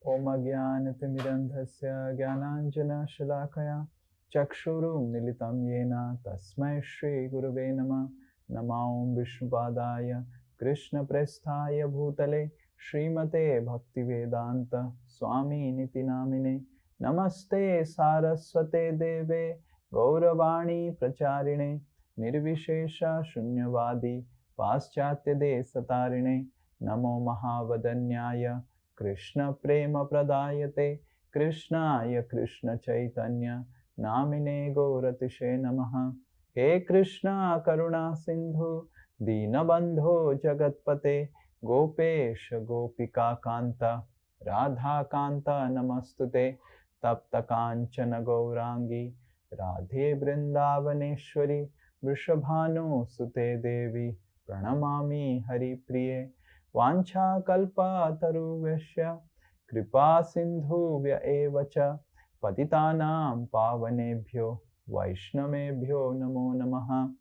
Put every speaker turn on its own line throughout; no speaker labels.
Om Ajnanatimirandhasya Jnananjana Shalakaya Chakshurum Militam Yena Tasmai Shri Gurave Namah. Namaum Vishnupadaya Krishna Presthaya Bhutale Srimate Bhaktivedanta Swami Niti Namine. Namaste Saraswate Deve Gauravani Pracharine Nirvishesha Shunyavadi Paschatya Desatarine. Namo Mahavadanyaya Krishna Prema Pradayate Krishnaya Krishna Chaitanya Namine Gauratishe Namaha. He Krishna Karuna Sindhu Dinabandho Jagatpate Gopesh Gopika Kanta Radha Kanta Namastute Tapta Kanchana Gaurangi Radhe Vrindavaneshwari Vrishabhanu Sute Devi Pranamami Hari Priye Vancha kalpa taruvesya kripa sindhuvya evacha patitanam pavanebhyo vaishnavebhyo namo namaha.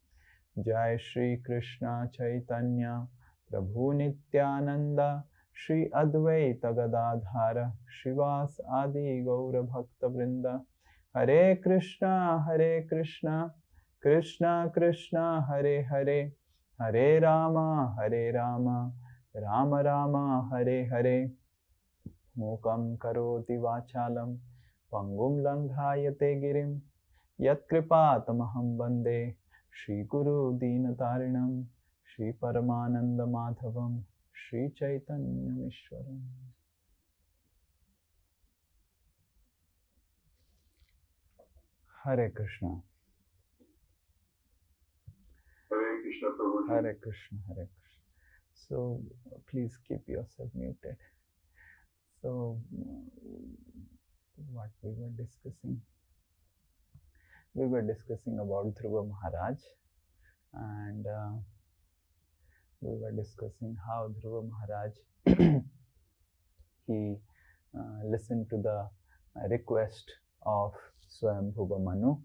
Jai Shri Krishna Chaitanya Prabhu Nityananda Shri Advaita Gadadhara Shivas Adi Gaura Bhakta Vrinda. Hare Krishna Krishna Krishna Hare Hare Hare Rama Rama Rama Hare Hare. Mukam karoti vachalam pangum langhayate girim yat kripatamaham bande Shri Guru Dinatarinam Shri Paramananda Madhavam Shri Chaitanya Mishwaram. Hare Krishna.
Hare Krishna Prabhuji.
Hare Krishna, Hare Krishna. So please keep yourself muted. So what we were discussing? We were discussing about Dhruva Maharaj, and we were discussing how Dhruva Maharaj he listened to the request of Swayambhuva Manu,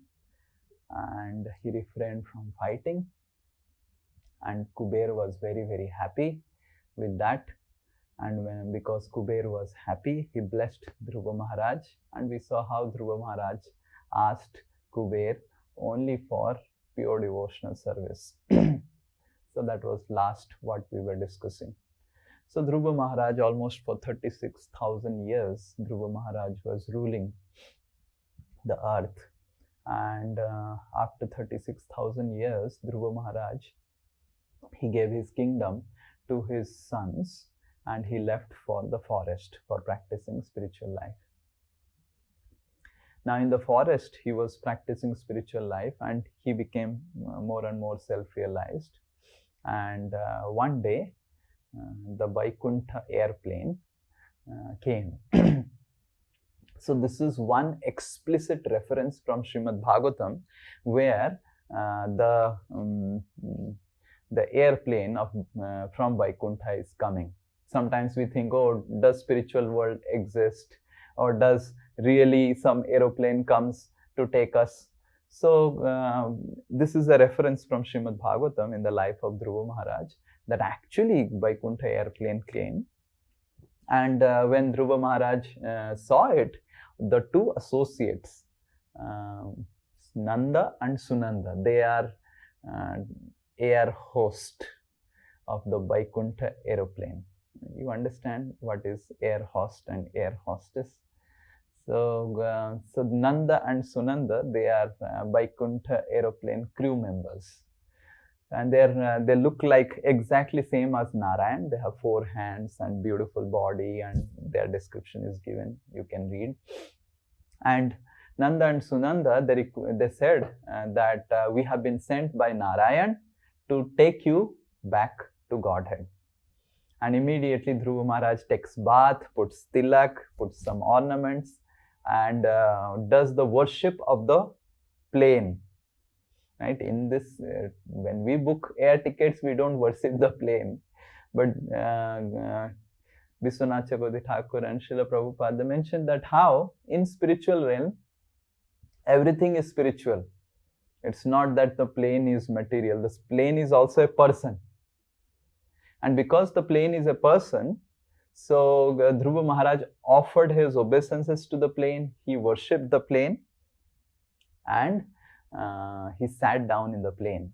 and he refrained from fighting, and Kuber was very happy with that. And because Kuber was happy, he blessed Dhruva Maharaj, and we saw how Dhruva Maharaj asked Kuber only for pure devotional service. So that was last what we were discussing. So Dhruva Maharaj, almost for 36,000 years, Dhruva Maharaj was ruling the earth. And after 36,000 years, Dhruva Maharaj, he gave his kingdom to his sons, and he left for the forest for practicing spiritual life. Now in the forest, he was practicing spiritual life, and he became more and more self-realized. And one day, the Vaikuntha airplane came. So this is one explicit reference from Srimad Bhagavatam, where the airplane from Vaikuntha is coming. Sometimes we think, oh, does spiritual world exist, or does really some aeroplane comes to take us? So this is a reference from Srimad Bhagavatam in the life of Dhruva Maharaj, that actually Vaikuntha airplane came. And when Dhruva Maharaj saw it, the two associates, Nanda and Sunanda, they are air host of the Vaikuntha aeroplane. You understand what is air host and air hostess? So, so Nanda and Sunanda, they are Vaikuntha aeroplane crew members, and they look like exactly same as Narayan. They have 4 hands and beautiful body, and their description is given. You can read. And Nanda and Sunanda, they said that we have been sent by Narayan to take you back to Godhead. And immediately Dhruva Maharaj takes bath, puts tilak, puts some ornaments, and does the worship of the plane. Right? In this, when we book air tickets, we don't worship the plane. But Vishwanath Chakravarti Thakur and Srila Prabhupada mentioned that how in spiritual realm, everything is spiritual. It's not that the plane is material. The plane is also a person. And because the plane is a person, So Dhruva Maharaj offered his obeisances to the plane. He worshipped the plane, and he sat down in the plane.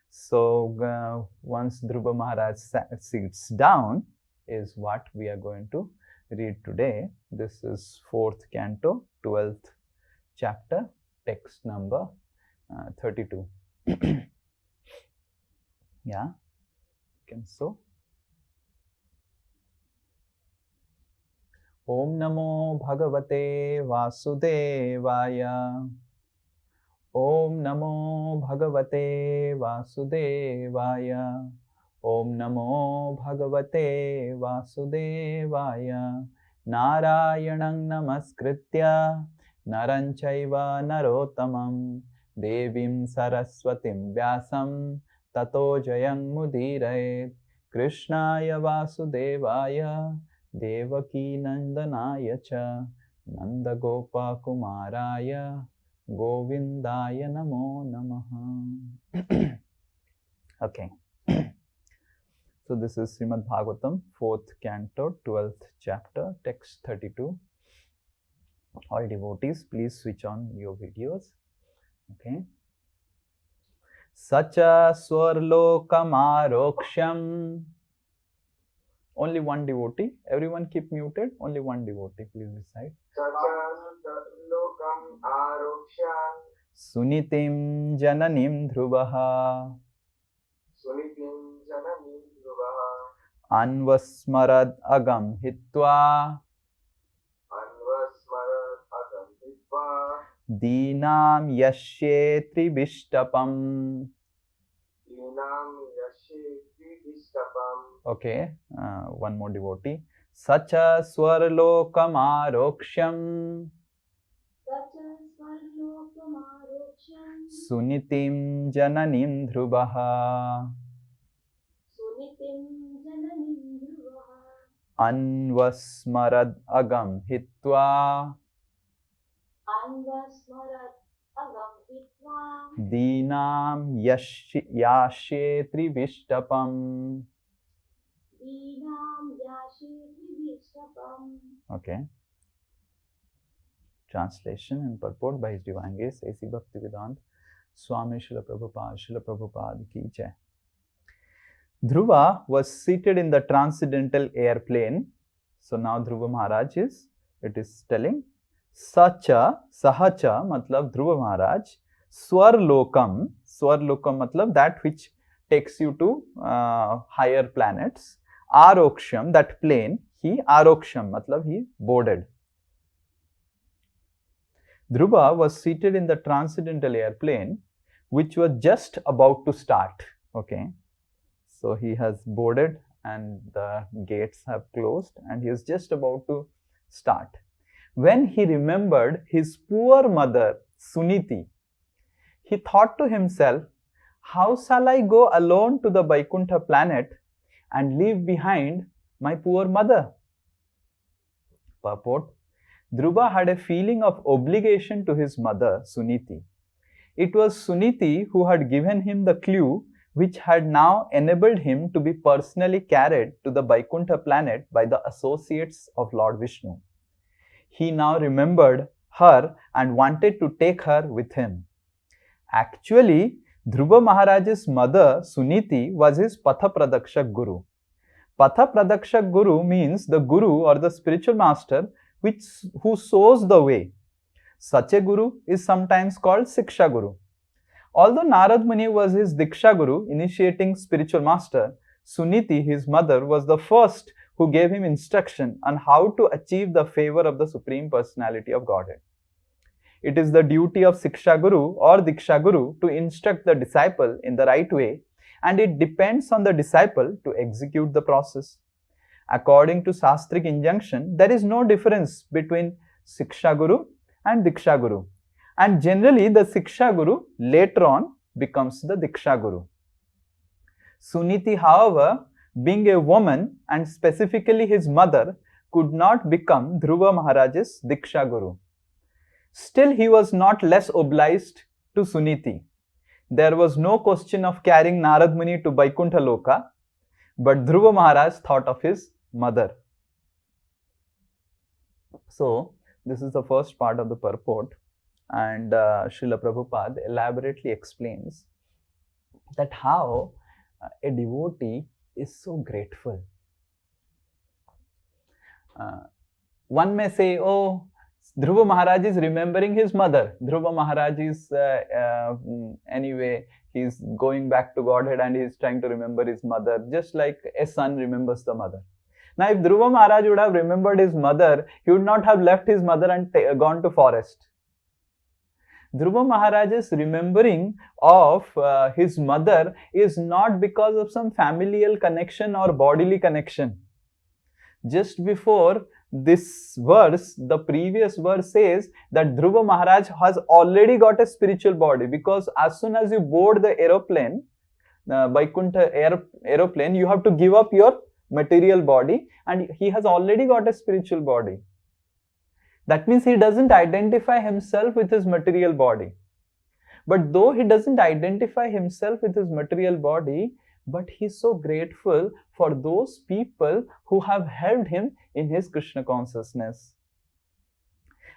So once Dhruva Maharaj sits down is what we are going to read today. This is 4th canto, 12th chapter, text number 32. Yeah, can so. Om Namo Bhagavate Vasudevaya. Om Namo Bhagavate Vasudevaya. Om Namo Bhagavate Vasudevaya. Narayanang Namaskritya Naranchaiva Narottamam Devim Saraswatim Vyasam Tato Jayang Mudirayet. Krishnaya Vasudevaya Devaki Nandanaya Cha Nanda Gopa Kumaraya Govindaya Namo Namaha. Okay. So this is Srimad Bhagavatam, 4th canto, 12th chapter, text 32. All devotees, please switch on your videos. Okay. Sacha Swarlokam Aroksham. Only one devotee. Everyone keep muted. Only one devotee. Please decide. Sunitim Jananim Dhruvaha. Anvasmarad Agam Hitva. Dinam Yashetri Vishtapam. Okay, one more devotee. Sacha Swarlokam Aroksham. Sunitim Jananim Dhruvaha. Anvasmarad Agam Hitva. Dinam Yashetri Vishtapam. Okay. Translation and purport by His Divine Grace A.C. Bhaktivedanta Swami Srila Prabhupada ki jai. Dhruva was seated in the transcendental airplane. So now Dhruva Maharaj is telling Sacha, Sahacha, matlab Dhruva Maharaj, Swarlokam, Swarlokam matlab that which takes you to higher planets, Aroksham, that plane, he Aroksham, matlab he boarded. Dhruva was seated in the transcendental airplane, which was just about to start. Okay, so he has boarded and the gates have closed and he is just about to start. When he remembered his poor mother, Suniti, he thought to himself, how shall I go alone to the Vaikuntha planet and leave behind my poor mother? Purport. Dhruva had a feeling of obligation to his mother, Suniti. It was Suniti who had given him the clue which had now enabled him to be personally carried to the Vaikuntha planet by the associates of Lord Vishnu. He now remembered her and wanted to take her with him. Actually, Dhruva Maharaj's mother, Suniti, was his Patha Pradakshak Guru. Patha Pradakshak Guru means the Guru or the spiritual master who shows the way. Such a Guru is sometimes called Siksha Guru. Although Narad Muni was his Diksha Guru, initiating spiritual master, Suniti, his mother, was the first who gave him instruction on how to achieve the favor of the Supreme Personality of Godhead. It is the duty of Siksha Guru or Diksha Guru to instruct the disciple in the right way, and it depends on the disciple to execute the process. According to Shastric injunction, there is no difference between Siksha Guru and Diksha Guru. And generally, the Siksha Guru later on becomes the Diksha Guru. Suniti, however, being a woman and specifically his mother, could not become Dhruva Maharaj's Diksha Guru. Still, he was not less obliged to Suniti. There was no question of carrying Narad Muni to Vaikuntha Loka, but Dhruva Maharaj thought of his mother. So this is the first part of the purport, and Srila Prabhupada elaborately explains that how a devotee is so grateful. One may say, oh, Dhruva Maharaj is remembering his mother. Dhruva Maharaj is anyway, he's going back to Godhead and he's trying to remember his mother, just like a son remembers the mother. Now, if Dhruva Maharaj would have remembered his mother, he would not have left his mother and gone to forest. Dhruva Maharaj's remembering of his mother is not because of some familial connection or bodily connection. Just before this verse, the previous verse says that Dhruva Maharaj has already got a spiritual body, because as soon as you board the aeroplane, Vaikuntha aeroplane, you have to give up your material body, and he has already got a spiritual body. That means he doesn't identify himself with his material body. But though he doesn't identify himself with his material body, but he is so grateful for those people who have helped him in his Krishna consciousness.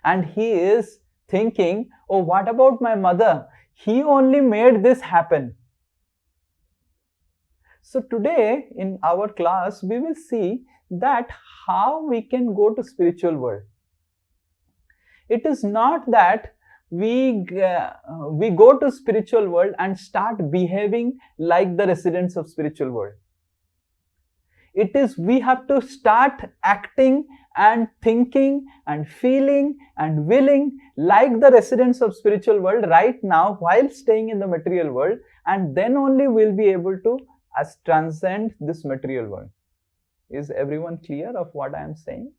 And he is thinking, oh, what about my mother? He only made this happen. So today in our class, we will see that how we can go to spiritual world. It is not that we go to spiritual world and start behaving like the residents of spiritual world. It is we have to start acting and thinking and feeling and willing like the residents of spiritual world right now while staying in the material world, and then only we'll be able to transcend this material world. Is everyone clear of what I am saying?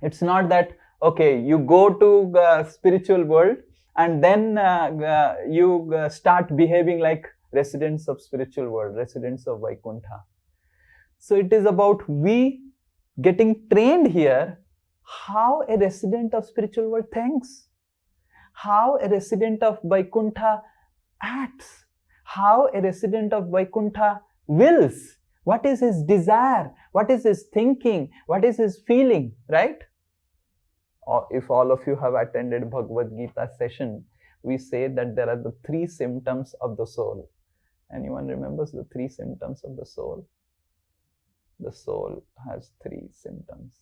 It's not that, okay, you go to the spiritual world and then you start behaving like residents of spiritual world, residents of Vaikuntha. So it is about we getting trained here how a resident of spiritual world thinks, how a resident of Vaikuntha acts, how a resident of Vaikuntha wills, what is his desire, what is his thinking, what is his feeling, right? Or if all of you have attended Bhagavad Gita session, we say that there are the 3 symptoms of the soul. Anyone remembers the 3 symptoms of the soul? The soul has 3 symptoms.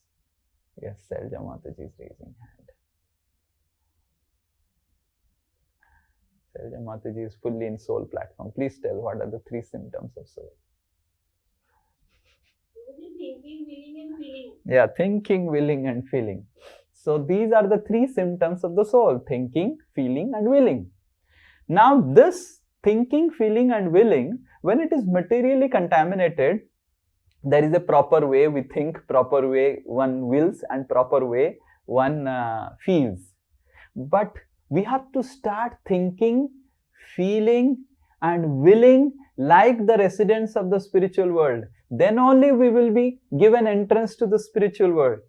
Yes, Selja Mataji is raising hand. Selja Mataji is fully in soul platform. Please tell what are the 3 symptoms of soul.
Thinking, willing and feeling.
Yeah, thinking, willing and feeling. So these are the 3 symptoms of the soul: thinking, feeling and willing. Now this thinking, feeling and willing, when it is materially contaminated, there is a proper way we think, proper way one wills, and proper way one feels. But we have to start thinking, feeling and willing like the residents of the spiritual world. Then only we will be given entrance to the spiritual world.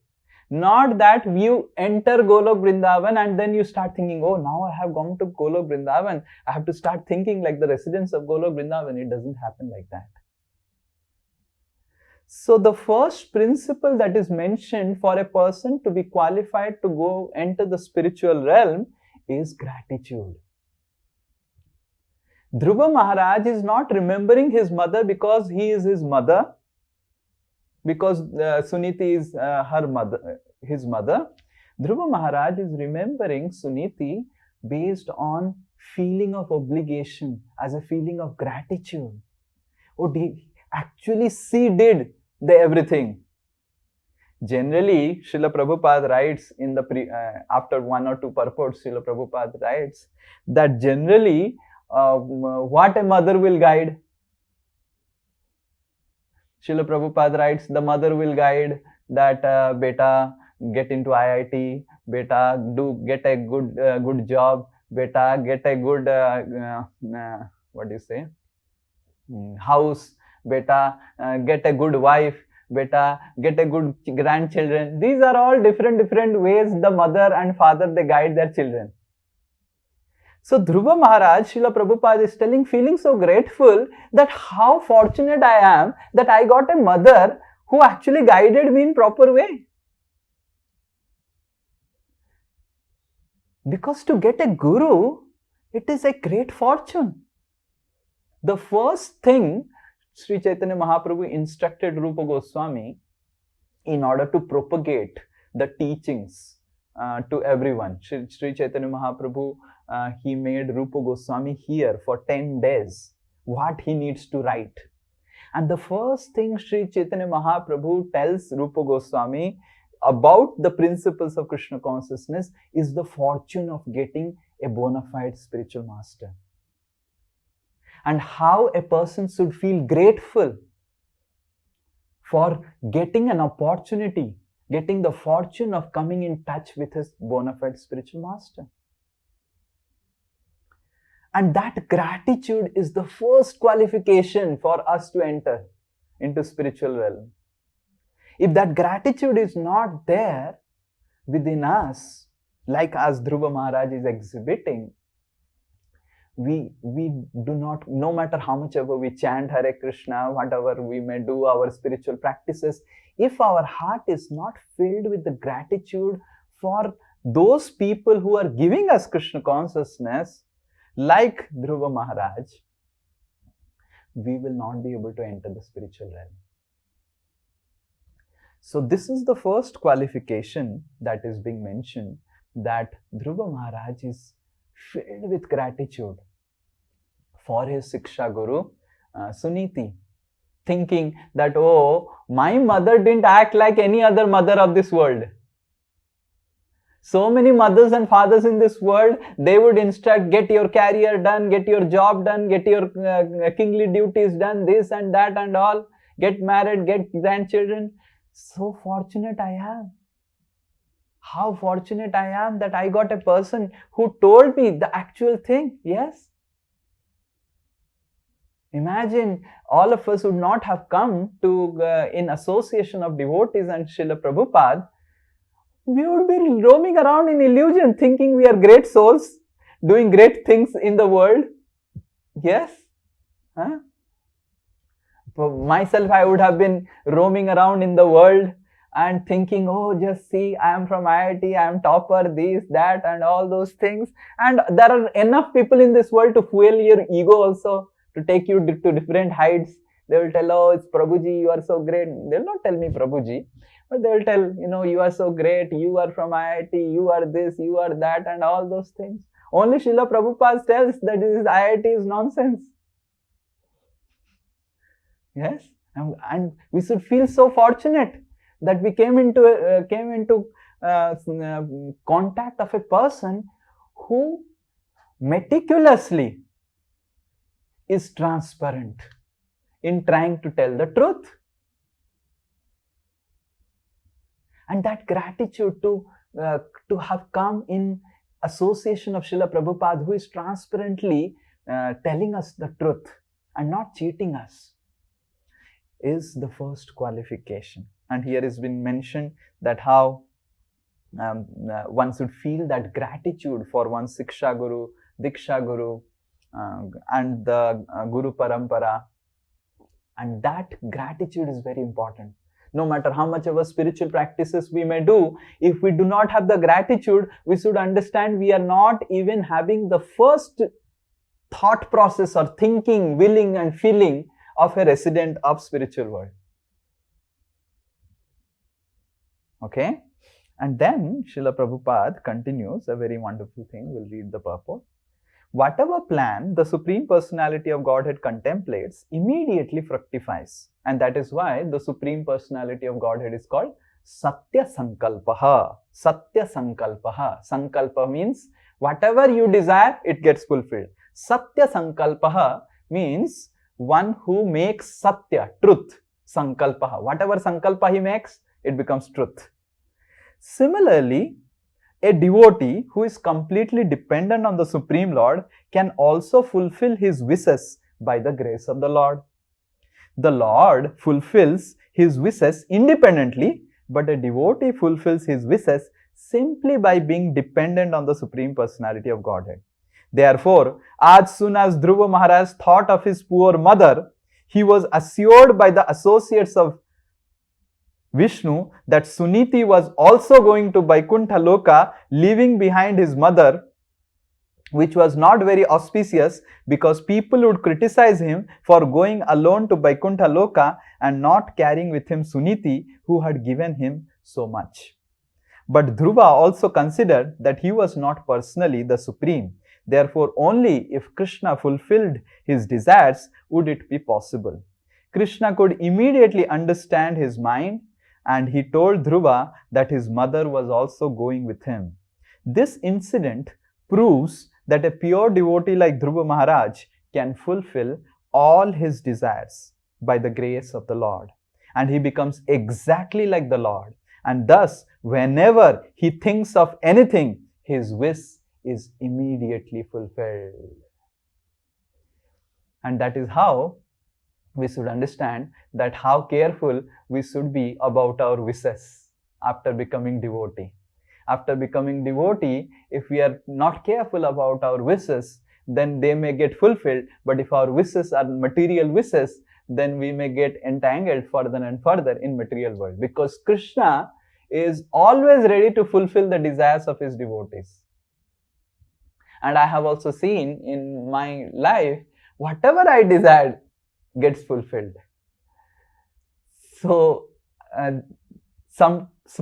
Not that you enter Golok Vrindavan and then you start thinking, oh, now I have gone to Golok Vrindavan, I have to start thinking like the residents of Golok Vrindavan. It doesn't happen like that. So the first principle that is mentioned for a person to be qualified to go enter the spiritual realm is gratitude. Dhruva Maharaj is not remembering his mother because he is his mother, because Suniti is his mother. Dhruva Maharaj is remembering Suniti based on feeling of obligation, as a feeling of gratitude. Oh, actually she did everything. Generally, Srila Prabhupada writes in the after 1 or 2 purports, Srila Prabhupada writes that generally what a mother will guide. Srila Prabhupada writes, the mother will guide that beta, get into IIT, beta, get a good job, beta, get a good house, beta, get a good wife, beta, get a good grandchildren. These are all different ways the mother and father, they guide their children. So Dhruva Maharaj, Srila Prabhupada is telling, feeling so grateful that how fortunate I am that I got a mother who actually guided me in proper way. Because to get a guru, it is a great fortune. The first thing Sri Chaitanya Mahaprabhu instructed Rupa Goswami in order to propagate the teachings to everyone. Sri Chaitanya Mahaprabhu, he made Rupa Goswami hear for 10 days what he needs to write. And the first thing Sri Chaitanya Mahaprabhu tells Rupa Goswami about the principles of Krishna consciousness is the fortune of getting a bona fide spiritual master. And how a person should feel grateful for getting an opportunity, getting the fortune of coming in touch with his bona fide spiritual master. And that gratitude is the first qualification for us to enter into spiritual realm. If that gratitude is not there within us, like as Dhruva Maharaj is exhibiting, we do not, no matter how much ever we chant Hare Krishna, whatever we may do, our spiritual practices, if our heart is not filled with the gratitude for those people who are giving us Krishna consciousness, like Dhruva Maharaj, we will not be able to enter the spiritual realm. So this is the first qualification that is being mentioned, that Dhruva Maharaj is filled with gratitude for his Siksha Guru, Suniti, thinking that, oh, my mother didn't act like any other mother of this world. So many mothers and fathers in this world, they would instruct, get your career done, get your job done, get your kingly duties done, this and that and all, get married, get grandchildren. So fortunate I am. How fortunate I am that I got a person who told me the actual thing. Yes. Imagine all of us would not have come to in association of devotees and Srila Prabhupada. We would be roaming around in illusion, thinking we are great souls, doing great things in the world. Yes. Huh? For myself, I would have been roaming around in the world and thinking, oh, just see, I am from IIT, I am topper, this, that, and all those things. And there are enough people in this world to fuel your ego also, to take you to different heights. They will tell, oh, it's Prabhuji, you are so great. They will not tell me Prabhuji, but they will tell, you know, you are so great, you are from IIT, you are this, you are that, and all those things. Only Srila Prabhupada tells that this IIT is nonsense. Yes, and we should feel so fortunate that we came into contact of a person who meticulously is transparent in trying to tell the truth. And that gratitude to have come in association of Srila Prabhupada, who is transparently telling us the truth and not cheating us, is the first qualification. And here has been mentioned that how one should feel that gratitude for one's Siksha Guru, Diksha Guru, and the Guru Parampara. And that gratitude is very important. No matter how much of our spiritual practices we may do, if we do not have the gratitude, we should understand we are not even having the first thought process or thinking, willing and feeling of a resident of spiritual world. Okay? And then Srila Prabhupada continues a very wonderful thing. We'll read the purport. Whatever plan the Supreme Personality of Godhead contemplates immediately fructifies. And that is why the Supreme Personality of Godhead is called Satya Sankalpaha. Satya Sankalpaha. Sankalpa means whatever you desire, it gets fulfilled. Satya Sankalpaha means one who makes Satya, truth. Sankalpaha. Whatever Sankalpa he makes, it becomes truth. Similarly, a devotee who is completely dependent on the Supreme Lord can also fulfill his wishes by the grace of the Lord. The Lord fulfills his wishes independently, but a devotee fulfills his wishes simply by being dependent on the Supreme Personality of Godhead. Therefore, as soon as Dhruva Maharaj thought of his poor mother, he was assured by the associates of Vishnu that Suniti was also going to Vaikuntha Loka, leaving behind his mother, which was not very auspicious because people would criticize him for going alone to Vaikuntha Loka and not carrying with him Suniti, who had given him so much. But Dhruva also considered that he was not personally the supreme. Therefore, only if Krishna fulfilled his desires would it be possible. Krishna could immediately understand his mind, and he told Dhruva that his mother was also going with him. This incident proves that a pure devotee like Dhruva Maharaj can fulfill all his desires by the grace of the Lord, and he becomes exactly like the Lord, and thus whenever he thinks of anything, his wish is immediately fulfilled. And that is how we should understand that how careful we should be about our wishes after becoming devotee. After becoming devotee, if we are not careful about our wishes, then they may get fulfilled. But if our wishes are material wishes, then we may get entangled further and further in material world. Because Krishna is always ready to fulfill the desires of his devotees. And I have also seen in my life, whatever I desired gets fulfilled. So,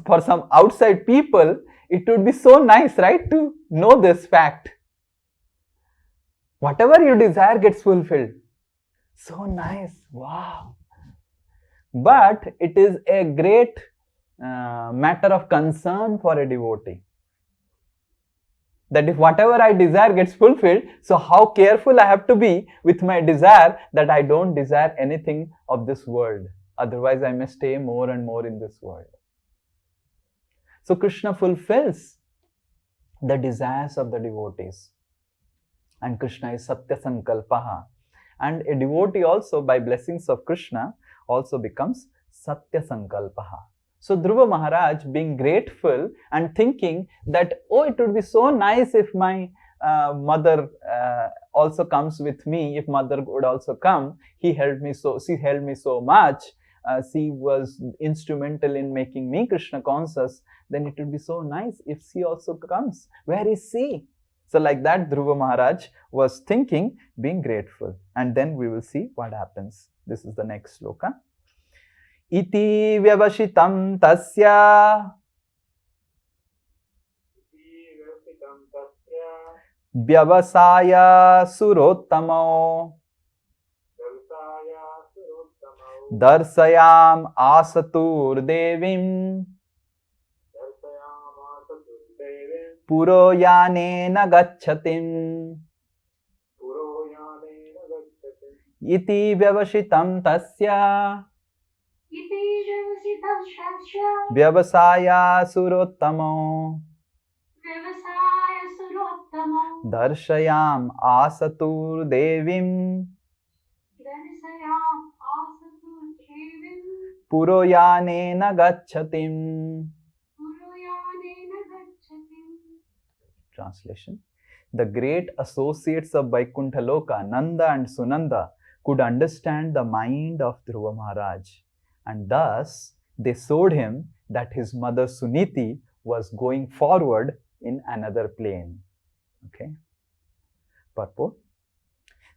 for some outside people, it would be so nice, right, to know this fact. Whatever you desire gets fulfilled. So nice, wow. But it is a great matter of concern for a devotee. That if whatever I desire gets fulfilled, so how careful I have to be with my desire that I don't desire anything of this world. Otherwise, I may stay more and more in this world. So Krishna fulfills the desires of the devotees. And Krishna is Satya Sankalpaha. And a devotee also, by blessings of Krishna, also becomes Satya Sankalpaha. So Dhruva Maharaj, being grateful and thinking that, oh, it would be so nice if my mother also comes with me, if mother would also come. She helped me so much. She was instrumental in making me Krishna conscious. Then it would be so nice if she also comes. Where is she? So like that, Dhruva Maharaj was thinking, being grateful. And then we will see what happens. This is the next sloka. Iti vyavashitam tasya vyavasaya surottamo darsayam asatur devim puroyanena gacchatim. Iti vyavashitam tasya vyavasaya surottamo darshayam asatur devim puroyanena gacchatim. Translation. The great associates of Vaikuntha Loka, Nanda and Sunanda, could understand the mind of Dhruva Maharaj, and thus they showed him that his mother Suniti was going forward in another plane. Okay. Purport.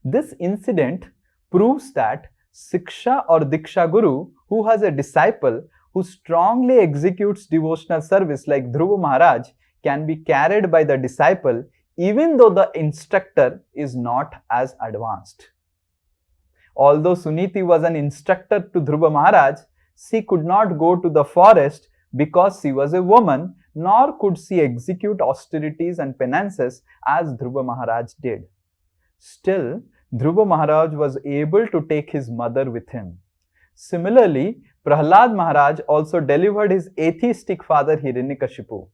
This incident proves that Siksha or Diksha Guru, who has a disciple who strongly executes devotional service like Dhruva Maharaj, can be carried by the disciple even though the instructor is not as advanced. Although Suniti was an instructor to Dhruva Maharaj, she could not go to the forest because she was a woman, nor could she execute austerities and penances as Dhruva Maharaj did. Still, Dhruva Maharaj was able to take his mother with him. Similarly, Prahlad Maharaj also delivered his atheistic father Hiranyakashipu.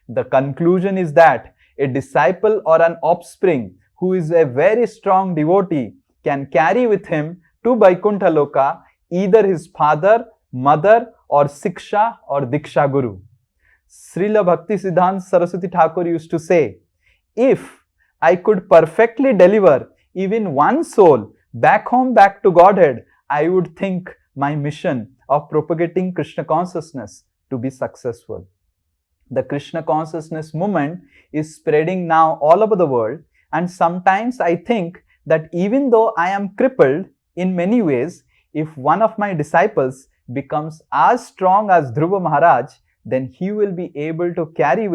The conclusion is that a disciple or an offspring who is a very strong devotee can carry with him to Vaikuntha Loka either his father, mother, or Siksha or Diksha Guru. Srila Bhakti Siddhanta Saraswati Thakur used to say, if I could perfectly deliver even one soul back home, back to Godhead, I would think my mission of propagating Krishna consciousness to be successful. The Krishna consciousness movement is spreading now all over the world, and sometimes I think that even though I am crippled in many ways, if one of my disciples becomes as strong as Dhruva Maharaj, then he will be able to carry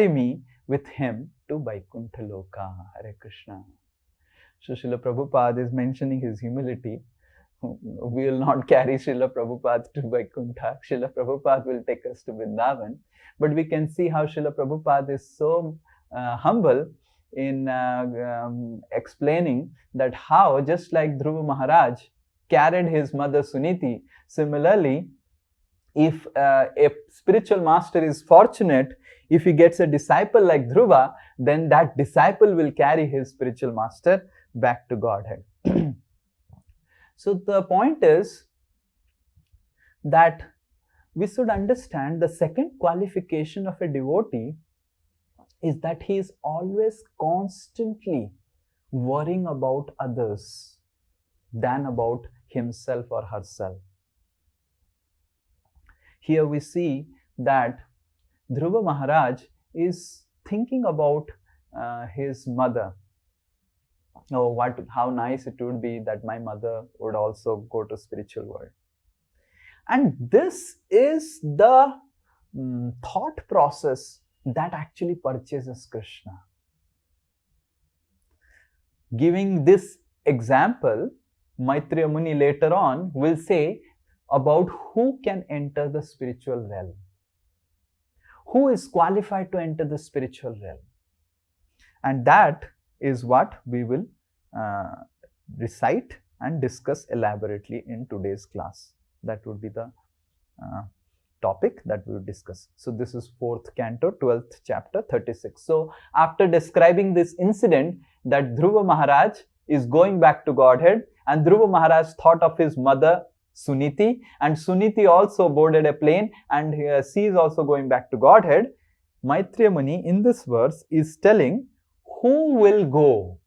me with him to Vaikuntha Loka. Hare Krishna. So Srila Prabhupada is mentioning his humility. We will not carry Srila Prabhupada to Vaikuntha. Srila Prabhupada will take us to Vrindavan. But we can see how Srila Prabhupada is so humble in explaining that how, just like Dhruva Maharaj carried his mother Suniti, similarly, if a spiritual master is fortunate, if he gets a disciple like Dhruva, then that disciple will carry his spiritual master back to Godhead. So the point is that we should understand the second qualification of a devotee is that he is always constantly worrying about others than about himself or herself. Here we see that Dhruva Maharaj is thinking about his mother. Oh, how nice it would be that my mother would also go to spiritual world. And this is the thought process that actually purchases Krishna. Giving this example, Maitreya Muni later on will say about who can enter the spiritual realm. Who is qualified to enter the spiritual realm? And that is what we will recite and discuss elaborately in today's class. That would be the topic that we will discuss. So this is 4th canto, 12th chapter, 36. So after describing this incident that Dhruva Maharaj is going back to Godhead, and Dhruva Maharaj thought of his mother Suniti, and Suniti also boarded a plane, and she is also going back to Godhead. Maitreya Muni in this verse is telling who will go.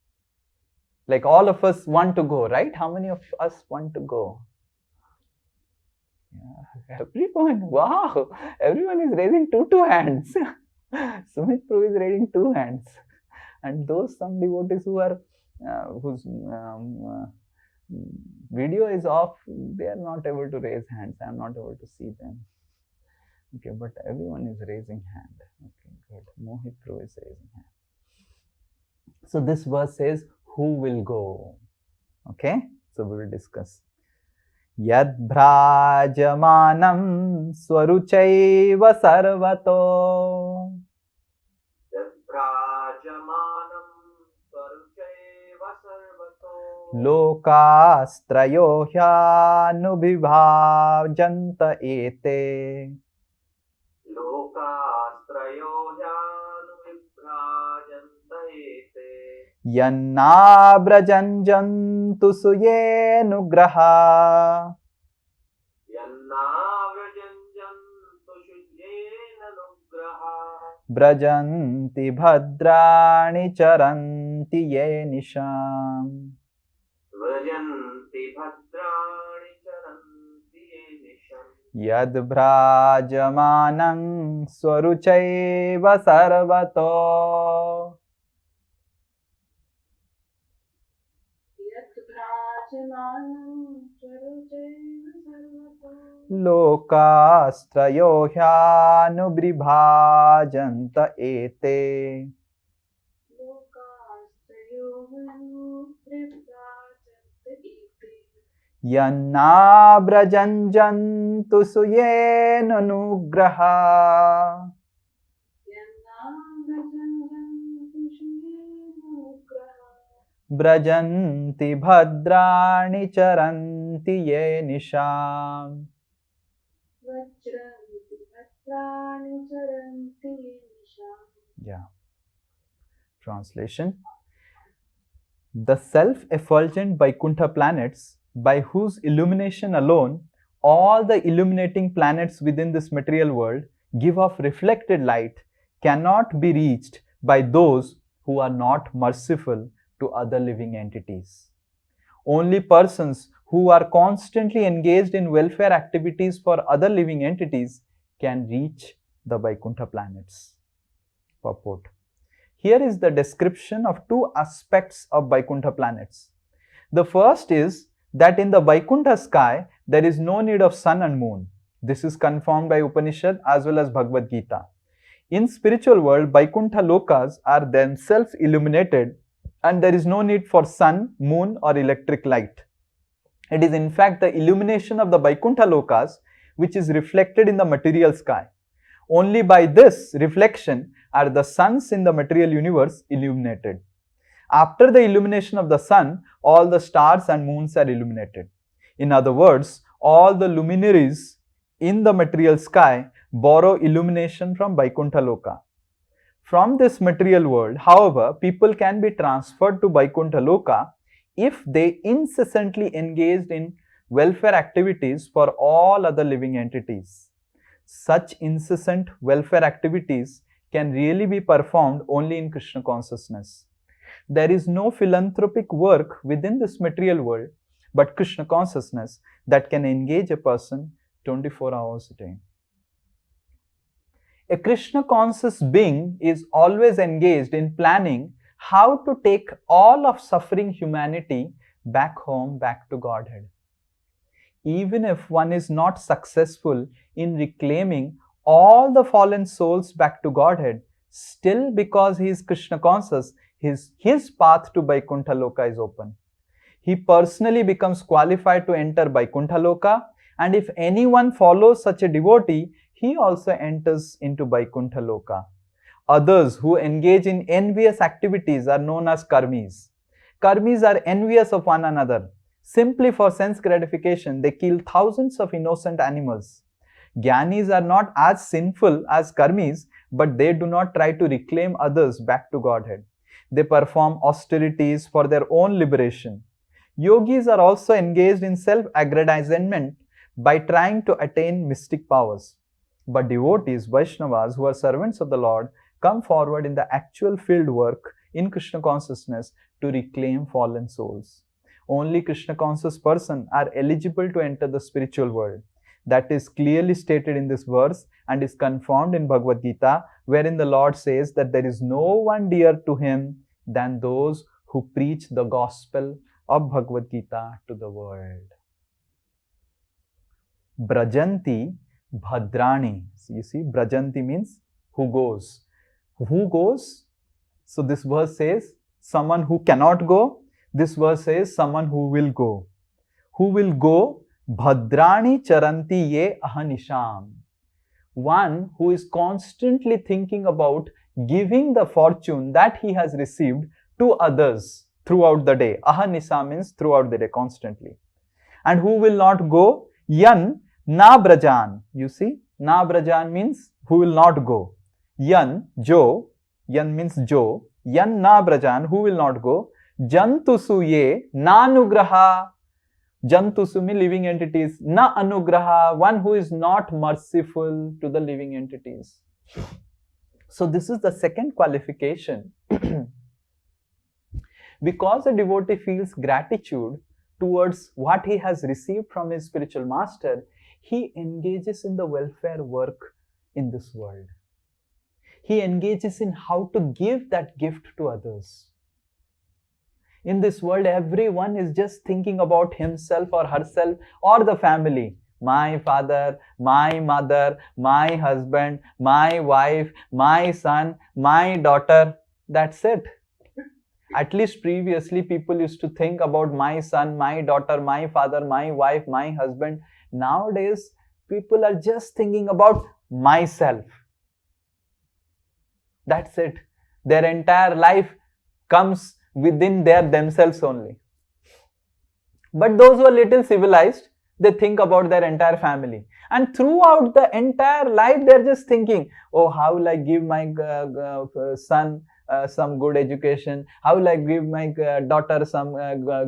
Like all of us want to go, right? How many of us want to go? Yeah, everyone. Wow, everyone is raising two hands. Sumit Prabhu is raising 2 hands, and those some devotees who are whose video is off, they are not able to raise hands. I am not able to see them. Okay, but everyone is raising hand. Okay, good. Mohit Prabhu is raising hand. So this verse says, who will go? Okay, so we will discuss. Yad bhrajamanam swaruchaiva sarvato.
Yad bhrajamanam swaruchaiva sarvato.
Lokastrayo hyanubhivajanta ete.
Lokastrayo hyanubhivajanta ete.
Yanna brajanjantu suyenugraha.
Yanna brajanjantu suyenugraha.
Brajanti bhadrani charanti ye nisham.
Brajanti bhadrani charanti ye nisham.
Yad bhrajamanam swaruchaiva sarvato. Lokastrayo hyanubhivajanta ete. Yanna brajanjantu suyenugraha. Brajanti bhadrani charanti ye nisham. Yeah. Translation. The self-effulgent Vaikuntha planets, by whose illumination alone all the illuminating planets within this material world give off reflected light, cannot be reached by those who are not merciful to other living entities. Only persons who are constantly engaged in welfare activities for other living entities can reach the Vaikuntha planets. Purport. Here is the description of two aspects of Vaikuntha planets. The first is that in the Vaikuntha sky, there is no need of sun and moon. This is confirmed by Upanishad as well as Bhagavad Gita. In spiritual world, Vaikuntha lokas are themselves illuminated and there is no need for sun, moon or electric light. It is in fact the illumination of the Vaikuntha lokas which is reflected in the material sky. Only by this reflection are the suns in the material universe illuminated. After the illumination of the sun, all the stars and moons are illuminated. In other words, all the luminaries in the material sky borrow illumination from Vaikuntha Loka. From this material world, however, people can be transferred to Vaikuntha Loka if they incessantly engaged in welfare activities for all other living entities. Such incessant welfare activities can really be performed only in Krishna consciousness. There is no philanthropic work within this material world but Krishna consciousness that can engage a person 24 hours a day. A Krishna conscious being is always engaged in planning how to take all of suffering humanity back home, back to Godhead. Even if one is not successful in reclaiming all the fallen souls back to Godhead, still because he is Krishna conscious, his path to Vaikuntha Loka is open. He personally becomes qualified to enter Vaikuntha Loka, and if anyone follows such a devotee, he also enters into Vaikuntha Loka. Others who engage in envious activities are known as karmis. Karmis are envious of one another. Simply for sense gratification, they kill thousands of innocent animals. Jnanis are not as sinful as karmis, but they do not try to reclaim others back to Godhead. They perform austerities for their own liberation. Yogis are also engaged in self-aggrandizement by trying to attain mystic powers. But devotees, Vaishnavas, who are servants of the Lord, come forward in the actual field work in Krishna consciousness to reclaim fallen souls. Only Krishna conscious persons are eligible to enter the spiritual world. That is clearly stated in this verse and is confirmed in Bhagavad Gita, wherein the Lord says that there is no one dear to him than those who preach the gospel of Bhagavad Gita to the world. Brajanti Bhadrani. So you see, Brajanti means who goes. Who goes? So this verse says someone who cannot go. This verse says someone who will go. Who will go? Bhadrani charanti ye ahanisham. One who is constantly thinking about giving the fortune that he has received to others throughout the day. Ahanisa means throughout the day, constantly. And who will not go? Yan na brajan. You see, na brajan means who will not go. Yan, jo. Yan means jo. Yan na brajan, who will not go. Jantusu ye na anugraha. Jantusu means living entities. Na anugraha, one who is not merciful to the living entities. So this is the second qualification. Because a devotee feels gratitude towards what he has received from his spiritual master, he engages in the welfare work in this world. He engages in how to give that gift to others. In this world, everyone is just thinking about himself or herself or the family. My father, my mother, my husband, my wife, my son, my daughter. That's it. At least previously, people used to think about my son, my daughter, my father, my wife, my husband. Nowadays, people are just thinking about myself. That's it. Their entire life comes within themselves only. But those who are little civilized, they think about their entire family. And throughout the entire life, they're just thinking, oh, how will I give my son some good education? How will I give my daughter some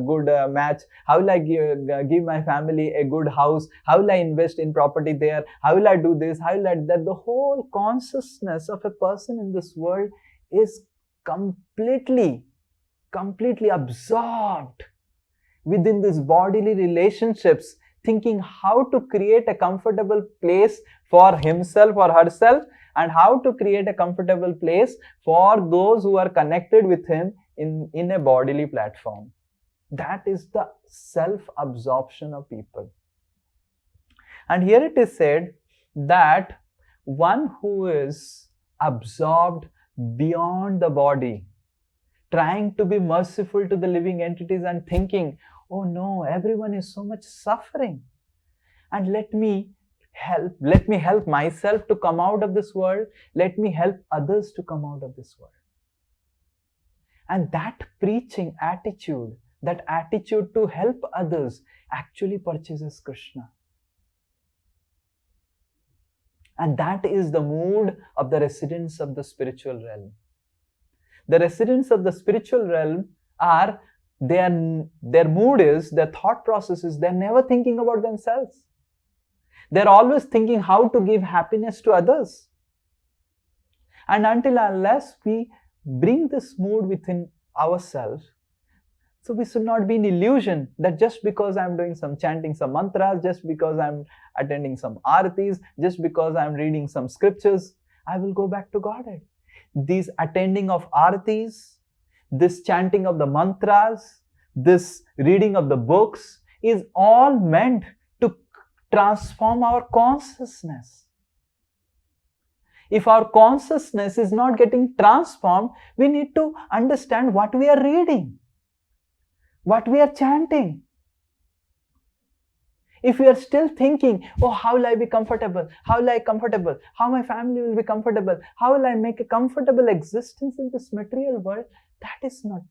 good match? How will I give my family a good house? How will I invest in property there? How will I do this? How will I do that? The whole consciousness of a person in this world is completely absorbed within these bodily relationships, thinking how to create a comfortable place for himself or herself and how to create a comfortable place for those who are connected with him in a bodily platform. That is the self-absorption of people. And here it is said that one who is absorbed beyond the body, trying to be merciful to the living entities and thinking, oh no, everyone is so much suffering, and let me help myself to come out of this world, let me help others to come out of this world. And that preaching attitude, that attitude to help others, actually purchases Krishna. And that is the mood of the residents of the spiritual realm. The residents of the spiritual realm are, their mood is, their thought process is, they're never thinking about themselves. They're always thinking how to give happiness to others. And unless we bring this mood within ourselves, so we should not be in illusion that just because I'm doing some chanting some mantras, just because I'm attending some aartis, just because I'm reading some scriptures, I will go back to Godhead. These attending of aartis, this chanting of the mantras, this reading of the books is all meant to transform our consciousness. If our consciousness is not getting transformed, we need to understand what we are reading, what we are chanting. If we are still thinking, oh, how will I be comfortable? How will I be comfortable? How my family will be comfortable? How will I make a comfortable existence in this material world? That is not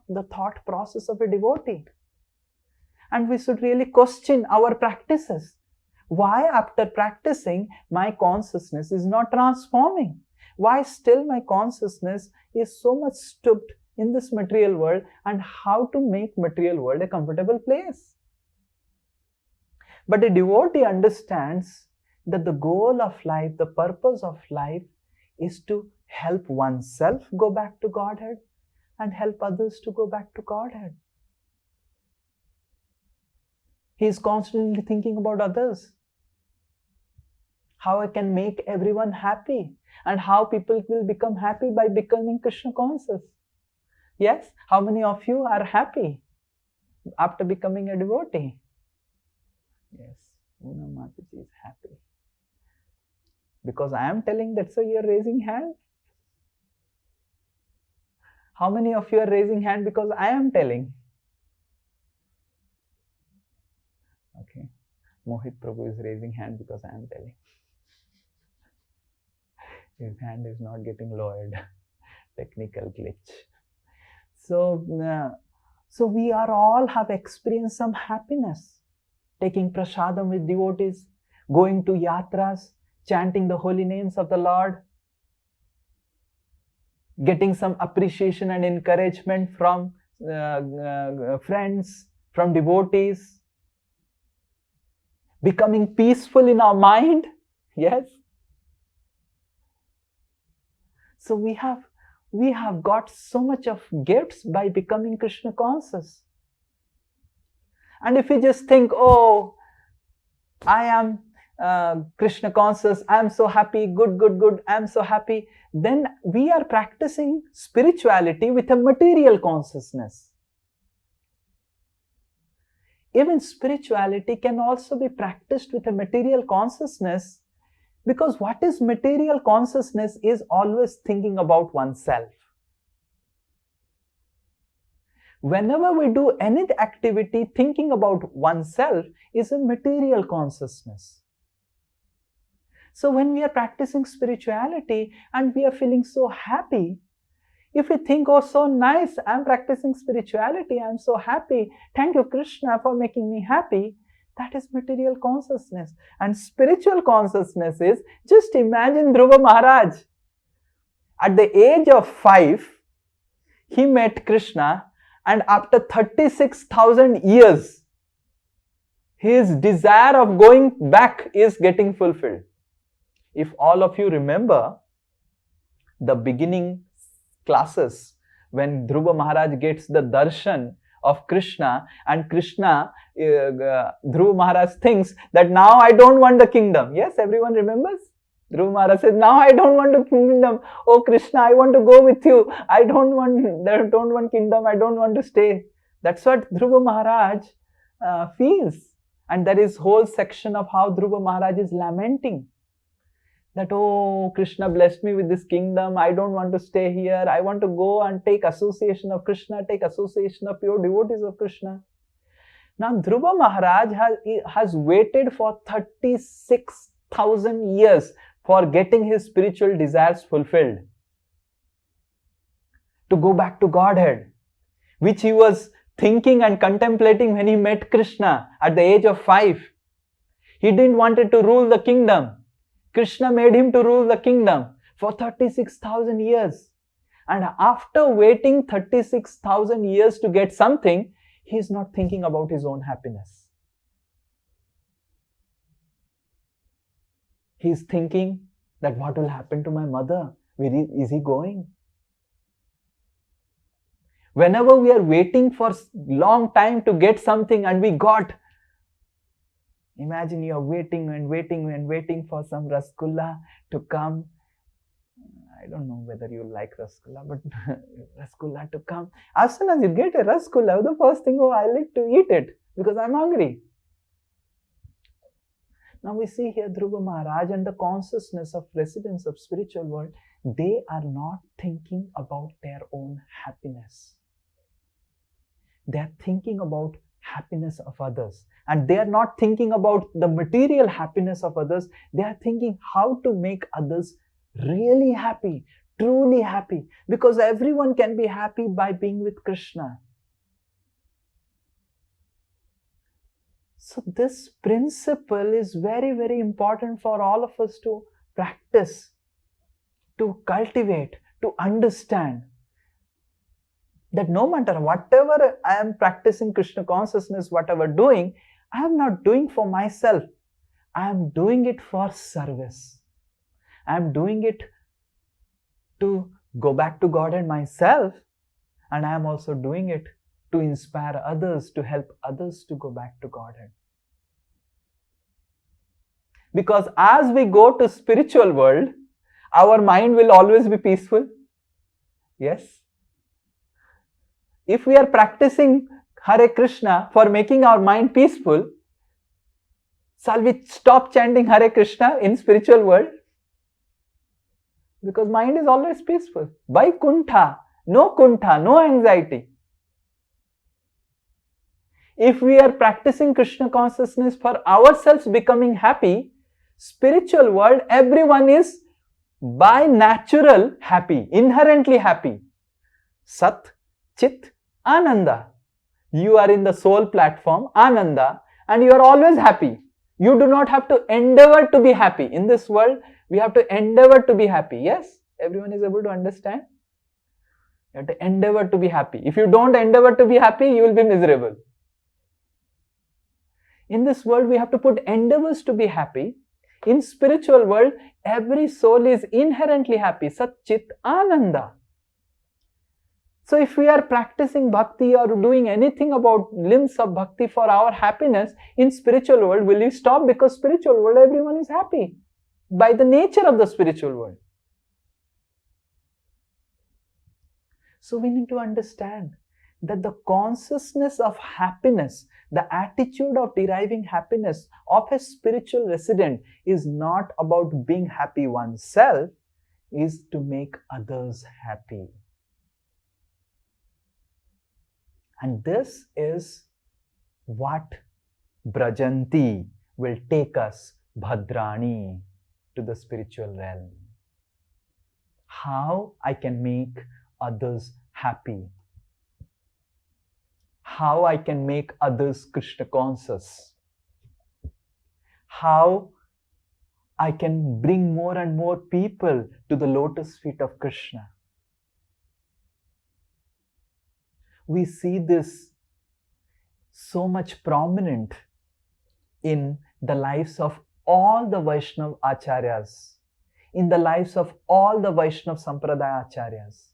the thought process of a devotee. And we should really question our practices. Why after practicing, my consciousness is not transforming? Why still my consciousness is so much stooped in this material world, and how to make material world a comfortable place? But a devotee understands that the goal of life, the purpose of life is to help oneself go back to Godhead and help others to go back to Godhead. He is constantly thinking about others. How I can make everyone happy, and how people will become happy by becoming Krishna conscious. Yes, how many of you are happy after becoming a devotee? Yes, Una Mataji is happy. Because I am telling that, so you are raising hand? How many of you are raising hand because I am telling? Okay, Mohit Prabhu is raising hand because I am telling. His hand is not getting lowered. Technical glitch. So we are all have experienced some happiness. Taking prasadam with devotees, going to yatras, chanting the holy names of the Lord, getting some appreciation and encouragement from friends, from devotees, becoming peaceful in our mind. Yes. So we have got so much of gifts by becoming Krishna conscious. And if you just think, oh, I am Krishna conscious, I am so happy, good, I am so happy, then we are practicing spirituality with a material consciousness. Even spirituality can also be practiced with a material consciousness, because what is material consciousness is always thinking about oneself. Whenever we do any activity, thinking about oneself is a material consciousness. So when we are practicing spirituality and we are feeling so happy, if we think, oh, so nice, I am practicing spirituality, I am so happy, thank you Krishna for making me happy, that is material consciousness. And spiritual consciousness is, just imagine Dhruva Maharaj. At the age of 5, he met Krishna, and after 36,000 years, his desire of going back is getting fulfilled. If all of you remember the beginning classes when Dhruva Maharaj gets the darshan of Krishna, and Dhruva Maharaj thinks that now I don't want the kingdom. Yes, everyone remembers? Dhruva Maharaj says, now I don't want the kingdom. Oh Krishna, I want to go with you. I don't want kingdom. I don't want to stay. That's what Dhruva Maharaj feels. And there is whole section of how Dhruva Maharaj is lamenting. That, oh, Krishna blessed me with this kingdom. I don't want to stay here. I want to go and take association of Krishna, take association of pure devotees of Krishna. Now, Dhruva Maharaj has waited for 36,000 years for getting his spiritual desires fulfilled. To go back to Godhead, which he was thinking and contemplating when he met Krishna at the age of 5. He didn't want to rule the kingdom. Krishna made him to rule the kingdom for 36,000 years. And after waiting 36,000 years to get something, he is not thinking about his own happiness. He is thinking that what will happen to my mother? Where is he going? Whenever we are waiting for long time to get something and we got, imagine you are waiting and waiting and waiting for some rasgulla to come. I don't know whether you like rasgulla, but rasgulla to come. As soon as you get a rasgulla, the first thing, oh, I like to eat it because I'm hungry. Now we see here Dhruva Maharaj and the consciousness of residents of spiritual world, they are not thinking about their own happiness. They are thinking about happiness of others. And they are not thinking about the material happiness of others. They are thinking how to make others really happy, truly happy. Because everyone can be happy by being with Krishna. So this principle is very, very important for all of us to practice, to cultivate, to understand. That no matter whatever I am practicing Krishna consciousness, whatever doing, I am not doing for myself. I am doing it for service. I am doing it to go back to God and myself, and I am also doing it to inspire others, to help others to go back to Godhead. Because as we go to spiritual world, our mind will always be peaceful. Yes? If we are practicing Hare Krishna for making our mind peaceful, shall we stop chanting Hare Krishna in spiritual world? Because mind is always peaceful. Vaikuntha, no anxiety. If we are practicing Krishna consciousness for ourselves becoming happy, spiritual world, everyone is by natural happy, inherently happy. Sat, Chit, Ananda. You are in the soul platform, Ananda, and you are always happy. You do not have to endeavor to be happy. In this world, we have to endeavor to be happy. Yes? Everyone is able to understand? You have to endeavor to be happy. If you don't endeavor to be happy, you will be miserable. In this world, we have to put endeavors to be happy. In spiritual world, every soul is inherently happy. Sat, Chit, Ananda. So if we are practicing bhakti or doing anything about limbs of bhakti for our happiness, in spiritual world, will you stop? Because spiritual world, everyone is happy by the nature of the spiritual world. So we need to understand that the consciousness of happiness, the attitude of deriving happiness of a spiritual resident is not about being happy oneself, is to make others happy. And this is what Brajanti will take us, Bhadrani, to the spiritual realm. How I can make others happy. How I can make others Krishna conscious. How I can bring more and more people to the lotus feet of Krishna. We see this so much prominent in the lives of all the Vaishnava Acharyas, in the lives of all the Vaishnava Sampradaya Acharyas.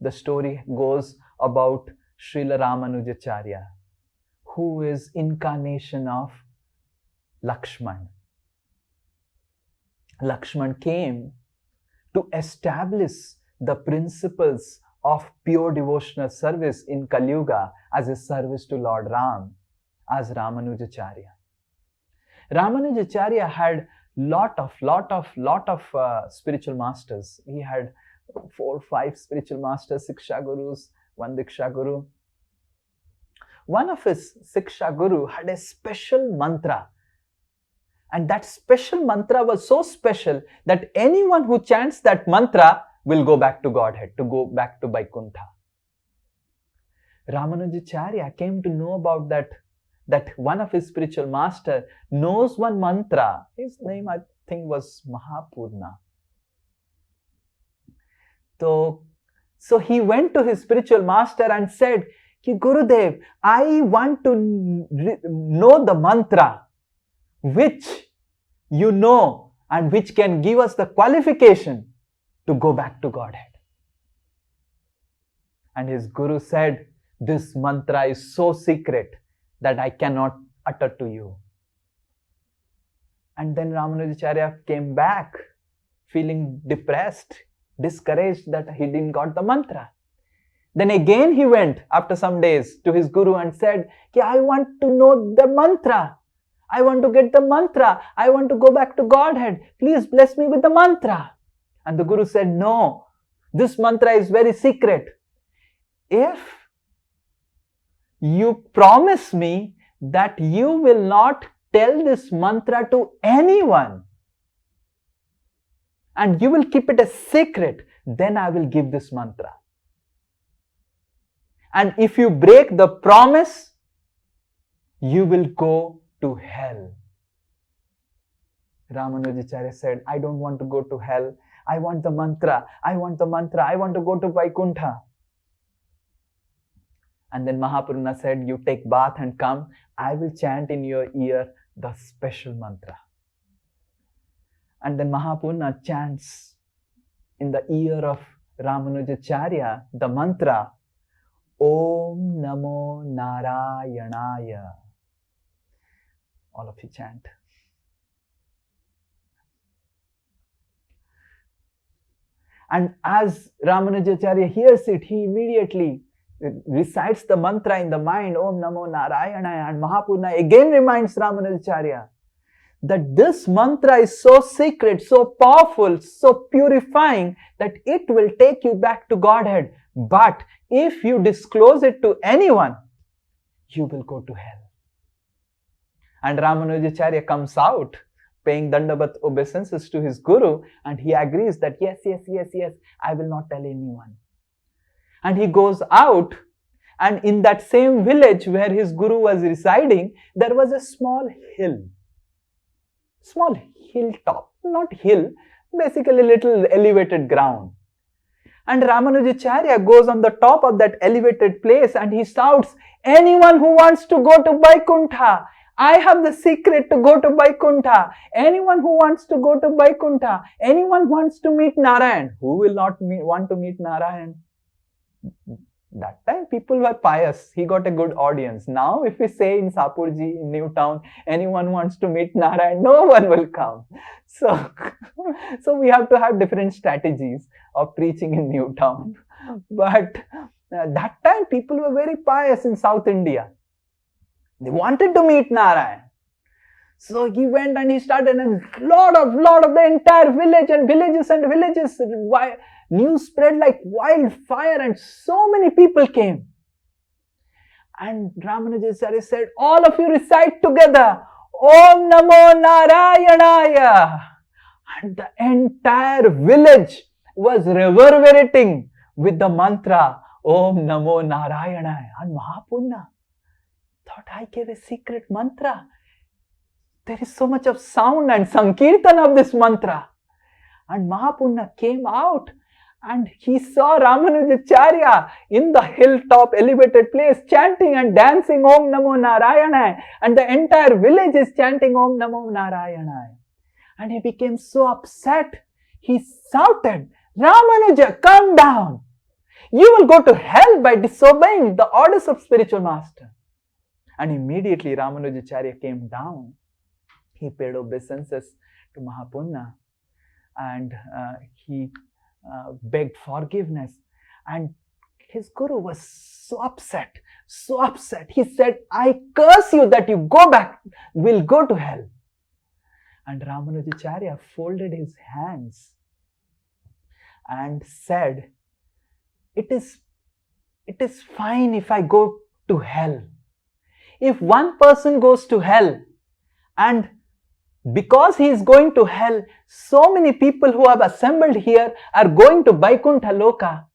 the story goes about Srila Ramanujacharya, who is incarnation of Lakshman. Lakshman came to establish the principles of pure devotional service in Kali Yuga as a service to Lord Ram as Ramanujacharya. Ramanujacharya had lot of spiritual masters. He had 4 or 5 spiritual masters, Siksha Gurus, one Diksha Guru. One of his Siksha Guru had a special mantra. And that special mantra was so special that anyone who chants that mantra will go back to Godhead, to go back to Vaikuntha. Ramanujacharya came to know about that one of his spiritual master knows one mantra. His name, I think, was Mahapurna. So he went to his spiritual master and said, Gurudev, I want to know the mantra which you know and which can give us the qualification to go back to Godhead. And his Guru said, this mantra is so secret that I cannot utter to you. And then Ramanujacharya came back feeling depressed, discouraged that he didn't got the mantra. Then again he went after some days to his Guru and said, I want to know the mantra. I want to get the mantra. I want to go back to Godhead. Please bless me with the mantra. And the Guru said, no, this mantra is very secret. If you promise me that you will not tell this mantra to anyone and you will keep it a secret, then I will give this mantra. And if you break the promise, you will go to hell. Ramanujacharya said, I don't want to go to hell. I want the mantra. I want the mantra. I want to go to Vaikuntha. And then Mahapurna said, you take bath and come. I will chant in your ear the special mantra. And then Mahapurna chants in the ear of Ramanujacharya the mantra, Om Namo Narayanaya. All of you chant. And as Ramanujacharya hears it, he immediately recites the mantra in the mind, Om Namo Narayanaya. And Mahapurna again reminds Ramanujacharya that this mantra is so secret, so powerful, so purifying that it will take you back to Godhead. But if you disclose it to anyone, you will go to hell. And Ramanujacharya comes out paying Dandavat obeisances to his Guru, and he agrees that yes, I will not tell anyone. And he goes out, and in that same village where his Guru was residing, there was a small hilltop, not hill, basically a little elevated ground. And Ramanujacharya goes on the top of that elevated place and he shouts, anyone who wants to go to Vaikuntha, I have the secret to go to Vaikuntha. Anyone who wants to go to Vaikuntha, anyone wants to meet Narayan. Who will not want to meet Narayan? That time people were pious. He got a good audience. Now if we say in Sapurji, in New Town, anyone wants to meet Narayan, no one will come. So we have to have different strategies of preaching in New Town. But that time people were very pious in South India. They wanted to meet Narayan. So he went and he started, and lot of the entire village and villages, news spread like wildfire, and so many people came. And Ramanujacharya said, all of you recite together, Om Namo Narayanaya. And the entire village was reverberating with the mantra, Om Namo Narayanaya. And Mahapurna thought, I gave a secret mantra. There is so much of sound and sankirtan of this mantra. And Mahapurna came out and he saw Ramanujacharya in the hilltop elevated place chanting and dancing Om Namo Narayanaya. And the entire village is chanting Om Namo Narayanaya. And he became so upset. He shouted, Ramanuja, come down. You will go to hell by disobeying the orders of spiritual master. And immediately Ramanujacharya came down. He paid obeisances to Mahapunna and he begged forgiveness. And his guru was so upset. He said, I curse you that you go back, will go to hell. And Ramanujacharya folded his hands and said, it is fine if I go to hell. If one person goes to hell, and because he is going to hell, so many people who have assembled here are going to Vaikuntha Loka,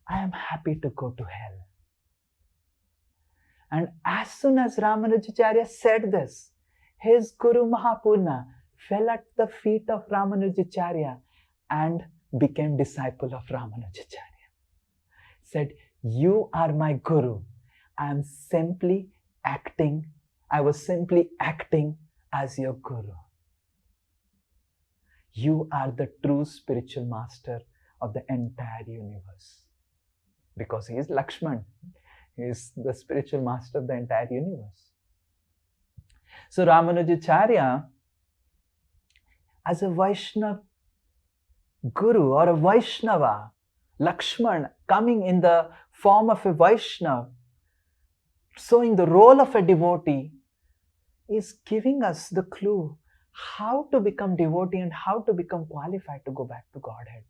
I am happy to go to hell. And as soon as Ramanujacharya said this, his Guru Mahapunna fell at the feet of Ramanujacharya and became disciple of Ramanujacharya. Said, you are my Guru. I was simply acting as your Guru. You are the true spiritual master of the entire universe. Because he is Lakshman. He is the spiritual master of the entire universe. So Ramanujacharya, as a Vaishnava Guru or a Vaishnava, Lakshman coming in the form of a Vaishnava, showing the role of a devotee, is giving us the clue how to become devotee and how to become qualified to go back to Godhead.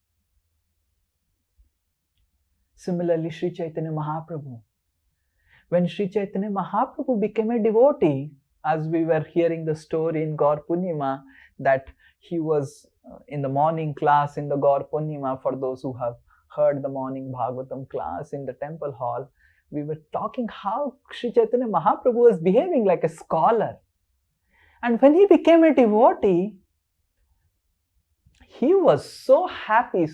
Similarly, Sri Chaitanya Mahaprabhu. When Sri Chaitanya Mahaprabhu became a devotee, as we were hearing the story in Gaur Purnima, that he was in the morning class in the Gaur Purnima, for those who have heard the morning Bhagavatam class in the temple hall, we were talking how Sri Chaitanya Mahaprabhu was behaving like a scholar. And when he became a devotee, he was so happy,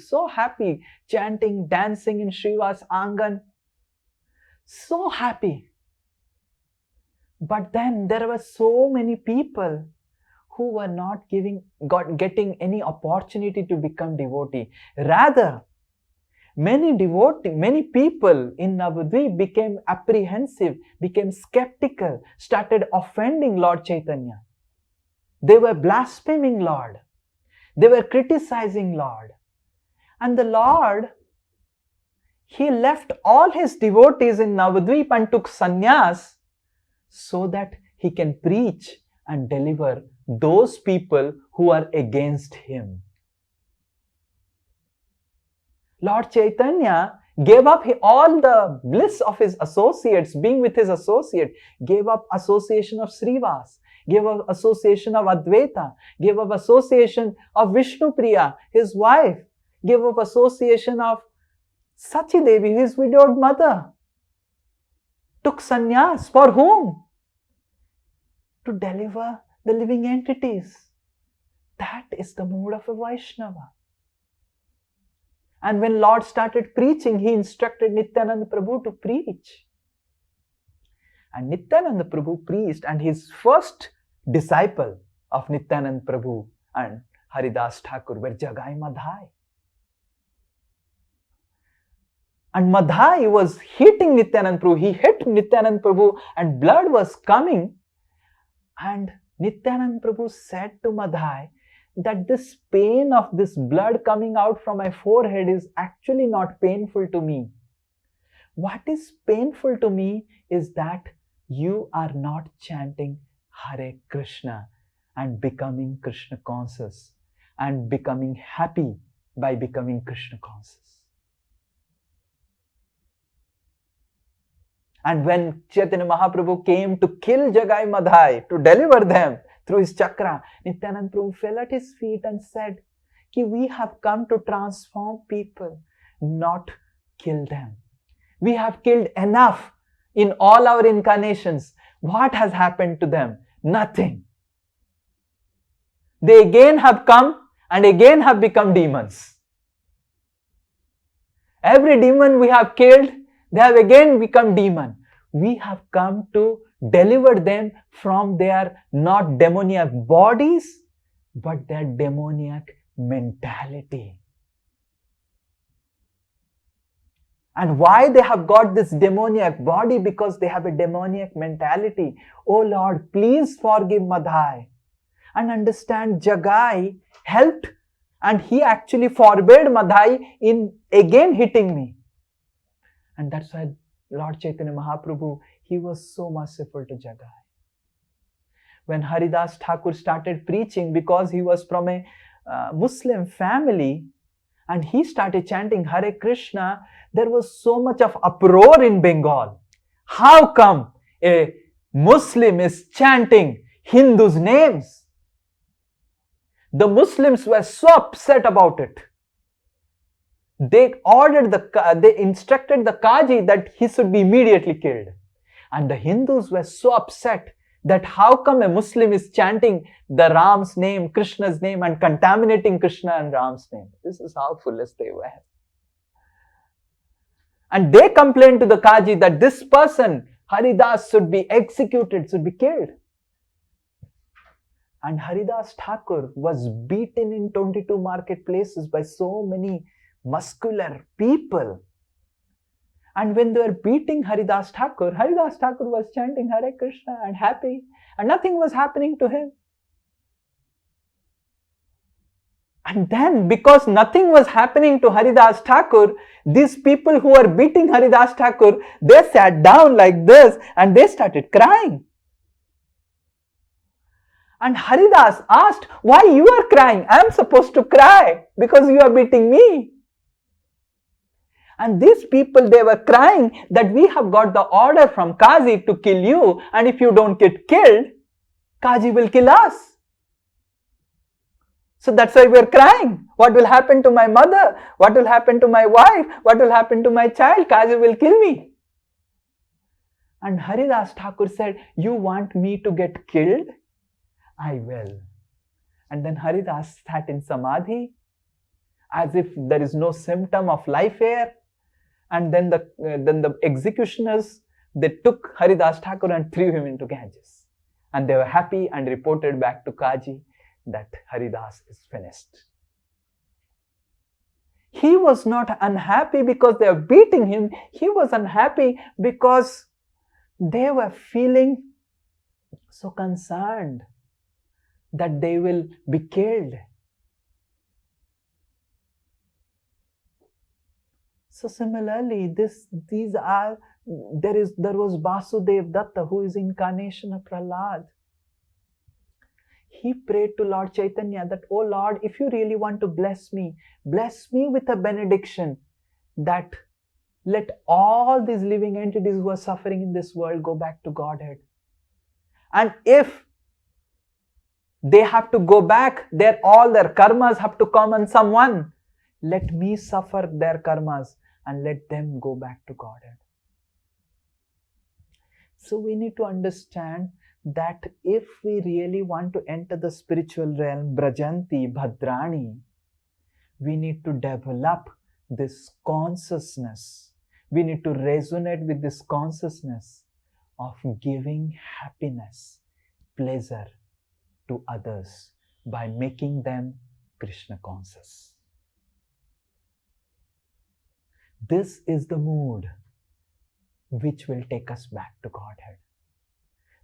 chanting, dancing in Srivas Angan. So happy. But then there were so many people who were not getting any opportunity to become devotee. Rather, many people in Navadvip became apprehensive, became skeptical, started offending Lord Chaitanya. They were blaspheming Lord. They were criticizing Lord. And the Lord, he left all his devotees in Navadvip and took sannyas so that he can preach and deliver those people who are against him. Lord Chaitanya gave up all the bliss of his associates, being with his associate, gave up association of Srivas, gave up association of Advaita, gave up association of Vishnupriya, his wife, gave up association of Sachi Devi, his widowed mother. Took sannyas for whom? To deliver the living entities. That is the mood of a Vaishnava. And when Lord started preaching, he instructed Nityananda Prabhu to preach. And Nityananda Prabhu preached, and his first disciple of Nityananda Prabhu and Haridas Thakur were Jagai Madhai. And Madhai was hitting Nityananda Prabhu. He hit Nityananda Prabhu and blood was coming. And Nityananda Prabhu said to Madhai that this pain of this blood coming out from my forehead is actually not painful to me. What is painful to me is that you are not chanting Hare Krishna and becoming Krishna conscious and becoming happy by becoming Krishna conscious. And when Chaitanya Mahaprabhu came to kill Jagai Madhai, to deliver them through his chakra, Nityananda Prabhu fell at his feet and said, we have come to transform people, not kill them. We have killed enough in all our incarnations. What has happened to them? Nothing. They again have come and again have become demons. Every demon we have killed, they have again become demon. We have come to deliver them from their not demoniac bodies, but their demoniac mentality. And why they have got this demoniac body? Because they have a demoniac mentality. Oh Lord, please forgive Madhai. And understand, Jagai helped, and he actually forbade Madhai in again hitting me. And that's why Lord Chaitanya Mahaprabhu, he was so merciful to Jagai. When Haridas Thakur started preaching, because he was from a Muslim family, and he started chanting Hare Krishna, there was so much of uproar in Bengal. How come a Muslim is chanting Hindus' names? The Muslims were so upset about it. They instructed the Qaji that he should be immediately killed. And the Hindus were so upset that how come a Muslim is chanting the Ram's name, Krishna's name, and contaminating Krishna and Ram's name. This is how foolish they were. And they complained to the Qaji that this person, Haridas, should be executed, should be killed. And Haridas Thakur was beaten in 22 marketplaces by so many muscular people. And when they were beating Haridas Thakur was chanting Hare Krishna and happy, and nothing was happening to him. And then, because nothing was happening to Haridas Thakur, these people who were beating Haridas Thakur, they sat down like this and they started crying. And Haridas asked, why you are crying? I am supposed to cry because you are beating me. And these people, they were crying that we have got the order from Qazi to kill you, and if you don't get killed, Qazi will kill us. So that's why we're crying. What will happen to my mother? What will happen to my wife? What will happen to my child? Qazi will kill me. And Haridas Thakur said, you want me to get killed? I will. And then Haridas sat in Samadhi as if there is no symptom of life here. And then the executioners, they took Haridas Thakur and threw him into Ganges. And they were happy and reported back to Qaji that Haridas is finished. He was not unhappy because they were beating him. He was unhappy because they were feeling so concerned that they will be killed. So similarly, there was Vasudev Datta, who is incarnation of Prahlad. He prayed to Lord Chaitanya that, oh Lord, if you really want to bless me with a benediction that let all these living entities who are suffering in this world go back to Godhead. And if they have to go back, all their karmas have to come on someone. Let me suffer their karmas and let them go back to Godhead. So we need to understand that if we really want to enter the spiritual realm, Brajanti, Bhadrani, we need to develop this consciousness. We need to resonate with this consciousness of giving happiness, pleasure to others by making them Krishna conscious. This is the mood which will take us back to Godhead.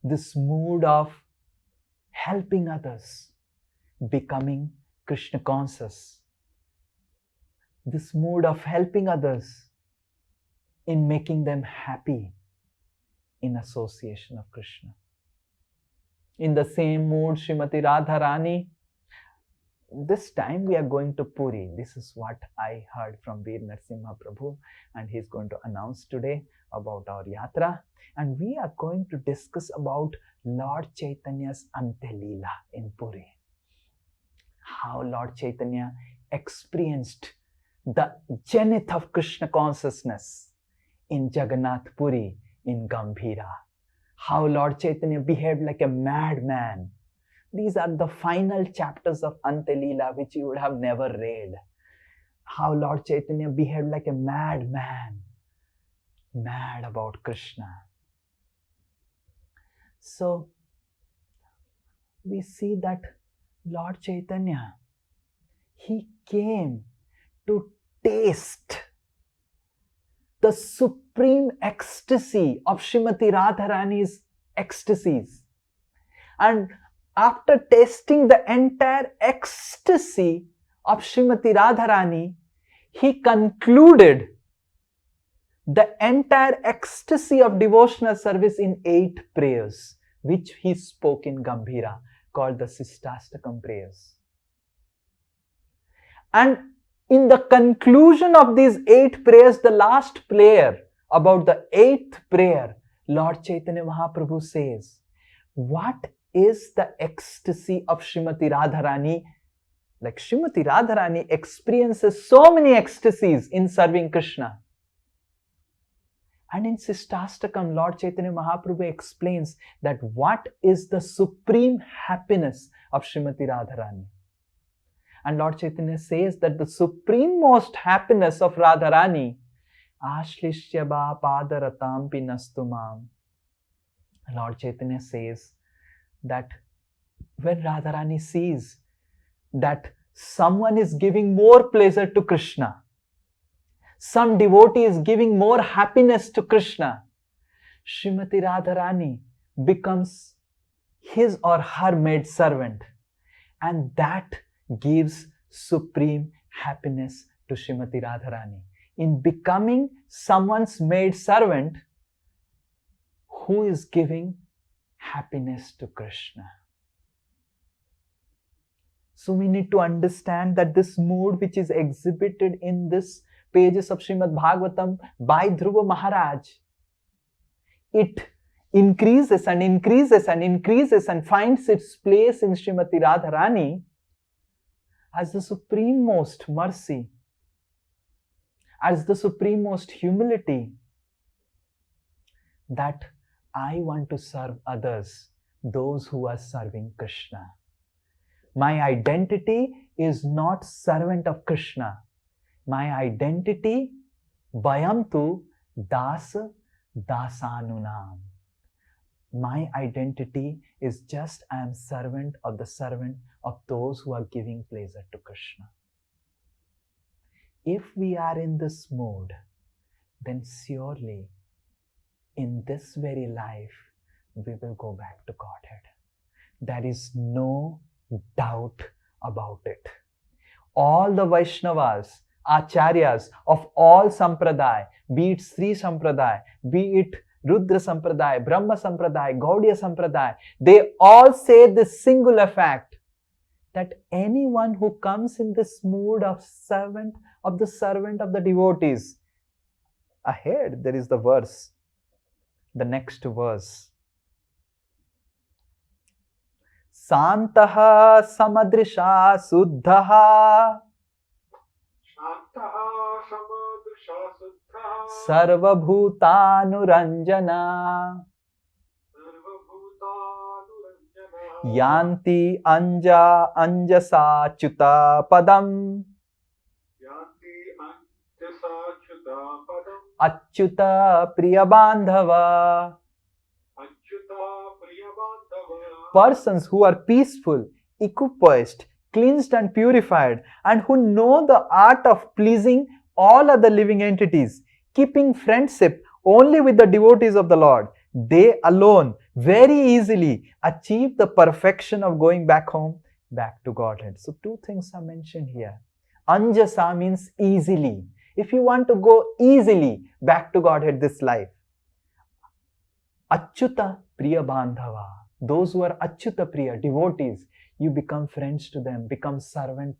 This mood of helping others, becoming Krishna conscious. This mood of helping others in making them happy in association of Krishna. In the same mood, Srimati Radharani, this time we are going to Puri. This is what I heard from Veer Narasimha Prabhu, and he's going to announce today about our yatra. And we are going to discuss about Lord Chaitanya's Antya-Leela in Puri. How Lord Chaitanya experienced the zenith of Krishna consciousness in Jagannath Puri in Gambhira. How Lord Chaitanya behaved like a madman. These are the final chapters of Antya-Leela which you would have never read. How Lord Chaitanya behaved like a madman, mad about Krishna. So, we see that Lord Chaitanya, he came to taste the supreme ecstasy of Srimati Radharani's ecstasies. And after tasting the entire ecstasy of Srimati Radharani, he concluded the entire ecstasy of devotional service in 8 prayers, which he spoke in Gambhira, called the Sistastakam prayers. And in the conclusion of these 8 prayers, the last prayer, about the 8th prayer, Lord Chaitanya Mahaprabhu says, what is the ecstasy of Srimati Radharani? Like Srimati Radharani experiences so many ecstasies in serving Krishna. And in Sistastakam, Lord Chaitanya Mahaprabhu explains that what is the supreme happiness of Srimati Radharani. And Lord Chaitanya says that the supreme most happiness of Radharani, Ashlishyaba padaratampi nastumam. Lord Chaitanya says that when Radharani sees that someone is giving more pleasure to Krishna, some devotee is giving more happiness to Krishna, Srimati Radharani becomes his or her maid servant, and that gives supreme happiness to Srimati Radharani. In becoming someone's maid servant who is giving happiness to Krishna. So we need to understand that this mood which is exhibited in this pages of Srimad Bhagavatam by Dhruva Maharaj, it increases and increases and increases and finds its place in Srimati Radharani as the supremost mercy, as the supremost humility, that I want to serve others, those who are serving Krishna. My identity is not servant of Krishna. My identity, Bayamtu Dasa Dasanunam. My identity is just I am servant of those who are giving pleasure to Krishna. If we are in this mood, then surely in this very life we will go back to Godhead. There is no doubt about it. All the Vaishnavas, Acharyas of all Sampradaya, be it Sri Sampradaya, be it Rudra Sampradaya, Brahma Sampradaya, Gaudiya Sampradaya, they all say this singular fact, that anyone who comes in this mood of servant of the devotees, ahead there is the verse, the next verse, Santaha samadrisha suddhaha sarvabhutanuranjana yanti anjasa chuta padam achyuta priyabandhava. Persons who are peaceful, equipoised, cleansed and purified, and who know the art of pleasing all other living entities, keeping friendship only with the devotees of the Lord, they alone very easily achieve the perfection of going back home, back to Godhead. So 2 things are mentioned here. Anjasa means easily. If you want to go easily back to Godhead this life. Achyuta Priya Bandhava. Those who are Achyuta Priya, devotees, you become friends to them, become servant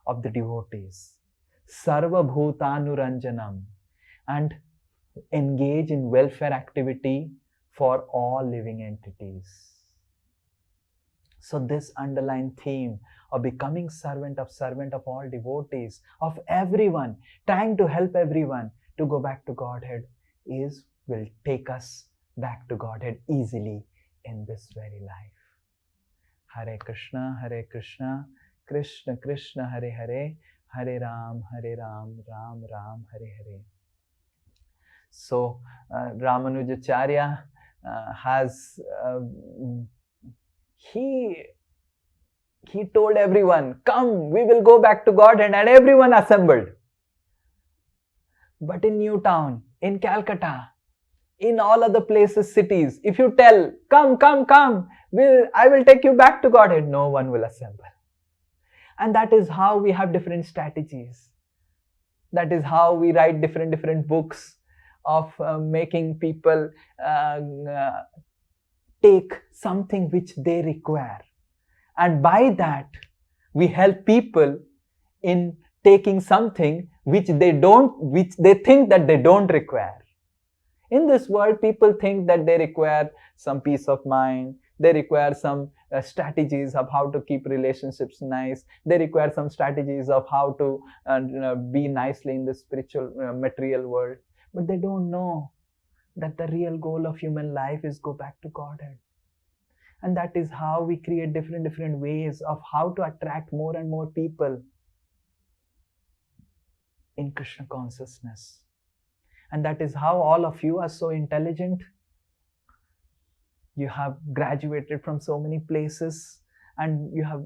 of the devotees. Sarva Bhutanuranjanam. And engage in welfare activity for all living entities. So this underlying theme of becoming servant of all devotees, of everyone, trying to help everyone to go back to Godhead will take us back to Godhead easily in this very life. Hare Krishna, Krishna Krishna, Hare Hare, Hare Ram, Ram Ram, Hare Hare. So Ramanujacharya has he told everyone, come, we will go back to Godhead, and everyone assembled. But in Newtown, in Calcutta, in all other places, cities, if you tell, come, come, come, I will take you back to Godhead, no one will assemble. And that is how we have different strategies. That is how we write different books of making people take something which they require. And by that, we help people in taking something which they think that they don't require. In this world, people think that they require some peace of mind, they require some strategies of how to keep relationships nice, they require some strategies of how to be nicely in the spiritual material world, but they don't know that the real goal of human life is go back to Godhead. And that is how we create different ways of how to attract more and more people in Krishna consciousness. And that is how all of you are so intelligent. You have graduated from so many places, and you have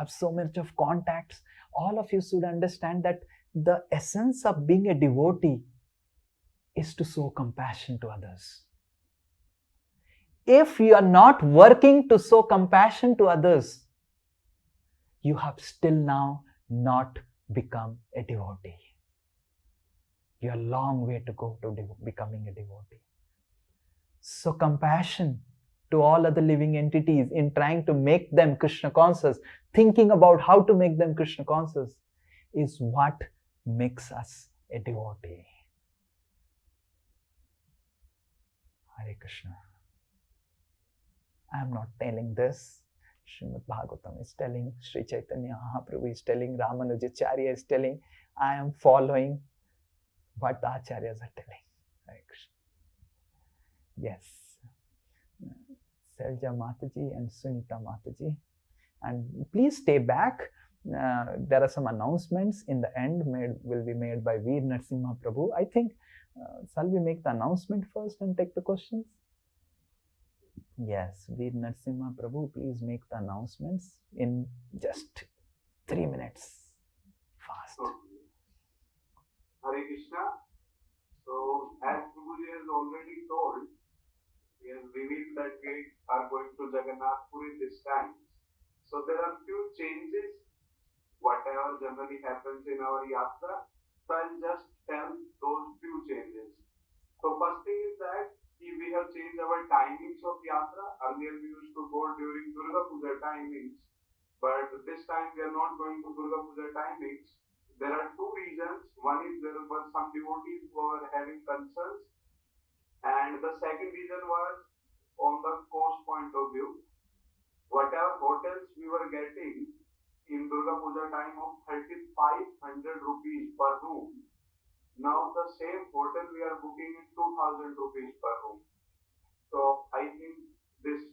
so much of contacts. All of you should understand that the essence of being a devotee is to show compassion to others. If you are not working to show compassion to others, you have still now not become a devotee. You have a long way to go to becoming a devotee. So compassion to all other living entities in trying to make them Krishna conscious, thinking about how to make them Krishna conscious, is what makes us a devotee. Hare Krishna. I am not telling this. Srimad Bhagavatam is telling, Sri Chaitanya Mahaprabhu is telling, Ramanujacharya is telling. I am following what the Acharyas are telling. Hare Krishna. Yes. Selja Mataji and Sunita Mataji. And please stay back. There are some announcements in the end will be made by Veer Narasimha Prabhu. I think, shall we make the announcement first and take the questions? Yes, Veer Narasimha Prabhu, please make the announcements in just 3 minutes. Fast.
Hare Krishna. So, as Prabhuji has already told, he has revealed that we are going to Jagannath Puri this time. So, there are few changes, whatever generally happens in our yatra. So, I'll just tell those few changes. So, first thing is that we have changed our timings of yatra. Earlier we used to go during Durga Puja timings, but this time we are not going to Durga Puja timings. There are two reasons. One is there were some devotees who were having concerns, and the second reason was on the cost point of view. Whatever hotels we were getting in Durga Puja time of 3,500 rupees per room, now the same hotel we are booking in 2,000 rupees per room. So I think this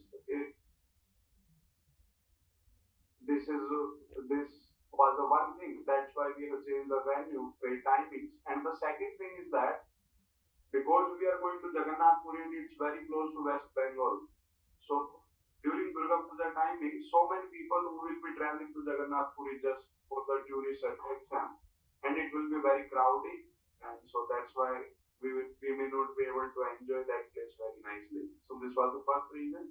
was the one thing. That's why we have changed the venue, timings. And the second thing is that because we are going to Jagannath Puri, it's very close to West Bengal. So during Durga Puja timing, so many people who will be traveling to Jagannath Puri just for the jury exam, and it will be very crowded. And so that's why we may not be able to enjoy that place very nicely. So this was the first reason.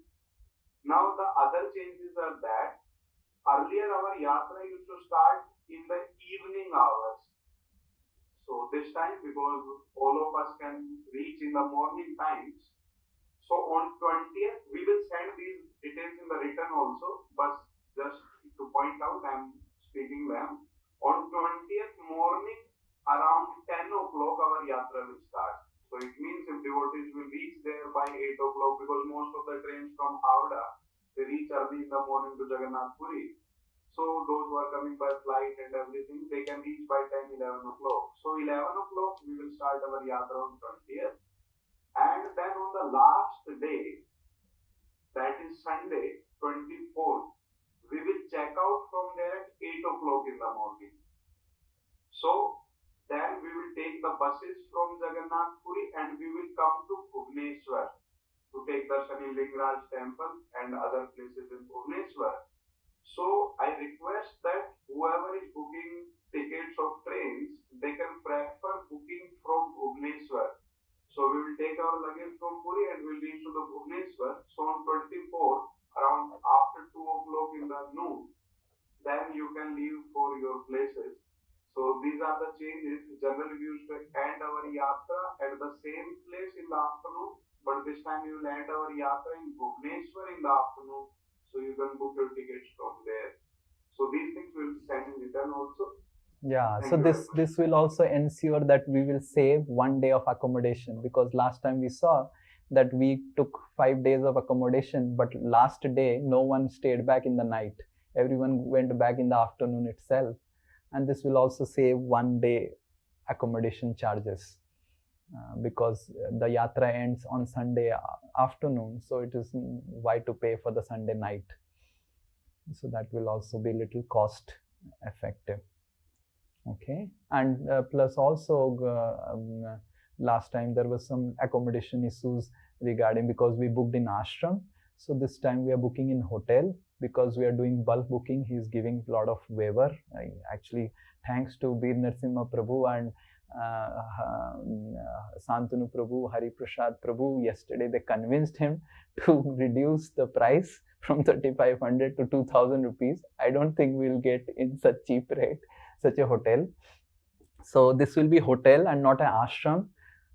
Now the other changes are that earlier our yatra used to start in the evening hours. So this time, because all of us can reach in the morning times, so on 20th we will send these details in the written also, but just to point out, I am speaking them. On 20th morning around 10 o'clock our yatra will start. So it means if devotees will reach there by 8 o'clock, because most of the trains from Howrah, they reach early in the morning to Jagannath Puri. So those who are coming by flight and everything, they can reach by 10, 11 o'clock. So 11 o'clock we will start our yatra on 20th. And then on the last day, that is Sunday, 24th, we will check out from there at 8 o'clock in the morning. So then we will take the buses from Jagannath Puri and we will come to Bhubaneswar to take darshan in Lingaraj temple and other places in Bhubaneswar. So I request that whoever is booking tickets of trains, they can prefer booking from in the noon, then you can leave for your places. So these are the changes. Generally, we used to end our yatra at the same place in the afternoon, but this time we will end our yatra in Bhubaneswar in the afternoon, so you can book your tickets from there. So these things will be sent in return also.
Yeah,
Thank
so
you very
this
much.
this will also ensure that we will save 1 day of accommodation, because last time we saw that we took 5 days of accommodation, but last day no one stayed back in the night. Everyone went back in the afternoon itself, and this will also save 1 day accommodation charges, because the yatra ends on Sunday afternoon, so it is why to pay for the Sunday night. So that will also be little cost effective. Okay, and plus also last time there was some accommodation issues regarding, because we booked in ashram. So this time we are booking in hotel, because we are doing bulk booking. He is giving a lot of waiver. Actually, thanks to Bir Narsimha Prabhu and Santanu Prabhu, Hari Prasad Prabhu, yesterday they convinced him to reduce the price from 3,500 to 2,000 rupees. I don't think we'll get in such cheap rate such a hotel. So this will be hotel and not an ashram.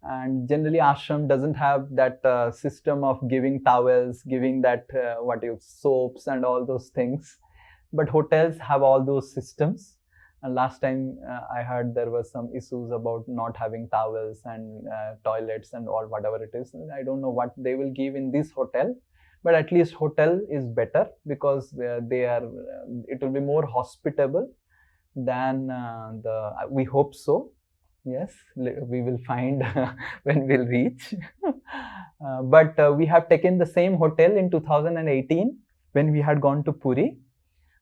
And generally ashram doesn't have that system of giving towels, giving that soaps and all those things, but hotels have all those systems. And last time I heard there was some issues about not having towels and toilets and all whatever it is. I don't know what they will give in this hotel, but at least hotel is better, because it will be more hospitable than we hope so. Yes, we will find when we'll reach. But we have taken the same hotel in 2018 when we had gone to Puri,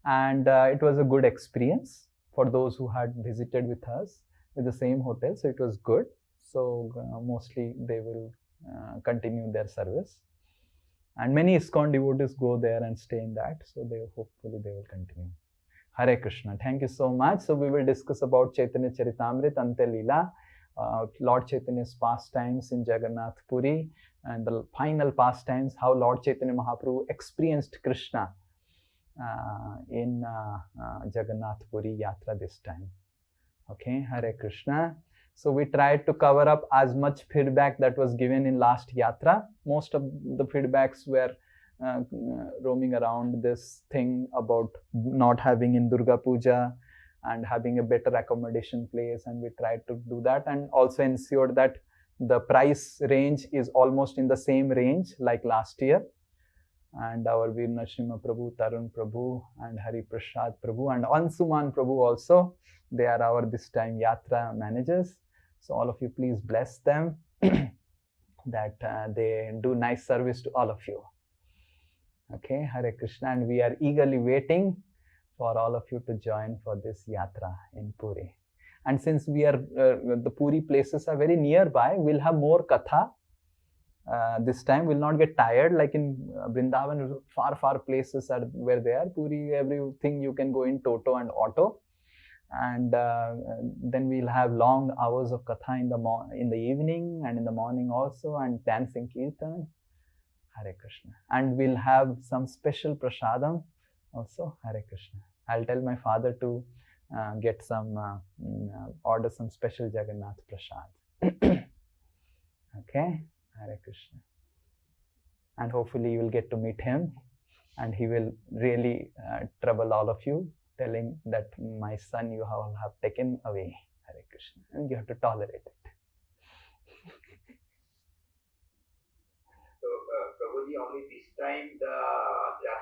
and it was a good experience for those who had visited with us with the same hotel. So it was good. So mostly they will continue their service, and many ISKCON devotees go there and stay in that. So hopefully they will continue. Hare Krishna. Thank you so much. So we will discuss about Chaitanya Charitamrita, Ante Leela, Lord Chaitanya's pastimes in Jagannath Puri, and the final pastimes, how Lord Chaitanya Mahaprabhu experienced Krishna in Jagannath Puri Yatra this time. Okay, Hare Krishna. So we tried to cover up as much feedback that was given in last Yatra. Most of the feedbacks were roaming around this thing about not having in Durga Puja and having a better accommodation place, and we tried to do that, and also ensure that the price range is almost in the same range like last year. And our Veer Narasimha Prabhu, Tarun Prabhu, and Hari Prasad Prabhu, and Ansuman Prabhu also, they are our this time Yatra managers. So all of you please bless them that they do nice service to all of you. Okay, Hare Krishna, and we are eagerly waiting for all of you to join for this yatra in Puri. And since we are the Puri places are very nearby, we'll have more katha. This time we'll not get tired like in Vrindavan. Far places are where they are. Puri, everything you can go in toto and auto, and then we'll have long hours of katha in the evening and in the morning also, and dancing kirtan. Hare Krishna. And we'll have some special prasadam also. Hare Krishna. I'll tell my father to get some, order some special Jagannath prasad. Okay. Hare Krishna. And hopefully you will get to meet him, and he will really trouble all of you, telling that my son you all have taken away. Hare Krishna. And you have to tolerate it.
Only this time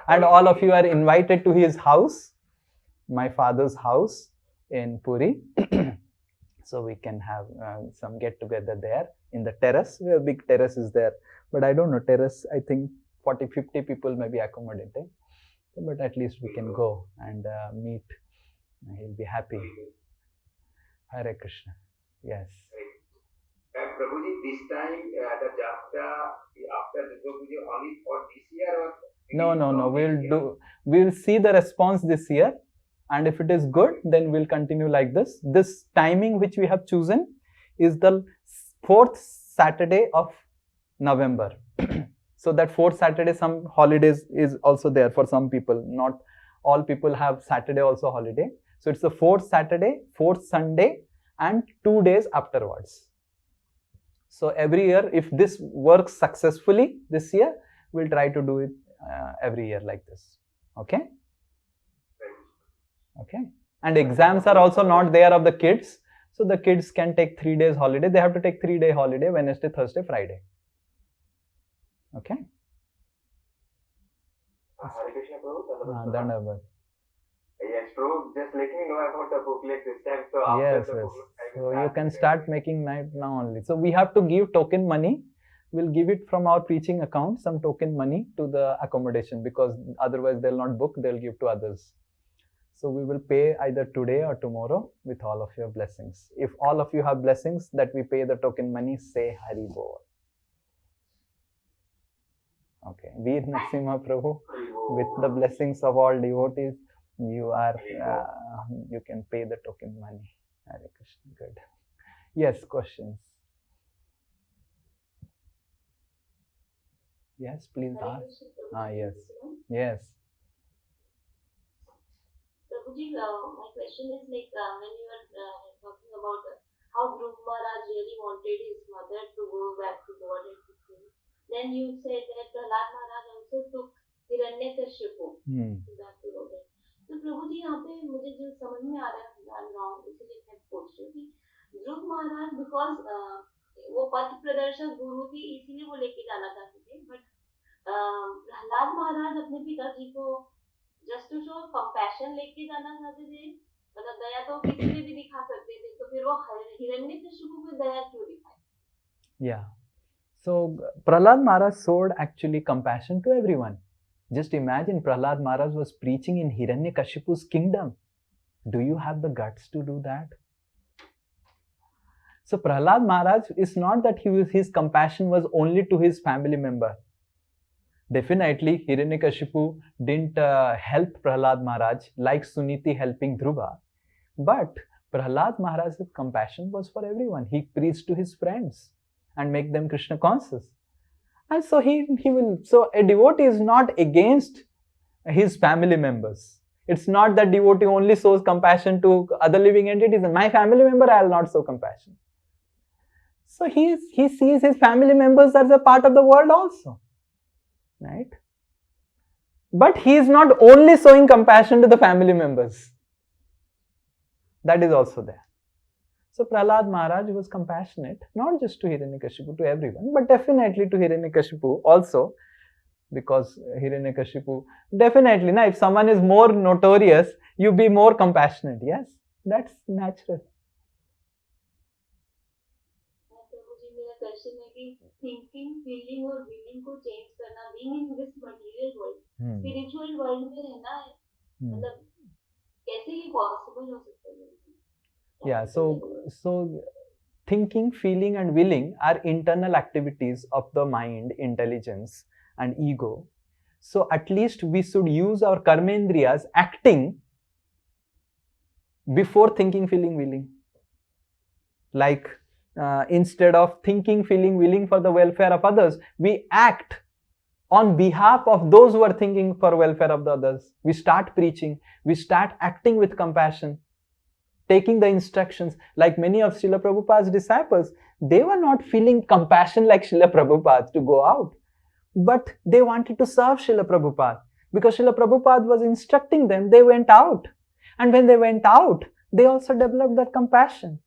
and all of you are invited to his house, my father's house in Puri. So we can have some get together there in the terrace. A big terrace is there, but I don't know, terrace, I think 40-50 people may be accommodated. So, but at least we can go and meet. He'll be happy. Hare Krishna. Yes.
Prabhuji, this time the Jatra after Durga Puja only for this year, or
we'll see the response this year, and if it is good, then we'll continue like this. This timing which we have chosen is the 4th Saturday of November. So that 4th Saturday, some holidays is also there for some people, not all people have Saturday also holiday. So it's the 4th Saturday, 4th Sunday, and 2 days afterwards. So every year, if this works successfully this year, we'll try to do it every year like this. Okay? Okay. And exams are also not there of the kids. So the kids can take 3 days holiday. They have to take 3-day holiday, Wednesday, Thursday, Friday. Okay?
Hare Krishna, Prabhu.
Dandavat.
Yes, Prabhu, just let me know about the booklet this time. So after
Yes,
the
yes.
booklet, I will
So you
start
can
with
start making night now only. So we have to give token money. We'll give it from our preaching account, some token money to the accommodation, because otherwise they'll not book, they'll give to others. So we will pay either today or tomorrow with all of your blessings. If all of you have blessings that we pay the token money, say Hari Bol. Okay. Veer Narasimha Prabhu, with the blessings of all devotees, you are, you can pay the token money. Hare Krishna. Good. Yes, questions. Yes, please ask. Yes. Yes.
Prabhuji, my question is like when you were talking about how Dhruva Maharaj really wanted his mother to go back to God and everything, then you said that Prahlad Maharaj also took Hiranyakashipu back to God. तो प्रभु जी यहाँ पे मुझे जो समझ में आ रहा है I'm wrong, इसलिए मैं पूछ रही हूँ कि ध्रुव महाराज बिकॉज वो पथ प्रदर्शक गुरु थी इसीलिए वो लेके जाना चाहते थे बट प्रहलाद महाराज अपने पिताजी को जस्ट टू शो कंपैशन लेके जाना चाहते थे मतलब दया तो किसी पे भी दिखा सकते थे तो फिर वो हिरण्यकशिपु पे दया क्यों दिखाई?
Yeah. So Prahlad Maharaj showed actually compassion to everyone. Just imagine Prahlad Maharaj was preaching in Hiranyakashipu's kingdom. Do you have the guts to do that? So Prahlad Maharaj, is not that his compassion was only to his family member. Definitely Hiranyakashipu didn't help Prahlad Maharaj like Suniti helping Dhruva. But Prahlad Maharaj's compassion was for everyone. He preached to his friends and make them Krishna conscious. And so he will, so a devotee is not against his family members. It's not that devotee only shows compassion to other living entities. My family member, I will not show compassion. So he sees his family members as a part of the world also. Right? But he is not only showing compassion to the family members. That is also there. So Prahlad Maharaj was compassionate, not just to Hiranyakashipu, to everyone, but definitely to Hiranyakashipu also, because Hiranyakashipu, definitely, now if someone is more notorious, you be more compassionate, yes, that's natural.
Question है कि thinking feeling और willing को change करना being in this material world spiritual world में रहना है मतलब कैसे ये पॉसिबल हो सकता है?
Yeah, so thinking, feeling and willing are internal activities of the mind, intelligence and ego. So at least we should use our karmendriyas acting before thinking, feeling, willing. Like instead of thinking, feeling, willing for the welfare of others, we act on behalf of those who are thinking for welfare of the others. We start preaching, we start acting with compassion, taking the instructions. Like many of Srila Prabhupada's disciples, they were not feeling compassion like Srila Prabhupada to go out, but they wanted to serve Srila Prabhupada. Because Srila Prabhupada was instructing them, they went out. And when they went out, they also developed that compassion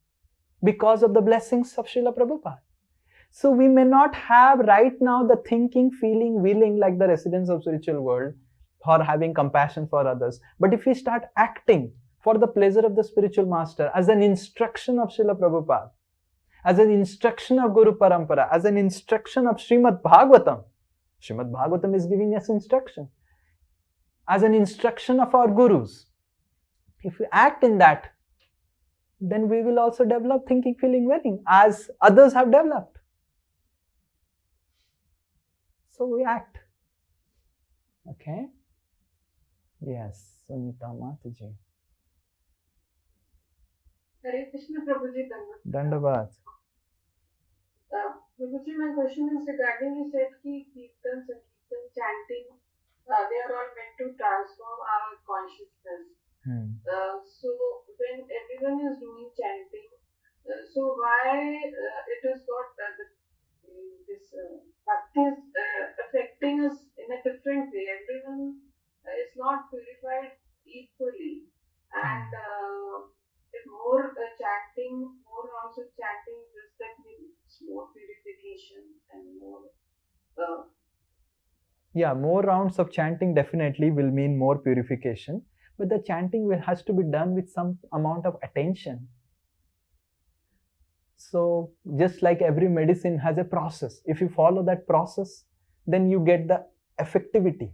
because of the blessings of Srila Prabhupada. So we may not have right now the thinking, feeling, willing like the residents of spiritual world for having compassion for others. But if we start acting for the pleasure of the spiritual master as an instruction of Srila Prabhupada, as an instruction of Guru Parampara, as an instruction of Srimad Bhagavatam. Srimad Bhagavatam is giving us instruction. As an instruction of our gurus. If we act in that, then we will also develop thinking, feeling, willing as others have developed. So we act. Okay? Yes, Sunita Mataji.
Hare Krishna Prabhuji
Dandavat.
Prabhuji, my question is regarding you said ki kirtans and kirtan chanting, they are all meant to transform our So when everyone is doing chanting, so why it is not this bhakti is affecting us in a different way? Everyone is not purified equally, and if more chanting, more rounds of chanting, does that mean more purification and more?
Yeah, more rounds of chanting definitely will mean more purification, but the chanting has to be done with some amount of attention. So just like every medicine has a process, if you follow that process, then you get the effectivity.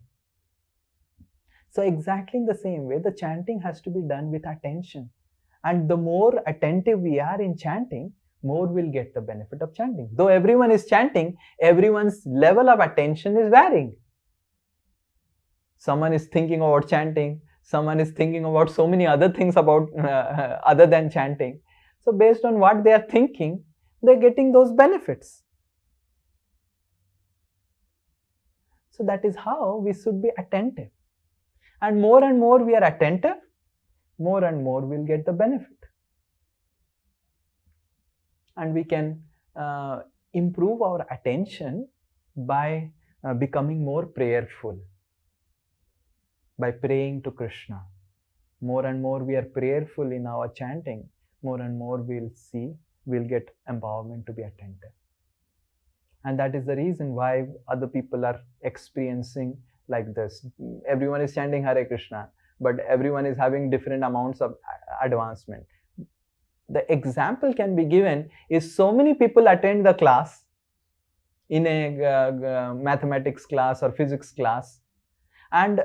So exactly in the same way, the chanting has to be done with attention. And the more attentive we are in chanting, more we'll get the benefit of chanting. Though everyone is chanting, everyone's level of attention is varying. Someone is thinking about chanting, someone is thinking about so many other things about other than chanting. So based on what they are thinking, they're getting those benefits. So that is how we should be attentive. And more we are attentive, more and more we'll get the benefit. And we can improve our attention by becoming more prayerful, by praying to Krishna. More and more we are prayerful in our chanting, more and more we'll get empowerment to be attentive. And that is the reason why other people are experiencing like this. Everyone is chanting Hare Krishna, but everyone is having different amounts of advancement. The example can be given is so many people attend the class in a mathematics class or physics class, and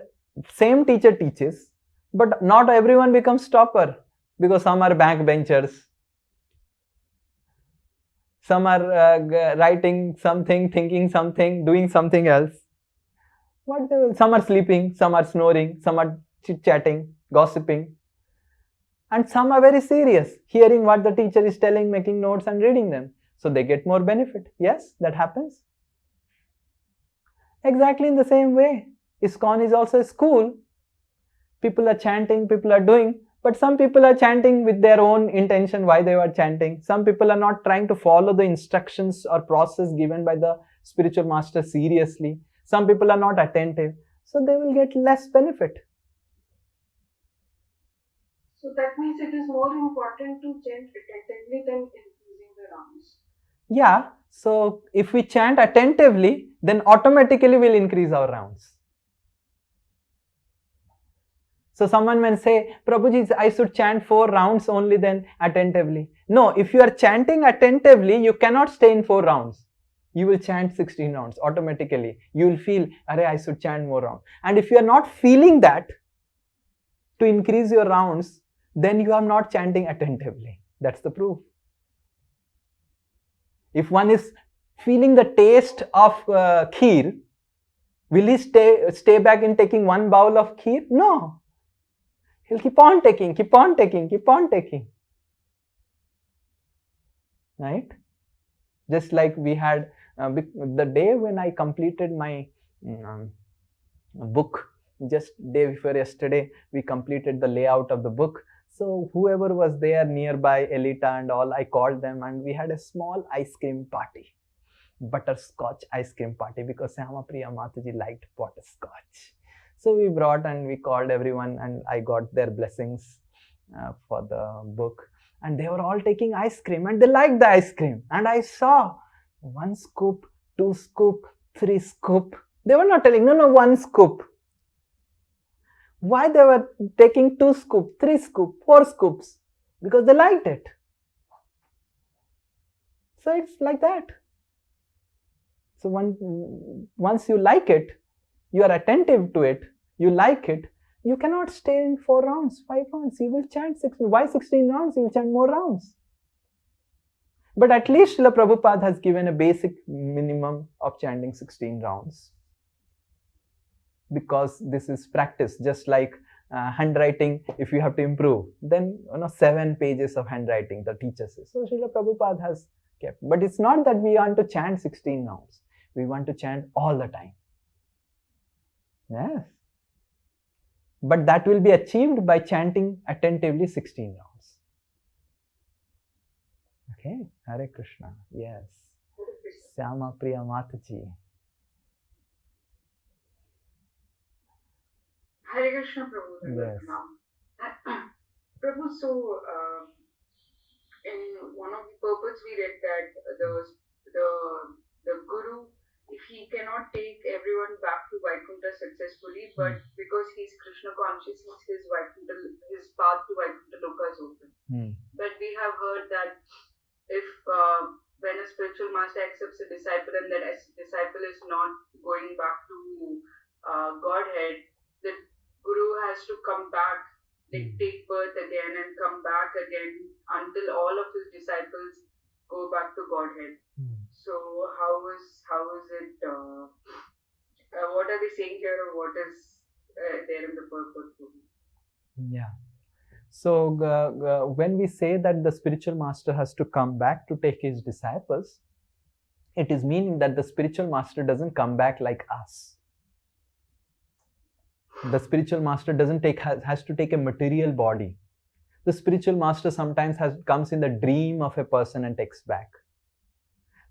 same teacher teaches, but not everyone becomes topper, because some are backbenchers, some are writing something, thinking something, doing something else. Some are sleeping, some are snoring, some are chit-chatting, gossiping. And some are very serious, hearing what the teacher is telling, making notes and reading them. So they get more benefit. Yes, that happens. Exactly in the same way, ISKCON is also a school. People are chanting, people are doing, but some people are chanting with their own intention why they were chanting. Some people are not trying to follow the instructions or process given by the spiritual master seriously. Some people are not attentive, so they will get less benefit.
So that means it is more important to chant attentively than increasing the rounds.
Yeah, so if we chant attentively, then automatically we'll increase our rounds. So someone may say, Prabhuji, I should chant 4 rounds only then attentively. No, if you are chanting attentively, you cannot stay in 4 rounds. You will chant 16 rounds automatically. You will feel, I should chant more rounds. And if you are not feeling that to increase your rounds, then you are not chanting attentively. That's the proof. If one is feeling the taste of kheer, will he stay back in taking 1 bowl of kheer? No. He'll keep on taking. Right? Just like we had the day when I completed my book, just day before yesterday, we completed the layout of the book. So whoever was there nearby, Elita and all, I called them and we had a small ice cream party. Butterscotch ice cream party, because Syama Priya Mataji liked butterscotch. So we brought and we called everyone and I got their blessings for the book. And they were all taking ice cream and they liked the ice cream. And I saw 1 scoop, 2 scoop, 3 scoop. They were not telling, no, 1 scoop. Why they were taking 2 scoop, 3 scoop, 4 scoops? Because they liked it. So it's like that. So once you like it, you are attentive to it, you like it, you cannot stay in 4 rounds, 5 rounds. You will chant 16. Why 16 rounds? You will chant more rounds. But at least Srila Prabhupada has given a basic minimum of chanting 16 rounds. Because this is practice, just like handwriting, if you have to improve, then 7 pages of handwriting, the teacher says. So Srila Prabhupada has kept. But it's not that we want to chant 16 rounds. We want to chant all the time. Yes. But that will be achieved by chanting attentively 16 rounds. Okay, Hare Krishna. Yes. Syama Priya Mataji.
Hare Krishna, Prabhu.
Yes.
Prabhu, so in one of the purports we read that the Guru, if he cannot take everyone back to Vaikuntha successfully, but because he's Krishna conscious, his path to Vaikuntha Loka is open. But we have heard that if when a spiritual master accepts a disciple and that disciple is not going back to Godhead, the Guru has to come back, take birth again and come back again until all of his disciples go back to Godhead. So how is it? What are they saying here, or what is there in the purport?
Yeah. So when we say that the spiritual master has to come back to take his disciples, it is meaning that the spiritual master doesn't come back like us. The spiritual master has to take a material body. The spiritual master sometimes comes in the dream of a person and takes back.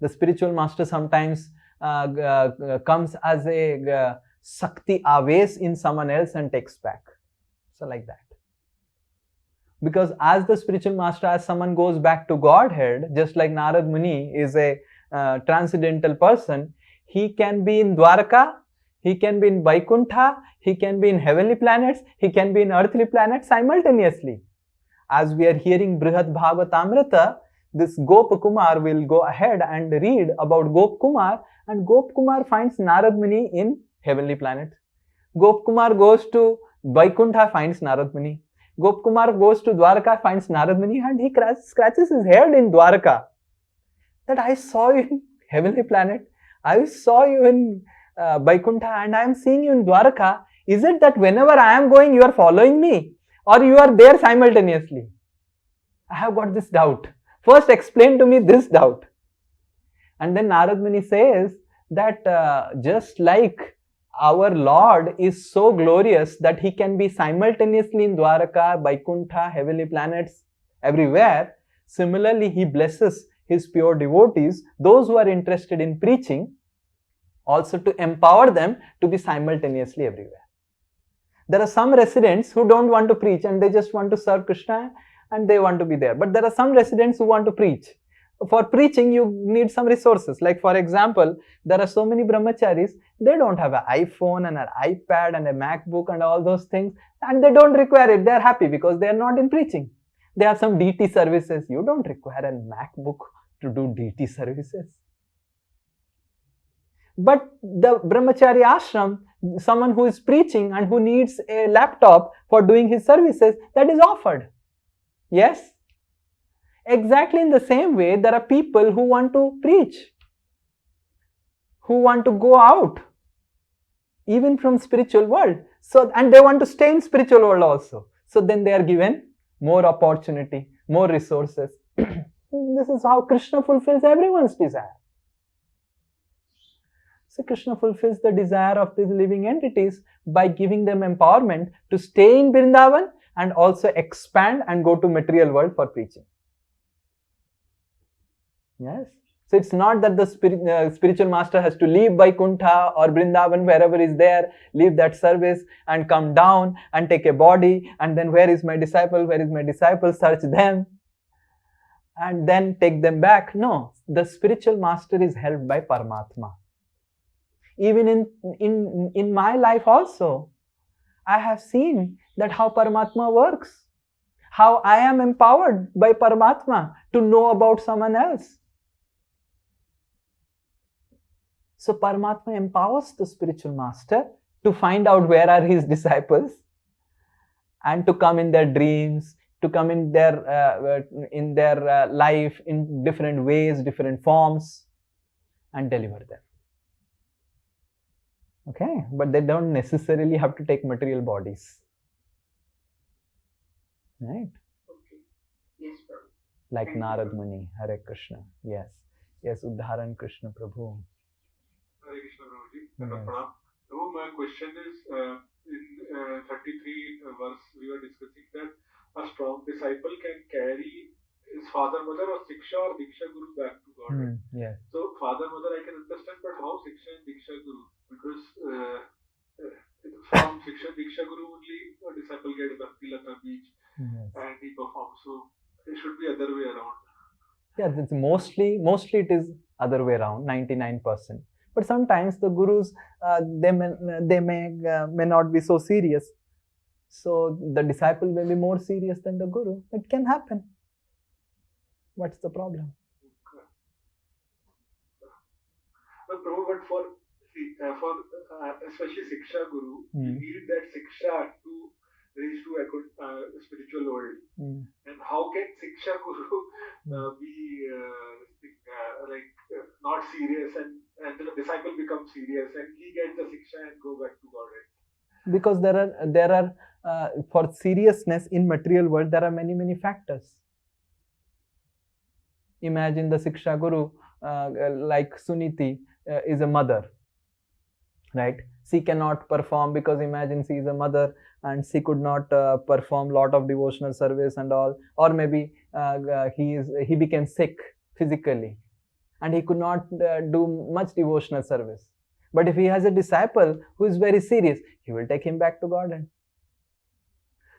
The spiritual master sometimes comes as a Sakti Aves in someone else and takes back. So like that. Because as the spiritual master, as someone goes back to Godhead, just like Narad Muni is a transcendental person, he can be in Dwarka, he can be in Vaikuntha, he can be in heavenly planets, he can be in earthly planets simultaneously. As we are hearing Brihad Bhagavatamrita, this Gop Kumar will go ahead and read about Gop Kumar, and Gop Kumar finds Narad Muni in heavenly planet. Gop Kumar goes to Vaikuntha, finds Narad Muni. Gop Kumar goes to Dwarka, finds Narad Muni, and he scratches his head in Dwarka. That I saw you in heavenly planet, I saw you in Vaikuntha, and I am seeing you in Dwarka. Is it that whenever I am going, you are following me, or you are there simultaneously? I have got this doubt. First explain to me this doubt. And then Narad Muni says that just like our Lord is so glorious that he can be simultaneously in Dwaraka, Vaikuntha, heavenly planets, everywhere, similarly he blesses his pure devotees, those who are interested in preaching, also to empower them to be simultaneously everywhere. There are some residents who don't want to preach and they just want to serve Krishna and they want to be there. But there are some residents who want to preach. For preaching, you need some resources. Like for example, there are so many brahmacharis, they don't have an iPhone and an iPad and a MacBook and all those things, and they don't require it. They are happy because they are not in preaching. They have some DT services. You don't require a MacBook to do DT services. But the brahmachari ashram, someone who is preaching and who needs a laptop for doing his services, that is offered. Yes? Exactly in the same way, there are people who want to preach, who want to go out, even from spiritual world. So, and they want to stay in spiritual world also. So then they are given more opportunity, more resources. This is how Krishna fulfills everyone's desire. So Krishna fulfills the desire of these living entities by giving them empowerment to stay in Vrindavan and also expand and go to material world for preaching. Yes. So it's not that the spiritual master has to leave Vaikuntha or Vrindavan, wherever is there, leave that service and come down and take a body, and then where is my disciple, search them and then take them back. No, the spiritual master is helped by Paramatma. Even in my life also, I have seen that how Paramatma works, how I am empowered by Paramatma to know about someone else. So Paramatma empowers the spiritual master to find out where are his disciples and to come in their dreams, to come in their life in different ways, different forms, and deliver them. Okay, but they don't necessarily have to take material bodies. Right?
Okay. Yes, Prabhu.
Like Narad Muni, Hare Krishna. Yes. Yes, Uddharan Krishna Prabhu.
Hare Krishna, Prabhuji. Prabhu, my question is,
in 33 verse we were discussing that a strong disciple can carry his father, mother or Siksha or Diksha Guru back to God.
Yes.
So father, mother I can understand, but how Siksha and Diksha Guru? Because from Siksha Diksha Guru only a disciple gets Bhakti Lata Beach and he performs. So it should be other way around.
Yeah, it's mostly it is other way around, 99%. But sometimes the gurus they may not be so serious, so the disciple will be more serious than the guru. It can happen. What's the problem?
But for especially Siksha Guru, you need that Siksha to reach to a spiritual world. And how can Siksha Guru be not serious and the disciple becomes serious and he gets the Siksha and go back to Godhead?
Because there are for seriousness in material world there are many factors. Imagine the Siksha Guru like Suniti is a mother, right? She cannot perform because imagine she is a mother and she could not perform lot of devotional service and all, or maybe he became sick physically and he could not do much devotional service. But if he has a disciple who is very serious, he will take him back to Godhead.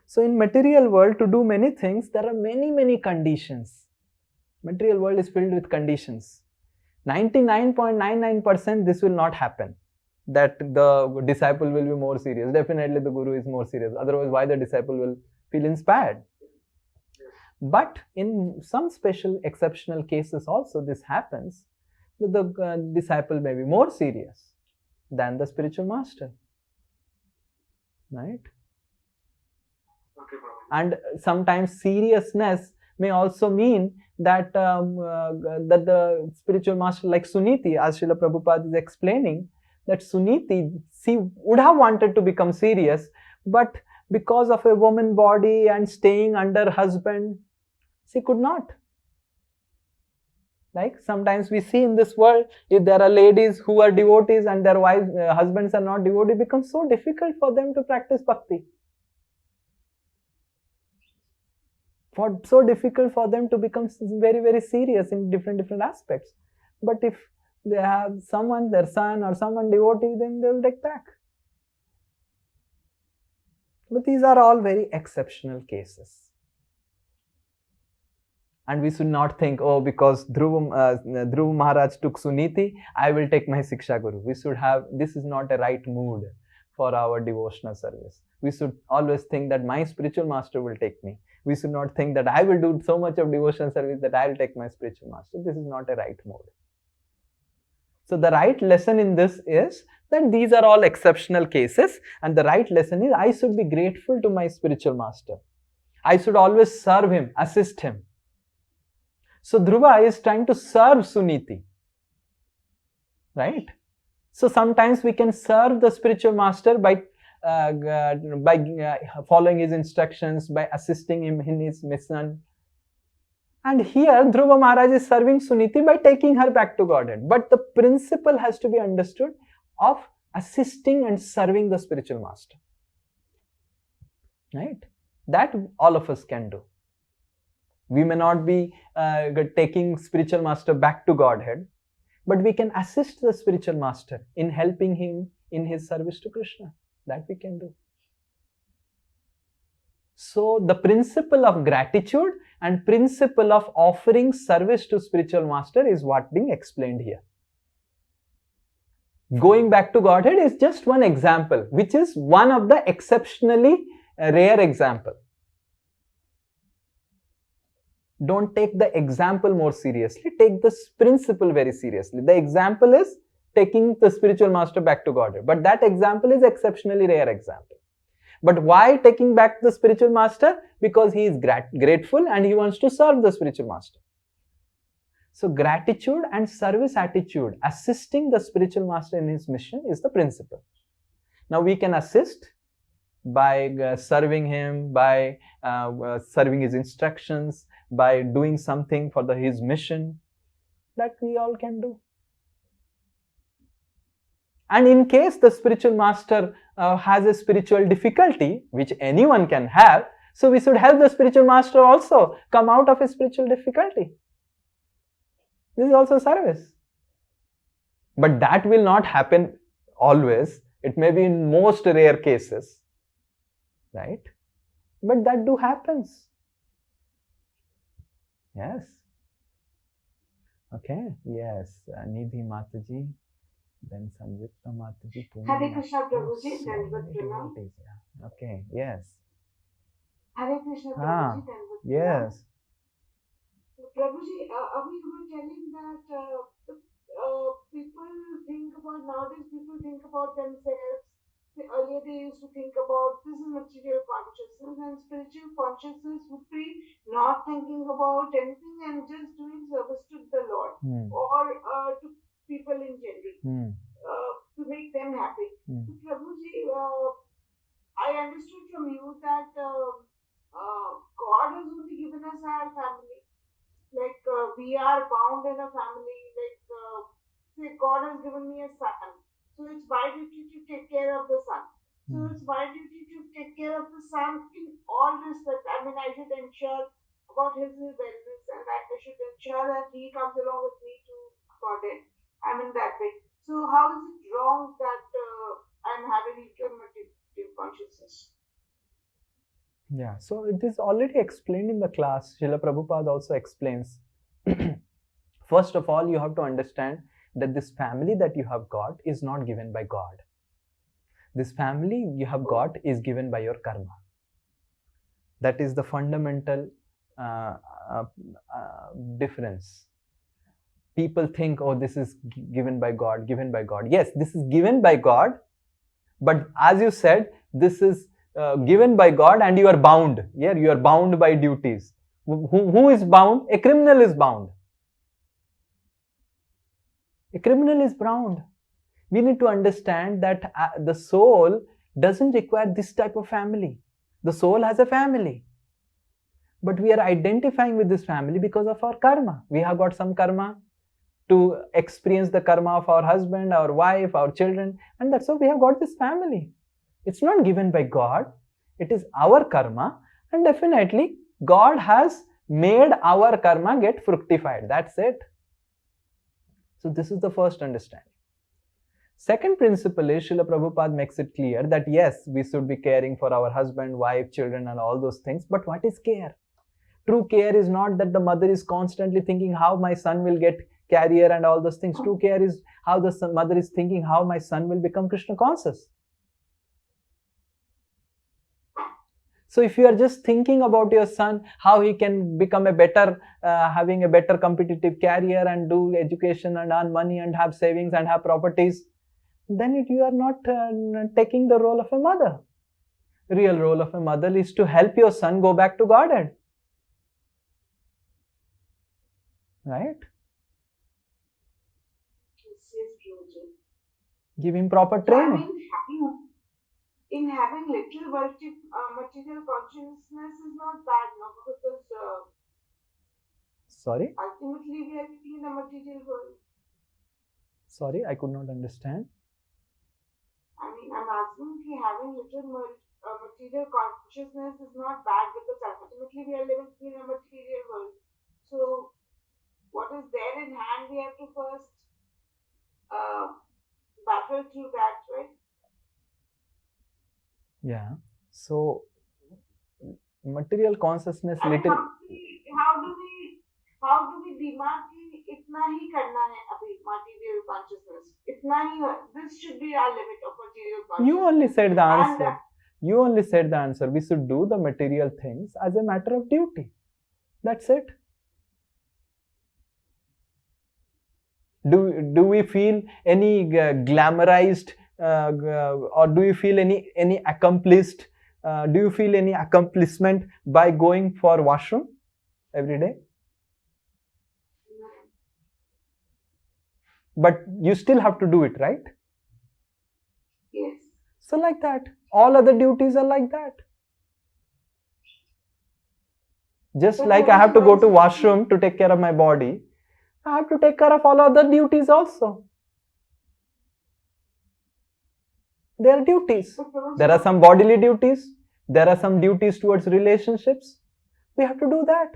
So in material world, to do many things, there are many conditions. Material world is filled with conditions. 99.99% this will not happen, that the disciple will be more serious. Definitely the guru is more serious. Otherwise, why the disciple will feel inspired? But in some special exceptional cases also this happens, that the disciple may be more serious than the spiritual master, right?
Okay,
and sometimes seriousness may also mean that that the spiritual master, like Suniti, as Srila Prabhupada is explaining, that Suniti, she would have wanted to become serious, but because of a woman body and staying under husband, she could not. Like sometimes we see in this world, if there are ladies who are devotees and their wives, husbands are not devotees, it becomes so difficult for them to practice bhakti. So difficult for them to become very serious in different aspects. But if they have someone, their son or someone devotee, then they will take back. But these are all very exceptional cases. And we should not think, oh, because Dhruva Maharaj took Suniti, I will take my Siksha Guru. We should have, this is not a right mood for our devotional service. We should always think that my spiritual master will take me. We should not think that I will do so much of devotional service that I will take my spiritual master. This is not a right mode. So the right lesson in this is that these are all exceptional cases, and the right lesson is I should be grateful to my spiritual master. I should always serve him, assist him. So Dhruva is trying to serve Suniti, right? So sometimes we can serve the spiritual master by following his instructions, by assisting him in his mission. And here Dhruva Maharaj is serving Suniti by taking her back to Godhead. But the principle has to be understood of assisting and serving the spiritual master, right? That all of us can do. We may not be taking spiritual master back to Godhead, but we can assist the spiritual master in helping him in his service to Krishna. That we can do. So the principle of gratitude and principle of offering service to spiritual master is what being explained here. Going back to Godhead is just one example, which is one of the exceptionally rare example. Don't take the example more seriously, take the principle very seriously. The example is taking the spiritual master back to Godhead, but that example is exceptionally rare example. But why taking back the spiritual master? Because he is grateful and he wants to serve the spiritual master. So gratitude and service attitude, assisting the spiritual master in his mission, is the principle. Now we can assist by serving him, by serving his instructions, by doing something for his mission. That we all can do. And in case the spiritual master has a spiritual difficulty, which anyone can have, so we should help the spiritual master also come out of a spiritual difficulty. This is also service. But that will not happen always. It may be in most rare cases, right? But that do happens. Yes. Okay. Yes. Nidhi Mataji, then Sanjukta Mataji.
Hare Krishna Prabhuji, Dandavat Pranam.
Okay. Yes.
Hare Krishna Prabhuji, Dandavat Pranam.
Yes.
Prabhuji, we were telling that people think about, nowadays people think about themselves. Earlier they used to think about, this is material consciousness, and spiritual consciousness would be not thinking about anything and just doing service to the Lord or to people in general to make them happy. So, Prabhuji, I understood from you that God has only given us our family. Like we are bound in a family, like say God has given me a son, so it's my duty to take care of the son. So it's my duty to take care of the son in all respect. I mean, I should ensure about his wellness, and I should ensure that he comes along with me to Godhead. I mean that way. So how is it wrong that I'm having alternative consciousness?
Yeah, so it is already explained in the class. Srila Prabhupada also explains. First of all, you have to understand that this family that you have got is not given by God. This family you have got is given by your karma. That is the fundamental difference. People think, oh, this is given by God, given by God. Yes, this is given by God, but as you said, this is given by God and you are bound. Yeah, you are bound by duties. Who is bound? A criminal is bound. A criminal is bound. We need to understand that the soul doesn't require this type of family. The soul has a family. But we are identifying with this family because of our karma. We have got some karma to experience the karma of our husband, our wife, our children, and that's why we have got this family. It's not given by God. It is our karma, and definitely God has made our karma get fructified. That's it. So this is the first understanding. Second principle is, Srila Prabhupada makes it clear that yes, we should be caring for our husband, wife, children and all those things. But what is care? True care is not that the mother is constantly thinking how my son will get career and all those things. True care is how the mother is thinking how my son will become Krishna conscious. So if you are just thinking about your son, how he can become a better, having a better competitive career and do education and earn money and have savings and have properties, then you are not taking the role of a mother. Real role of a mother is to help your son go back to Godhead. Right? Give him proper training.
In having little material consciousness is not bad, no? Because
sorry?
Ultimately we are living in a material world.
Sorry, I could not understand.
I mean, I'm asking if having little material consciousness is not bad, because ultimately we are living in a material world. So what is there in hand, we have to first battle through that, right?
Yeah. So material consciousness
little. How do we demarcate itna hi karna hai abhi material consciousness? Itna hi, this should be our limit of material consciousness.
You only said the answer. You only said the answer. We should do the material things as a matter of duty. That's it. Do we feel any glamorized or do you feel any accomplished? Do you feel any accomplishment by going for washroom every day? But you still have to do it, right?
Yes.
So like that, all other duties are like that. Just like I have to go to washroom to take care of my body, I have to take care of all other duties also. They are duties. There are some bodily duties. There are some duties towards relationships. We have to do that.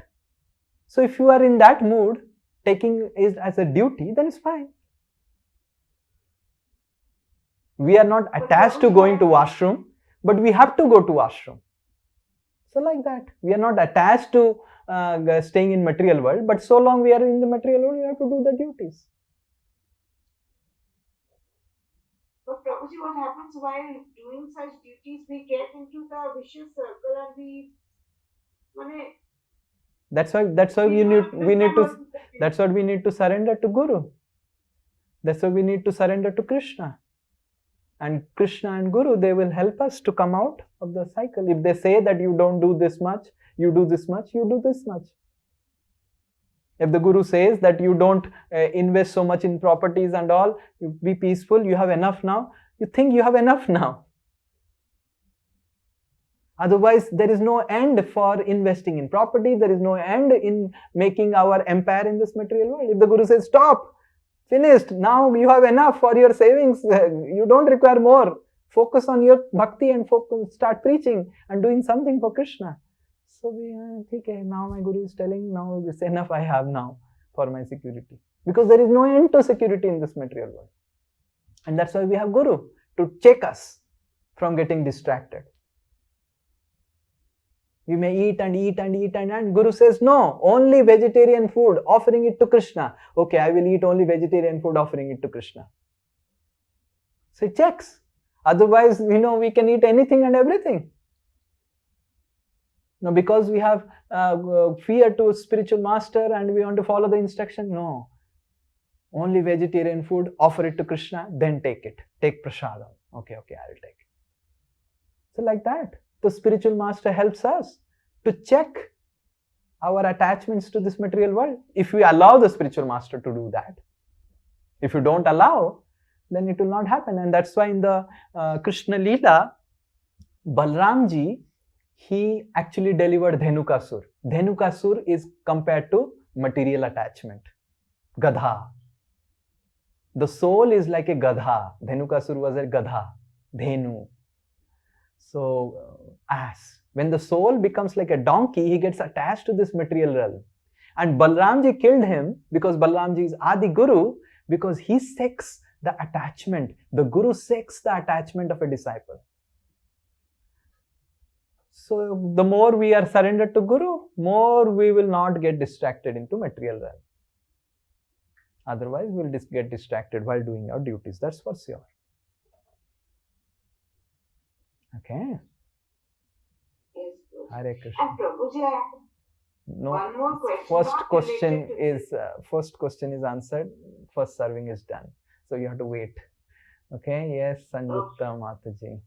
So if you are in that mood, taking it as a duty, then it's fine. We are not attached to going to washroom, but we have to go to washroom. So like that. We are not attached to staying in material world, but so long we are in the material world, we have to do the duties.
But Prabhuji, what happens while doing such duties, we get into the vicious circle and we...
That's why we need to surrender to Guru. That's why we need to surrender to Krishna. And Krishna and Guru, they will help us to come out of the cycle. If they say that you don't do this much, you do this much, you do this much. If the Guru says that you don't invest so much in properties and all, you be peaceful, you have enough now, you think you have enough now. Otherwise, there is no end for investing in property, there is no end in making our empire in this material world. If the Guru says, stop, finished, now you have enough for your savings, you don't require more. Focus on your bhakti and start preaching and doing something for Krishna. So we think, now my Guru is telling, now it's enough I have now for my security. Because there is no end to security in this material world. And that's why we have Guru, to check us from getting distracted. We may eat and eat and eat and Guru says, no, only vegetarian food, offering it to Krishna. Okay, I will eat only vegetarian food, offering it to Krishna. So it checks. Otherwise, we can eat anything and everything. Now, because we have fear to spiritual master and we want to follow the instruction, no. Only vegetarian food, offer it to Krishna, then take it. Take prasadam. Okay, I'll take it. So like that, the spiritual master helps us to check our attachments to this material world. If we allow the spiritual master to do that. If you don't allow, then it will not happen. And that's why in the Krishna Leela, Balramji, he actually delivered Dhenukasur. Dhenukasur is compared to material attachment. Gadha. The soul is like a Gadha. Dhenukasur was a Gadha. Dhenu. So, ass. When the soul becomes like a donkey, he gets attached to this material realm. And Balramji killed him because Balramji is Adi Guru, because he seeks the attachment. The Guru seeks the attachment of a disciple. So, the more we are surrendered to Guru, more we will not get distracted into material realm. Otherwise, we will get distracted while doing our duties. That's for sure. Okay.
Yes,
Hare Krishna.
and Prabhuji, I have
No.
one more question.
First
not
question
related to
is first question is answered. First serving is done. So you have to wait. Okay. Yes, Sanjukta Mataji.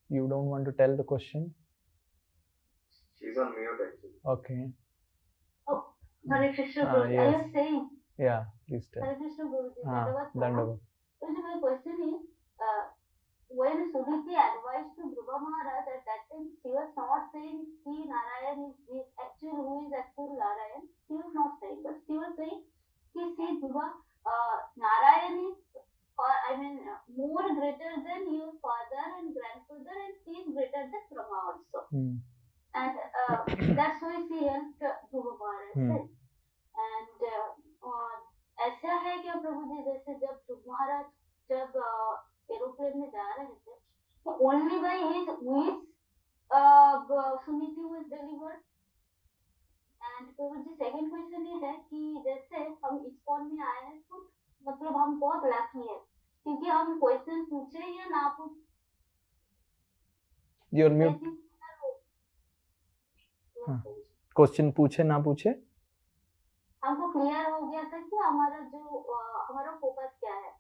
You don't want to tell the question?
She's on mute actually.
Okay.
Oh, Hare Krishna Guruji.
yes.
I was saying,
Yeah, please tell.
Hare Krishna Guruji.
Dandavat.
Guruji, my question is, when Suniti advised to Dhruva Maharaj, at that time she was not saying he Narayan is actual, who is actual Narayan. She was not saying, but she was saying he see Dhruva, Narayan is, more greater than your father and grandfather, and she is greater than Brahma also. And that's why she helped Dhruva Maharaj. And ऐसा है क्या प्रभु जी, जैसे जब ध्रुव महाराज जब aeroplane में जा रहे थे, तो only by his wish Suniti was delivered. And Prabhu ji second question ये है कि जैसे हम इस्कॉन में आए हैं तो मतलब हम बहुत लकी हैं क्योंकि हम क्वेश्चन पूछे या ना पूछे.
Your mute. क्वेश्चन पूछे ना पूछे
हमको क्लियर हो गया था कि हमारा फोकस क्या है.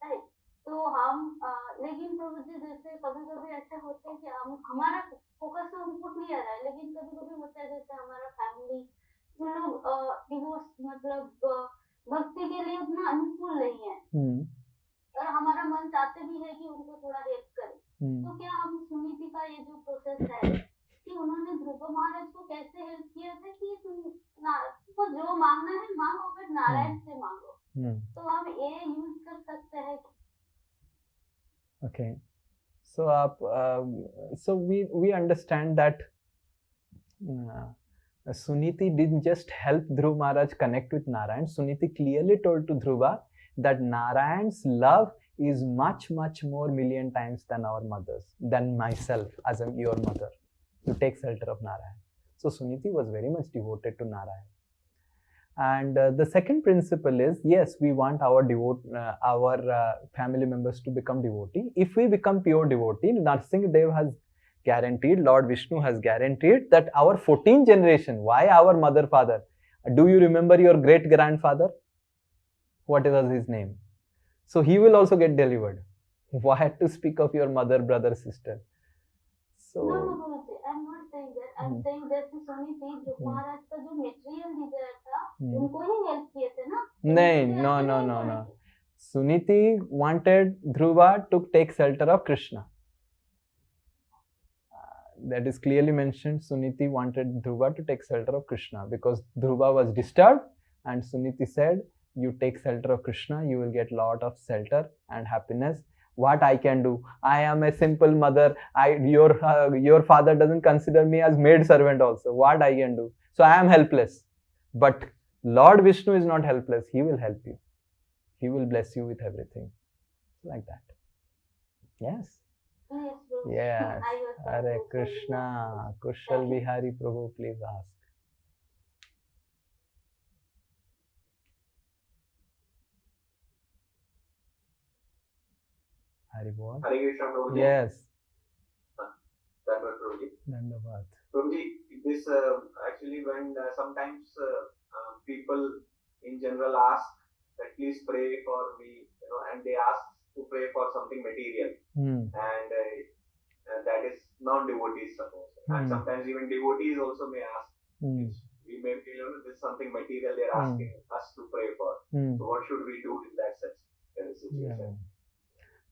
राइट. तो हम लेकिन प्रभु जी जैसे कभी कभी ऐसे होते हैं कि हमारा फोकस तो हमको क्लियर है, लेकिन कभी कभी होता है जैसे हमारा फैमिली लोग डिवोर्स मतलब भक्ति के लिए उतना अनुकूल नहीं है और हमारा मन चाहते भी है कि उनको थोड़ा हेल्प करें. तो क्या हम सुनीति का ये जो प्रोसेस है कि उन्होंने ध्रुव महाराज को कैसे हेल्प किया था कि तो जो मांगना है मांगो, बट नारायण से मांगो। तो हम ये यूज कर सकते हैं।
Okay, so we understand that Suniti didn't just help Dhruva Maharaj connect with Narayan. Suniti clearly told to Dhruva that Narayan's love is much more million times than our mothers, than myself as your mother. You take shelter of Narayan. So Suniti was very much devoted to Narayan. And the second principle is, yes, we want our family members to become devotee. If we become pure devotee, Narasimha has guaranteed, Lord Vishnu has guaranteed that our 14th generation, why our mother, father? Do you remember your great grandfather? What was his name? So he will also get delivered. Why to speak of your mother, brother, sister? So
no, I'm not saying that. I'm saying that Suniti, Dhruva Maharaj का जो material desire था, उनको ही help किए थे ना?
नहीं, no. Suniti wanted Dhruva to take shelter of Krishna. That is clearly mentioned. Suniti wanted Dhruva to take shelter of Krishna because Dhruva was disturbed, and Suniti said, you take shelter of Krishna, you will get lot of shelter and happiness. What I can do? I am a simple mother. Your father doesn't consider me as maid servant also. What I can do? So I am helpless. But Lord Vishnu is not helpless. He will help you. He will bless you with everything. Like that. Yes. Yes. Hare Krishna. Kushal Bihari Prabhu, please ask. Hari Bol.
Hare Krishna Prabhuji.
Yes.
Dandavad Prabhuji.
Dandavad.
Prabhuji, this actually when sometimes people in general ask that please pray for me, and they ask to pray for something material, and that is non-devotees suppose, and sometimes even devotees also may ask. We may feel this is something material they are asking us to pray for. So what should we do in that such situation?
Yeah.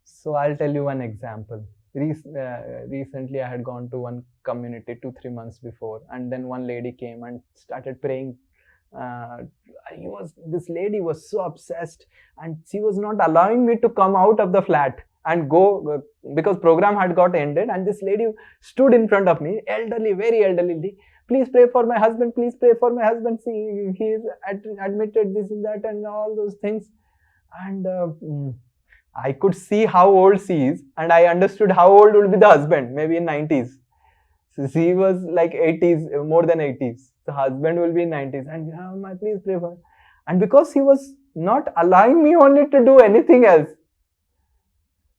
So I'll tell you one example. Recently I had gone to one community 2-3 months before, and then one lady came and started praying. This lady was so obsessed, and she was not allowing me to come out of the flat and go because program had got ended, and this lady stood in front of me, elderly, very elderly. Please pray for my husband. Please pray for my husband. See, he is admitted this and that and all those things. And I could see how old she is, and I understood how old would be the husband, maybe in 90s. So she was like 80s, more than 80s. The husband will be in 90s, and please pray for her. And because he was not allowing me only to do anything else,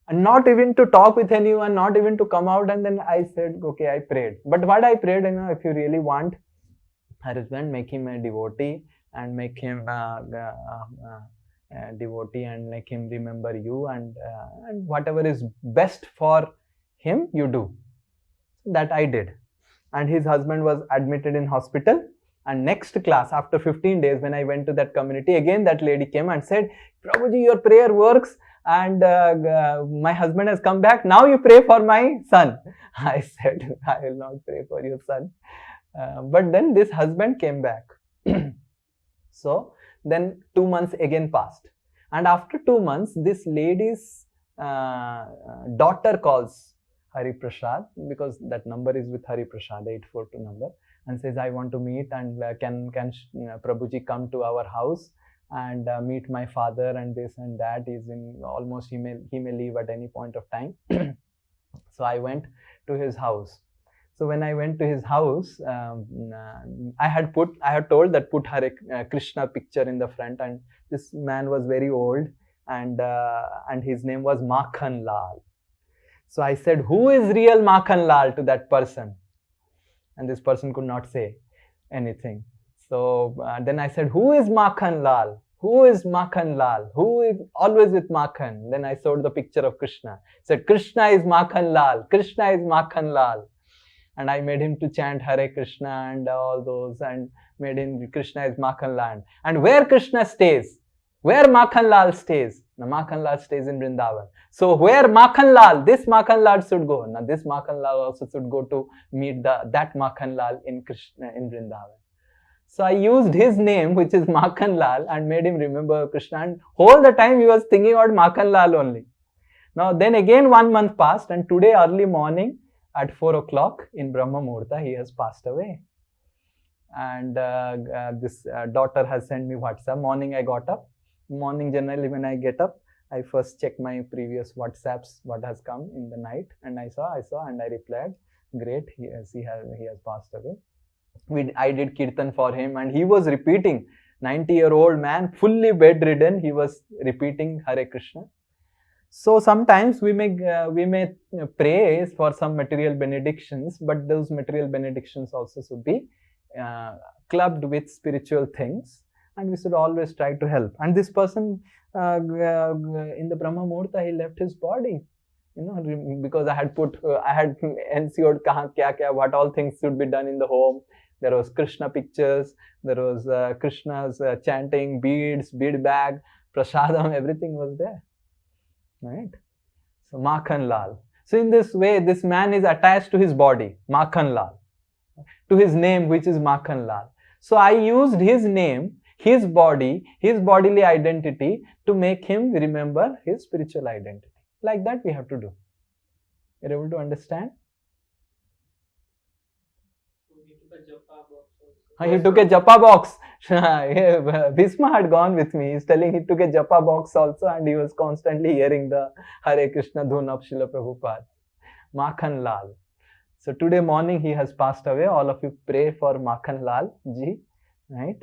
and not even to talk with anyone, not even to come out, and then I said, okay, I prayed. But what I prayed, if you really want her husband, make him a devotee and make him devotee and make him remember you, and whatever is best for him, you do. That I did. And his husband was admitted in hospital, and next class, after 15 days, when I went to that community, again that lady came and said, Prabhuji, your prayer works, and my husband has come back. Now you pray for my son. I said, I will not pray for your son. But then this husband came back. So then 2 months again passed, and after 2 months, this lady's daughter calls Hari Prasad, because that number is with Hari Prasad, 842 number, and says, I want to meet, and can Prabhuji come to our house and meet my father, and this and that. Is in almost, he may leave at any point of time. So I went to his house. So when I went to his house, I had told that put Hare Krishna picture in the front, and this man was very old, and his name was Makhan Lal. So I said, who is real Makhan Lal, to that person? And this person could not say anything. So then I said, who is Makhan Lal? Who is Makhan Lal? Who is always with Makhan? Then I showed the picture of Krishna. Said, Krishna is Makhan Lal. Krishna is Makhan Lal. And I made him to chant Hare Krishna and all those, and made him, Krishna is Makhan Lal. And where Krishna stays, where Makhan Lal stays, now Makhan Lal stays in Vrindavan. So where Makhan Lal, this Makhan Lal should go. Now this Makhan Lal also should go to meet that Makhan Lal in Krishna in Vrindavan. So I used his name, which is Makhan Lal, and made him remember Krishna. And whole the time he was thinking about Makhan Lal only. Now then again 1 month passed, and today early morning at 4 o'clock in Brahma Muhurta, he has passed away. And this daughter has sent me WhatsApp. Morning I got up. Morning generally when I get up, I first check my previous WhatsApps, what has come in the night, and I saw, and I replied, great, he has passed away. I did kirtan for him, and he was repeating. 90-year-old man, fully bedridden, he was repeating Hare Krishna. So sometimes we may pray for some material benedictions, but those material benedictions also should be clubbed with spiritual things, and we should always try to help. And this person in the Brahma Muhurta, he left his body, because I had ensured what all things should be done in the home. There was Krishna pictures, there was Krishna's chanting, beads, bead bag, prasadam, everything was there, right? So Makhan Lal. So in this way, this man is attached to his body, Makhan Lal, to his name, which is Makhan Lal. So I used his name, his body, his bodily identity to make him remember his spiritual identity. Like that we have to do. You're able to understand? He took a japa box. Bhisma had gone with me. He's telling he took a japa box also, and he was constantly hearing the Hare Krishna dhun of Srila Prabhupada. Makhan Lal. So today morning he has passed away. All of you pray for Makhan Lal ji, right?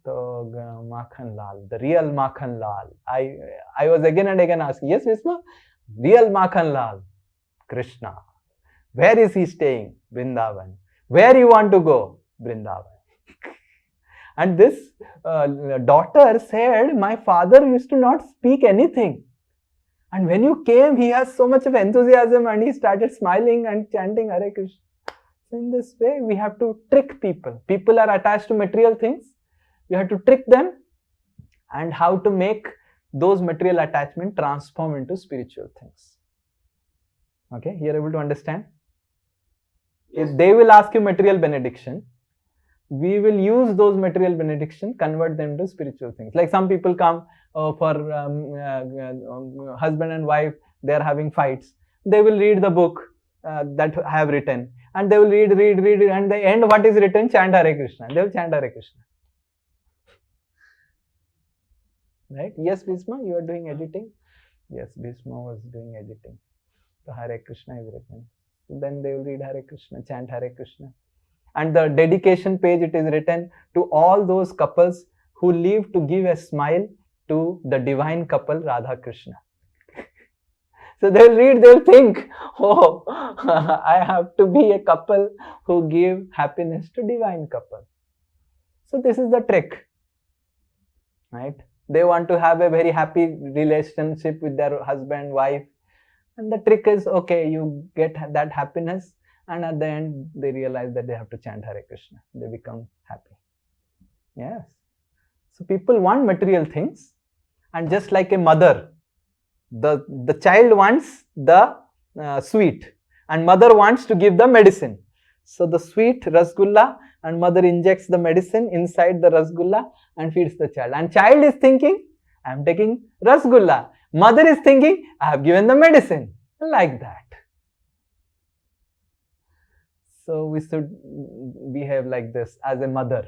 So Makhan Lal, the real Makhan Lal. I was again and again asking, yes, Bhisma, real Makhan Lal, Krishna. Where is he staying? Vrindavan. Where you want to go? Vrindavan. And this daughter said, my father used to not speak anything. And when you came, he has so much of enthusiasm, and he started smiling and chanting Hare Krishna. So in this way, we have to trick people. People are attached to material things. We have to trick them, and how to make those material attachment transform into spiritual things. Okay, you are able to understand? Yes. If they will ask you material benediction, we will use those material benediction, convert them to spiritual things. Like some people come for husband and wife, they are having fights. They will read the book that I have written, and they will read, and the end what is written? Chant Hare Krishna. They will chant Hare Krishna. Right? Yes, Bhisma, you are doing editing? Yes, Bhisma was doing editing. So Hare Krishna is written. Then they will read Hare Krishna, chant Hare Krishna. And the dedication page, it is written to all those couples who live to give a smile to the divine couple Radha Krishna. So they will read, they will think, oh, I have to be a couple who give happiness to divine couple. So this is the trick, right? They want to have a very happy relationship with their husband, wife. And the trick is, okay, you get that happiness, and at the end, they realize that they have to chant Hare Krishna. They become happy. Yes. So people want material things, and just like a mother, the child wants the sweet, and mother wants to give the medicine. So the sweet rasgulla, and mother injects the medicine inside the rasgulla and feeds the child. And child is thinking, I am taking rasgulla. Mother is thinking, I have given the medicine. Like that. So we should behave like this as a mother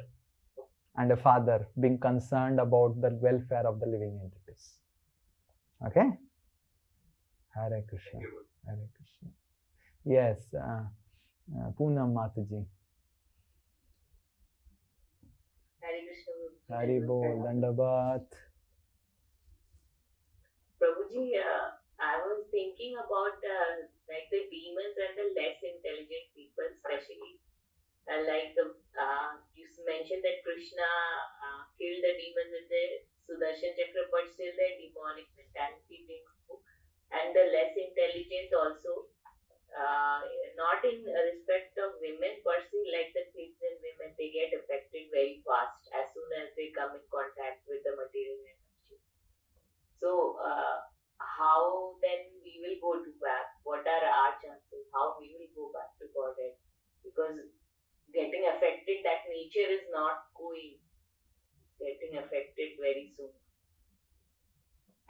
and a father, being concerned about the welfare of the living entities. Okay? Hare Krishna. Hare Krishna. Yes, Poonam Mataji.
Hare Krishna.
Hari Bol, Dandabat.
Prabhuji, I was thinking about like the demons and the less intelligent people, especially like you mentioned that Krishna killed the demon with the Sudarshan Chakra, but still their demonic mentality didn't move. And the less intelligent also, not in respect of women per se, like the kids and women, they get affected very fast as soon as they come in contact with the material energy. So, how then we will go to back? What are our chances? How we will go back to Godhead? Because getting affected, that nature is not good. very soon.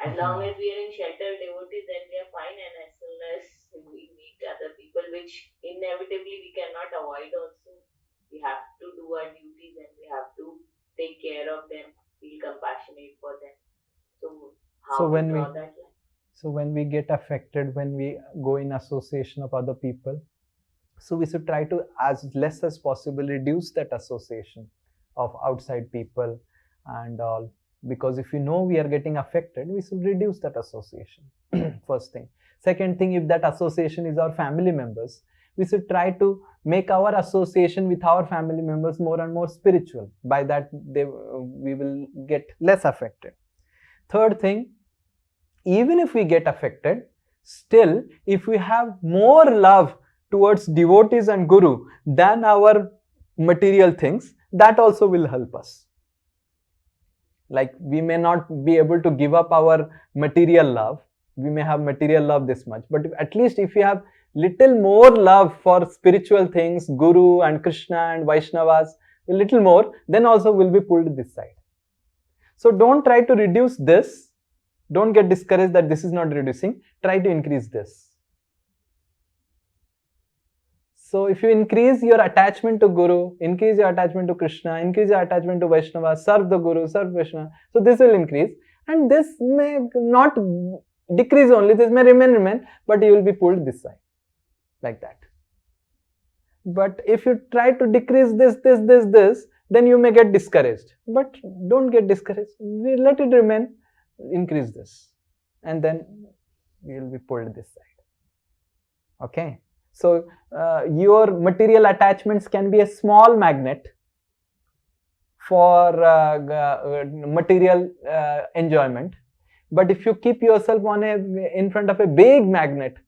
As long as we are in shelter devotees, then we are fine, and as soon as we meet other people, which inevitably we cannot avoid also, we have to do our duties and we have to take care of them, feel compassionate for them. So how to draw that line?
So when we get affected, when we go in association of other people, so we should try to, as less as possible, reduce that association of outside people and all. Because if we know we are getting affected, we should reduce that association. First thing. Second thing, if that association is our family members, we should try to make our association with our family members more and more spiritual. By that, we will get less affected. Third thing, even if we get affected, still, if we have more love towards devotees and Guru than our material things, that also will help us. Like, we may not be able to give up our material love, we may have material love this much, but at least if we have little more love for spiritual things, Guru and Krishna and Vaishnavas, a little more, then also will be pulled this side. So don't try to reduce this. Don't get discouraged that this is not reducing. Try to increase this. So if you increase your attachment to Guru, increase your attachment to Krishna, increase your attachment to Vaishnava, serve the Guru, serve Vaishnava, so this will increase, and this may not decrease only, this may remain, but you will be pulled this side, like that. But if you try to decrease this, then you may get discouraged. But don't get discouraged, let it remain, increase this, and then you will be pulled this side. Okay. So, your material attachments can be a small magnet for material enjoyment. But if you keep yourself in front of a big magnet,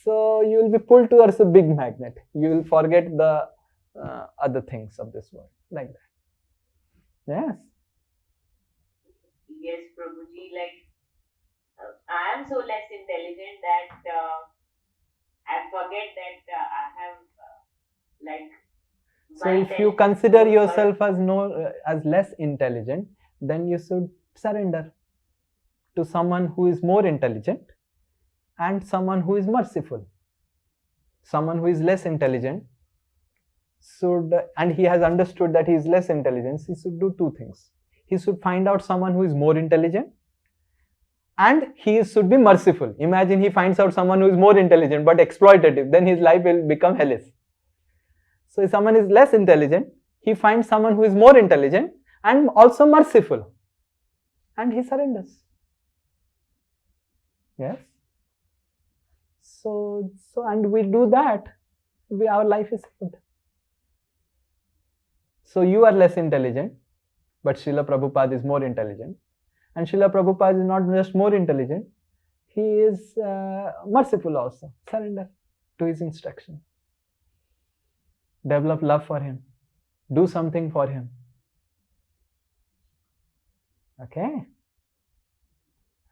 so you will be pulled towards a big magnet. You will forget the other things of this world, like that. Yes.
Yes, Prabhuji, like I am so less intelligent that I forget that I have
So if you consider yourself as less intelligent, then you should surrender to someone who is more intelligent and someone who is merciful. Someone who is less intelligent should, and he has understood that he is less intelligent, he should do two things. He should find out someone who is more intelligent, and he should be merciful. Imagine he finds out someone who is more intelligent but exploitative, then his life will become hellish. So if someone is less intelligent, he finds someone who is more intelligent and also merciful, and he surrenders. Yes. So and we do that, our life is saved. So you are less intelligent, but Srila Prabhupada is more intelligent. And Srila Prabhupada is not just more intelligent, he is merciful also. Surrender to his instruction. Develop love for him. Do something for him. Okay?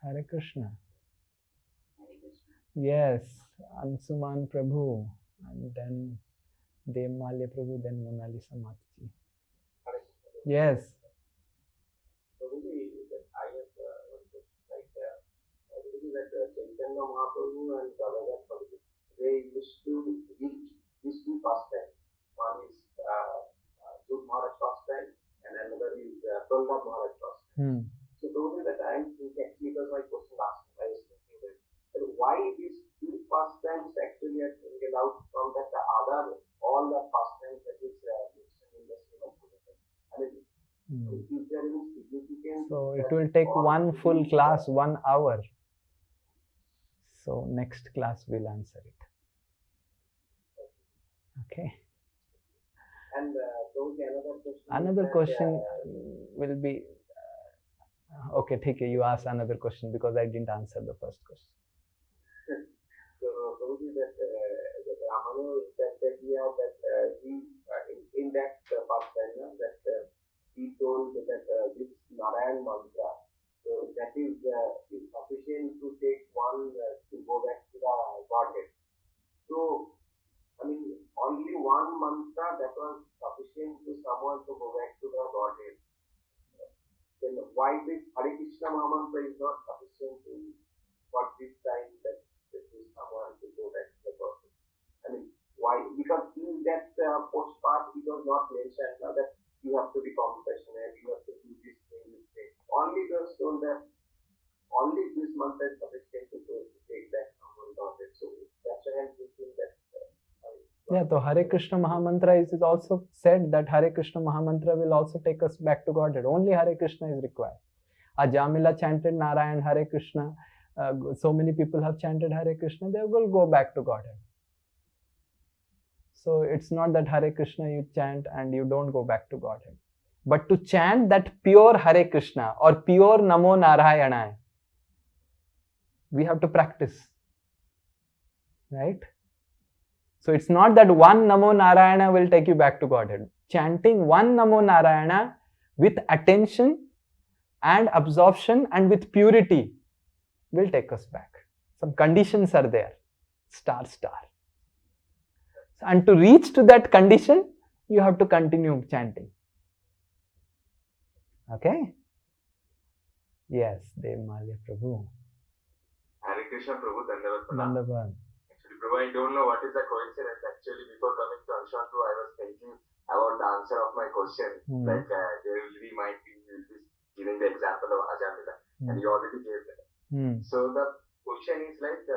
Hare Krishna. Yes, Ansuman Prabhu, and then Devmalya Prabhu, then Monalisa Mataji. Yes.
Chaitanya Mahaprabhu and Balagat Prabhu, they used to eat these two pastimes. One is Dhruva Maharaj pastime and another is Prahlad Maharaj pastime. So those are the times actually was my question last time. I was thinking that why these two pastimes actually are singled out from that the other, all the pastimes that is mentioned in the same of Buddha. I mean, is there any significance?
So it will take one full class, 1 hour. So next class we'll answer it. Okay.
And
another question will be okay. Okay, you ask another question because I didn't answer the first question.
So probably that Ramanu that idea that he in that pastime that he told that this Narayan mantra. So that is sufficient to take one to go back to the Godhead. So, I mean, only one mantra that was sufficient to someone to go back to the Godhead. then why this Hare Krishna Mahamantra is not sufficient for this time that someone to go back to the person? I mean, why? Because in that postcard it was not mentioned that you have to be compassionate, you have to do this thing, this thing. Only those told that only this mantra is sufficient to take back someone got it. So that's why I'm thinking that.
Yeah, so Hare Krishna Mahamantra is also said that Hare Krishna Mahamantra will also take us back to Godhead. Only Hare Krishna is required. Ajamila chanted Narayan, Hare Krishna. So many people have chanted Hare Krishna, they will go back to Godhead. So it's not that Hare Krishna you chant and you don't go back to Godhead. But to chant that pure Hare Krishna or pure Namo Narayana, we have to practice. Right? So it's not that one Namo Narayana will take you back to Godhead. Chanting one Namo Narayana with attention and absorption and with purity will take us back. Some conditions are there. Star. And to reach to that condition, you have to continue chanting. Okay? Yes, Devmalya Prabhu.
Hare Krishna Prabhu,
Dandavad.
Actually, Prabhu, I don't know what is the coincidence. Actually, before coming to Anshantu, I was thinking about the answer of my question. Like, we might be giving the example of Ajamila, and you already gave that. So the question is like,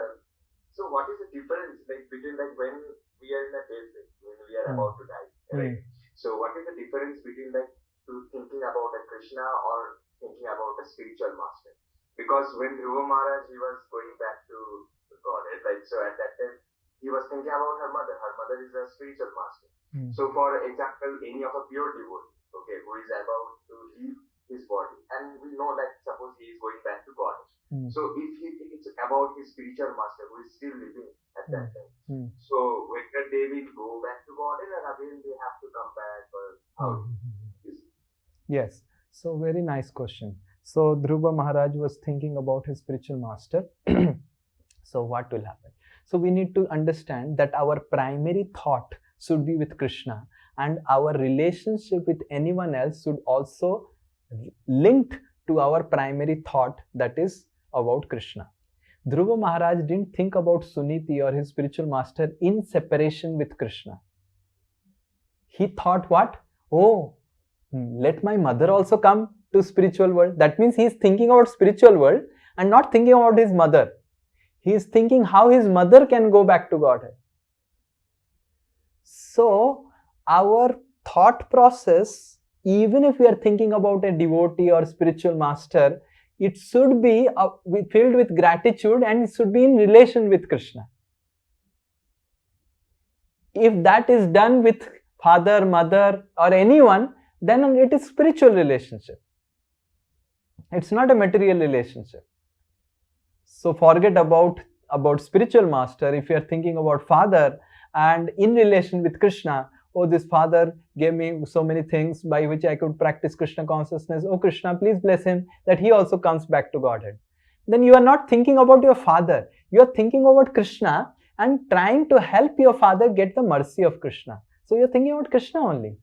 so what is the difference between when we are in a death, when we are about to die, right? So what is the difference between thinking about a Krishna or thinking about a spiritual master? Because when Dhruva Maharaj, he was going back to God, right? So at that time, he was thinking about her mother. Her mother is a spiritual master. So for example, any of a pure devotee, okay, who is about to leave his body, and we know suppose he is going back to God. So if it's about his spiritual master who is still living at that time, so whether they will go back to God and again they have to come back, or how is it?
Yes, so very nice question. So Dhruva Maharaj was thinking about his spiritual master. So what will happen? So we need to understand that our primary thought should be with Krishna, and our relationship with anyone else should also linked to our primary thought, that is about Krishna. Dhruva Maharaj didn't think about Suniti or his spiritual master in separation with Krishna. He thought what? Oh, let my mother also come to spiritual world. That means he is thinking about spiritual world and not thinking about his mother. He is thinking how his mother can go back to Godhead. So our thought process, even if we are thinking about a devotee or spiritual master, it should be filled with gratitude and it should be in relation with Krishna. If that is done with father, mother or anyone, then it is spiritual relationship. It's not a material relationship. So forget about spiritual master. If you are thinking about father and in relation with Krishna, oh, this father gave me so many things by which I could practice Krishna consciousness. Oh, Krishna, please bless him that he also comes back to Godhead. Then you are not thinking about your father. You are thinking about Krishna and trying to help your father get the mercy of Krishna. So you are thinking about Krishna only.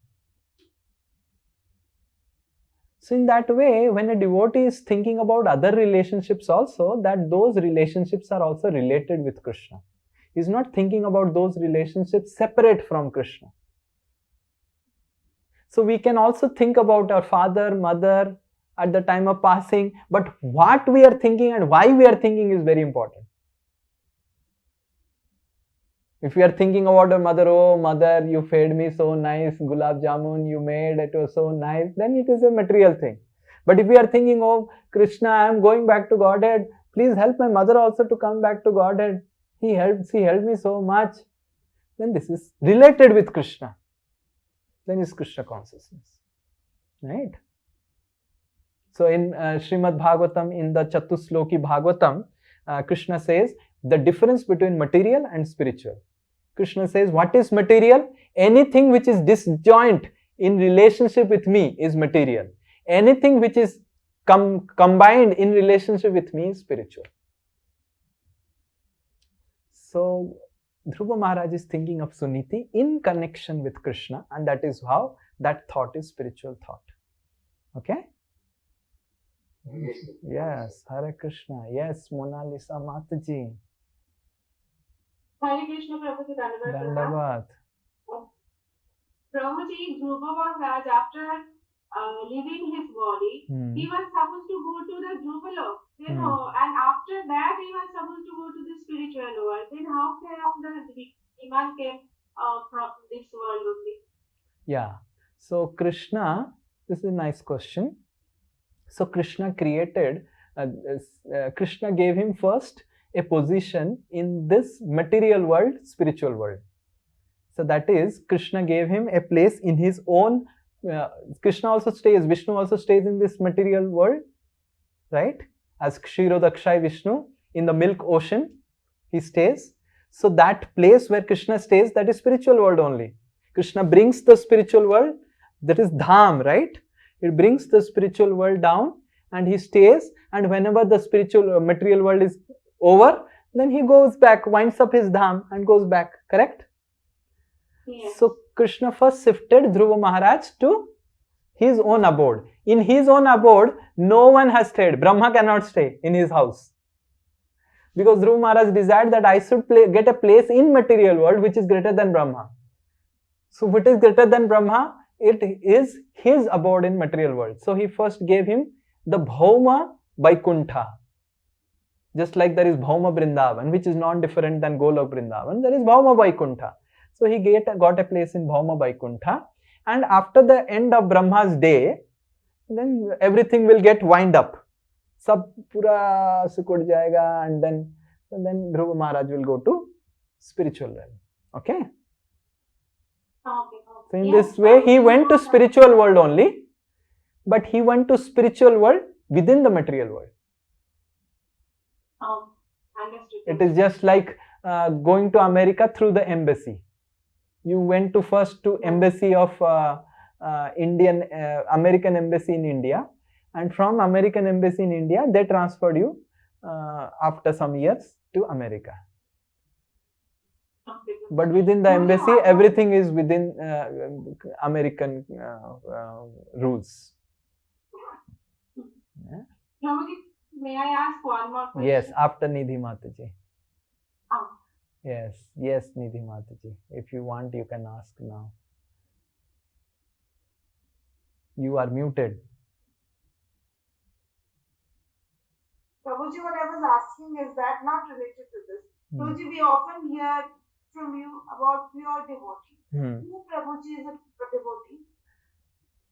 So in that way, when a devotee is thinking about other relationships also, that those relationships are also related with Krishna. He is not thinking about those relationships separate from Krishna. So we can also think about our father, mother at the time of passing, but what we are thinking and why we are thinking is very important. If we are thinking about our mother, oh mother, you fed me so nice, gulab jamun you made, it was so nice, then it is a material thing. But if we are thinking, oh Krishna, I am going back to Godhead, please help my mother also to come back to Godhead. She helped me so much. Then this is related with Krishna. Then is Krishna consciousness. Right? So in Srimad Bhagavatam, in the Chatusloki Bhagavatam, Krishna says the difference between material and spiritual. Krishna says, what is material? Anything which is disjoint in relationship with me is material. Anything which is combined in relationship with me is spiritual. So Dhruva Maharaj is thinking of Suniti in connection with Krishna, and that is how that thought is spiritual thought. Okay? Yes, Hare Krishna. Yes, Mona Lisa Mataji.
Hare Krishna, Prabhuji, Dandavat.
Dandavat.
Prabhuji, Dhruva Maharaj, after leaving his body, he was supposed to go to the Dhruva, and after that he was supposed to go to the spiritual world. Then how come the demand came from this world only?
Yeah. So Krishna, this is a nice question. So Krishna created, Krishna gave him first a position in this material world, spiritual world. So that is, Krishna gave him a place in his own, Krishna also stays, Vishnu also stays in this material world, right? As Kshirodakshay Vishnu, in the milk ocean, he stays. So that place where Krishna stays, that is spiritual world only. Krishna brings the spiritual world, that is Dham, right? It brings the spiritual world down and he stays, and whenever the spiritual material world is over, then he goes back, winds up his Dham and goes back, correct?
Yes.
So Krishna first shifted Dhruva Maharaj to his own abode. In his own abode, no one has stayed. Brahma cannot stay in his house. Because Dhruva Maharaj desired that I should get a place in material world which is greater than Brahma. So what is greater than Brahma? It is his abode in material world. So he first gave him the Bhauma Vaikuntha. Just like there is Bhauma Vrindavan, which is non-different than Golok Vrindavan, there is Bhauma Vaikuntha. So he got a place in Bhauma Vaikuntha, and after the end of Brahma's day, then everything will get wind up. Sab pura sukud jayega, and then Dhruva Maharaj will go to spiritual realm. Okay?
Okay.
So in this way, he went to spiritual world only, but he went to spiritual world within the material world.
Understood.
It is just like going to America through the embassy. You went to first to embassy of American embassy in India, and from American embassy in India, they transferred you after some years to America. But within the embassy, everything is within American rules. Yeah?
Prabhuji, may I ask one more question?
Yes, after Nidhi Mataji.
Oh.
Yes, Nidhi Mataji. If you want, you can ask now. You are muted.
Prabhuji, what I was asking is that not related to this. Prabhuji, we often hear from you about pure devotee. Who, Prabhuji, is a devotee?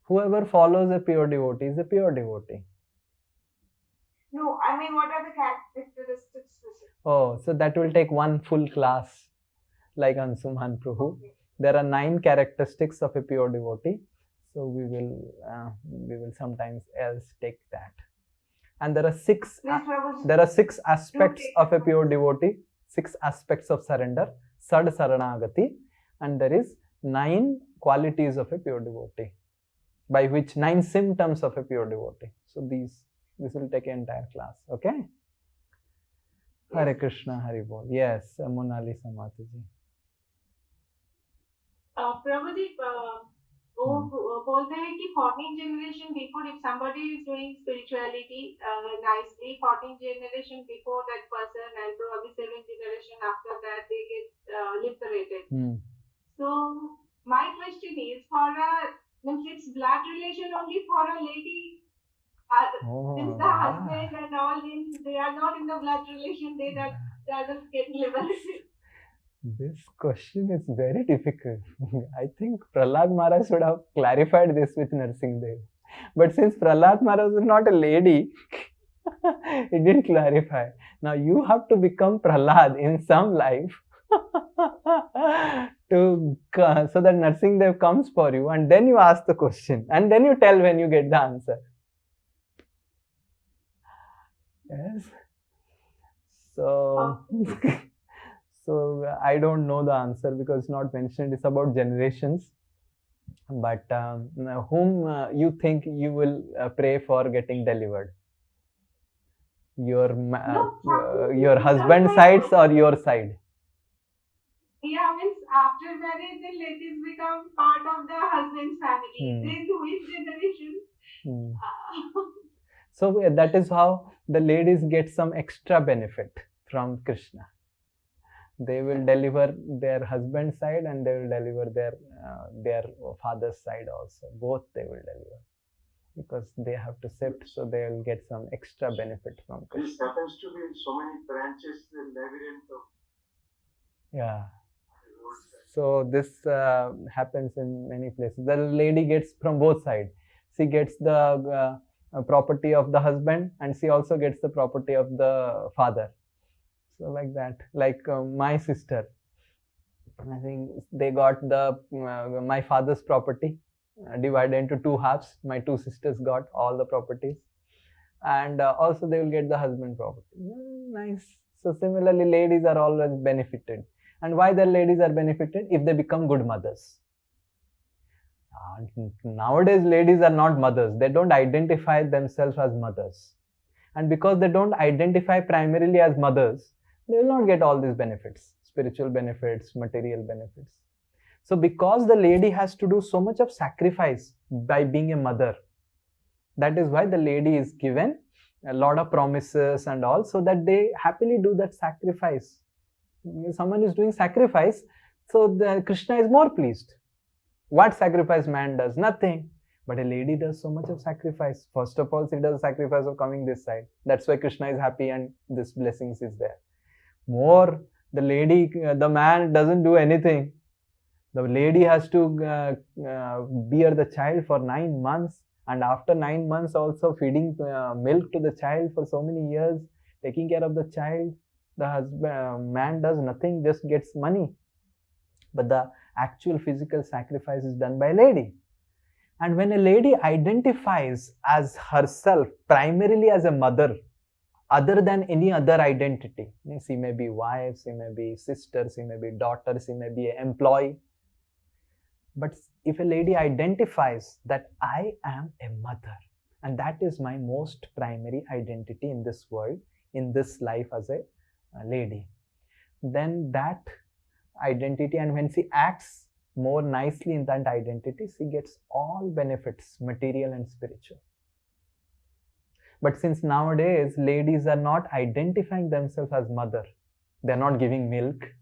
Whoever follows a pure devotee is a pure devotee.
No, I mean, what are the characteristics?
Oh, so that will take one full class, like Anshuman Prabhu. Okay. There are 9 characteristics of a pure devotee. So we will sometimes else take that. And there are 6 aspects of a pure devotee, 6 aspects of surrender, Sad Saranagati, and there is 9 qualities of a pure devotee, by which 9 symptoms of a pure devotee. So this will take an entire class, okay? Hare Krishna, Hari Bol. Yes, Mona Lisa Mataji.
Prabhuji, बोलते हैं कि 14th generation before, if somebody is doing spirituality nicely, 14th generation before that person and probably 7th generation after that they get liberated. So my question is, it's blood relation only for a lady. Since the husband and all, they are not in the blood relation, they doesn't get liberated.
This question is very difficult. I think Prahlad Maharaj should have clarified this with Narsinghdev. But since Prahlad Maharaj is not a lady, he didn't clarify. Now you have to become Prahlad in some life so that Narsinghdev comes for you, and then you ask the question, and then you tell when you get the answer. Yes. So... So I don't know the answer because it's not mentioned. It's about generations. But whom you think you will pray for getting delivered? Your husband's side or your side?
Yeah, means after marriage, the ladies become part of the husband's family. Then which generation?
So that is how the ladies get some extra benefit from Krishna. They will deliver their husband's side and they will deliver their father's side also. Both they will deliver, because they have to sift, so they will get some extra benefit from Krishna.
This happens to be in so many branches in labyrinth of.
Yeah. So this happens in many places. The lady gets from both sides. She gets the property of the husband, and she also gets the property of the father. So like that, like my sister, I think they got the my father's property divided into two halves. My two sisters got all the properties, and also they will get the husband property. Nice. So similarly, ladies are always benefited. And why the ladies are benefited? If they become good mothers. Nowadays, ladies are not mothers. They don't identify themselves as mothers. And because they don't identify primarily as mothers, they will not get all these benefits, spiritual benefits, material benefits. So because the lady has to do so much of sacrifice by being a mother, that is why the lady is given a lot of promises and all, so that they happily do that sacrifice. Someone is doing sacrifice, so the Krishna is more pleased. What sacrifice man does? Nothing. But a lady does so much of sacrifice. First of all, she does sacrifice of coming this side. That's why Krishna is happy and this blessings is there. More, the lady, the man doesn't do anything. The lady has to bear the child for 9 months, and after 9 months also feeding milk to the child for so many years, taking care of the child. The husband, man does nothing, just gets money. But the actual physical sacrifice is done by a lady. And when a lady identifies as herself primarily as a mother, other than any other identity, she may be wife, she may be sister, she may be daughter, she may be an employee. But if a lady identifies that I am a mother, and that is my most primary identity in this world, in this life as a lady, then that identity, and when she acts more nicely in that identity, she gets all benefits, material and spiritual. But since nowadays ladies are not identifying themselves as mother, they are not giving milk.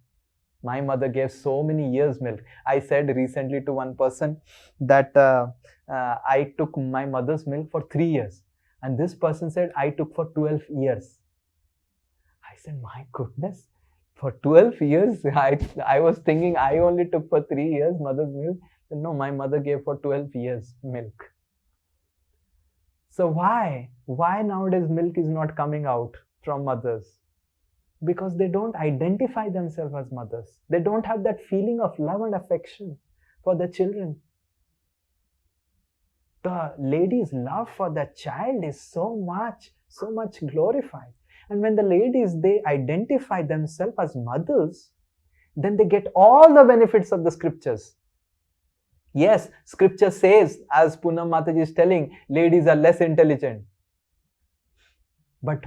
My mother gave so many years milk. I said recently to one person that I took my mother's milk for 3 years, and this person said I took for 12 years. I said, my goodness, for 12 years, I was thinking I only took for 3 years mother's milk. No, my mother gave for 12 years milk. So why nowadays milk is not coming out from mothers? Because they don't identify themselves as mothers. They don't have that feeling of love and affection for the children. The lady's love for the child is so much glorified. And when the ladies, they identify themselves as mothers, then they get all the benefits of the scriptures. Yes, scripture says, as Poonam Mataji is telling, ladies are less intelligent. But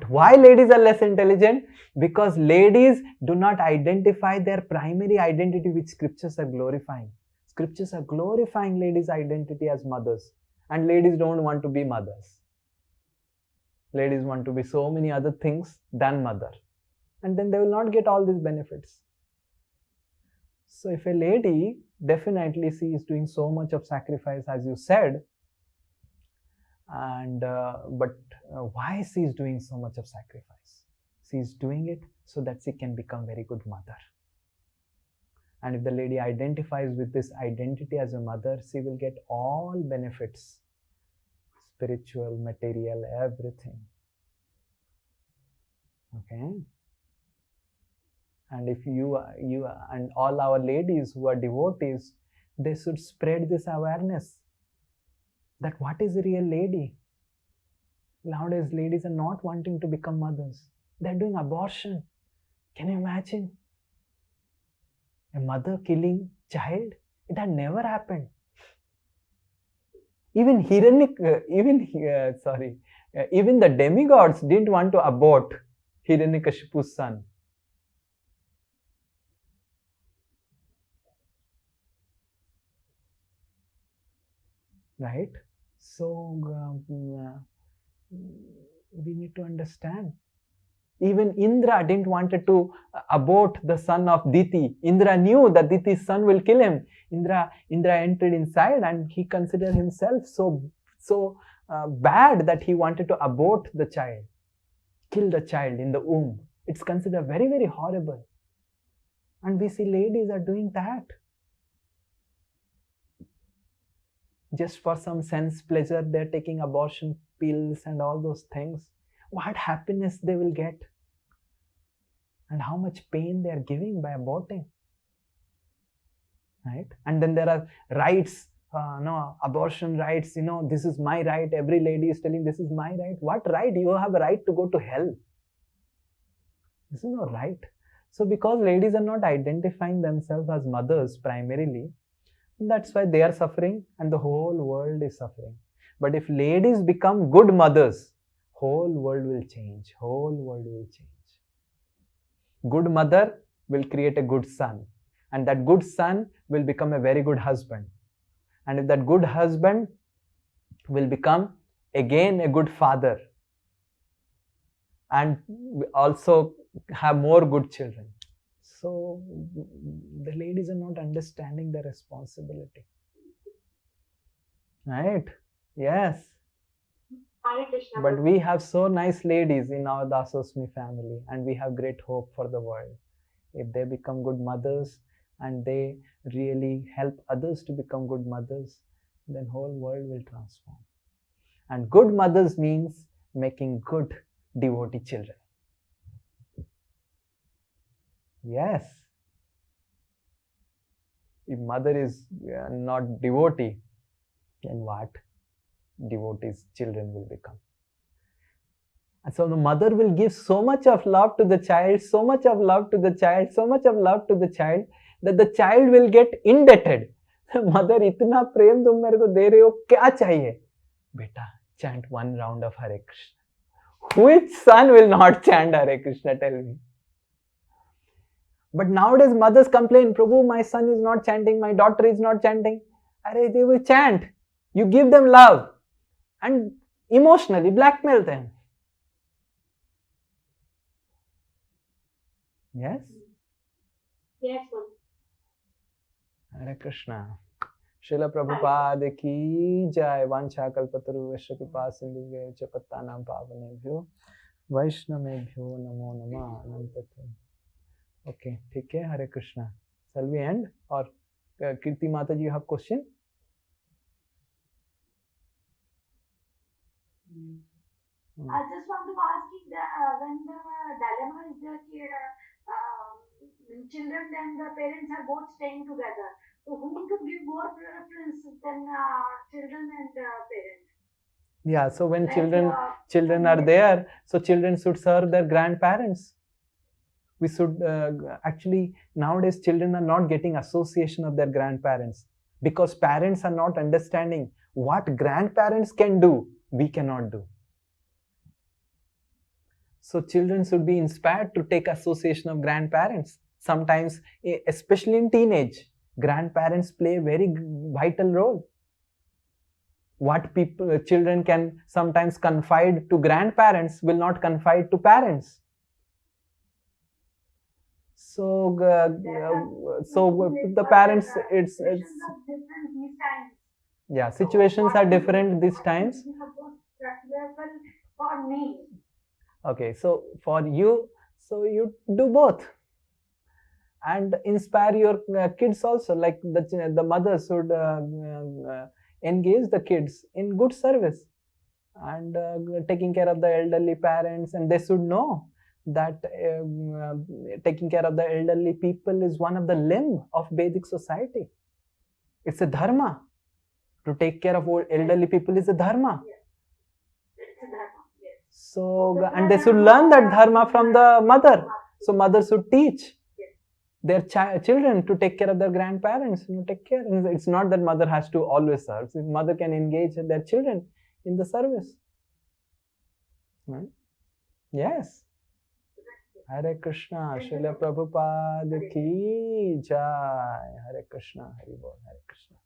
why ladies are less intelligent? Because ladies do not identify their primary identity, which scriptures are glorifying. Scriptures are glorifying ladies' identity as mothers. And ladies don't want to be mothers. Ladies want to be so many other things than mother. And then they will not get all these benefits. So if a lady, definitely she is doing so much of sacrifice, as you said. And but why she is doing so much of sacrifice? She is doing it so that she can become very good mother. And if the lady identifies with this identity as a mother, she will get all benefits, spiritual, material, everything. Okay. And if you and all our ladies who are devotees, they should spread this awareness that what is a real lady. Nowadays, ladies are not wanting to become mothers. They are doing abortion. Can you imagine? A mother killing child? It had never happened. Even even the demigods didn't want to abort Hiranyakashipu's son. Right? So we need to understand. Even Indra didn't wanted to abort the son of Diti. Indra knew that Diti's son will kill him. Indra entered inside and he considered himself so bad that he wanted to abort the child, kill the child in the womb. It's considered very, very horrible. And we see ladies are doing that. Just for some sense pleasure, they're taking abortion pills and all those things. What happiness they will get, and how much pain they are giving by aborting, right? And then there are rights, abortion rights, this is my right. Every lady is telling this is my right. What right? You have a right to go to hell. This is no right. So because ladies are not identifying themselves as mothers primarily, that's why they are suffering and the whole world is suffering. But if ladies become good mothers, whole world will change. Whole world will change. Good mother will create a good son. And that good son will become a very good husband. And if that good husband will become again a good father. And also have more good children. So the ladies are not understanding their responsibility. Right? Yes. But we have so nice ladies in our Dasosmi family, and we have great hope for the world. If they become good mothers and they really help others to become good mothers, then whole world will transform. And good mothers means making good devotee children. Yes. If mother is not devotee, then what devotees' children will become? And so the mother will give so much of love to the child, so much of love to the child, so much of love to the child, that the child will get indebted. Mother, itna prem tum mere ko de rahe ho, kya chahiye? Beta, chant one round of Hare Krishna. Which son will not chant Hare Krishna? Tell me. But nowadays mothers complain, Prabhu, my son is not chanting, my daughter is not chanting. Arey, they will chant. You give them love and emotionally blackmail them. Yes?
Yes, sir.
Hare Krishna. Srila Prabhupada ki jai. Vancha kalpataru vaishya kripa sindhu cha pattanam pavanebhyo Vaishnavebhyo namo namah anantatvam. Okay, ठीक है. Hare Krishna. Shall we end? Or Kirti Mataji, you have question?
I just want to ask you that when the dilemma is that children and the parents are both staying together, so whom to give more preference than children and parents?
Yeah, so when children are there, so children should serve their grandparents. We should actually, nowadays children are not getting association of their grandparents because parents are not understanding what grandparents can do, we cannot do. So children should be inspired to take association of grandparents. Sometimes, especially in teenage, grandparents play a very vital role. What children can sometimes confide to grandparents will not confide to parents. So the parents, it's yeah, situations are different these times.
For me.
Okay, so for you, so you do both and inspire your kids also. Like the mothers should engage the kids in good service and taking care of the elderly parents, and they should know that taking care of the elderly people is one of the limb of Vedic society. It's a dharma. To take care of elderly people is a dharma. So, and they should learn that dharma from the mother. So mother should teach their children to take care of their grandparents. Take care. It's not that mother has to always serve. So mother can engage their children in the service. Right? Yes. Hare Krishna. Srila Prabhupada ki jai. Hare Krishna. Hare Bol. Hare Krishna.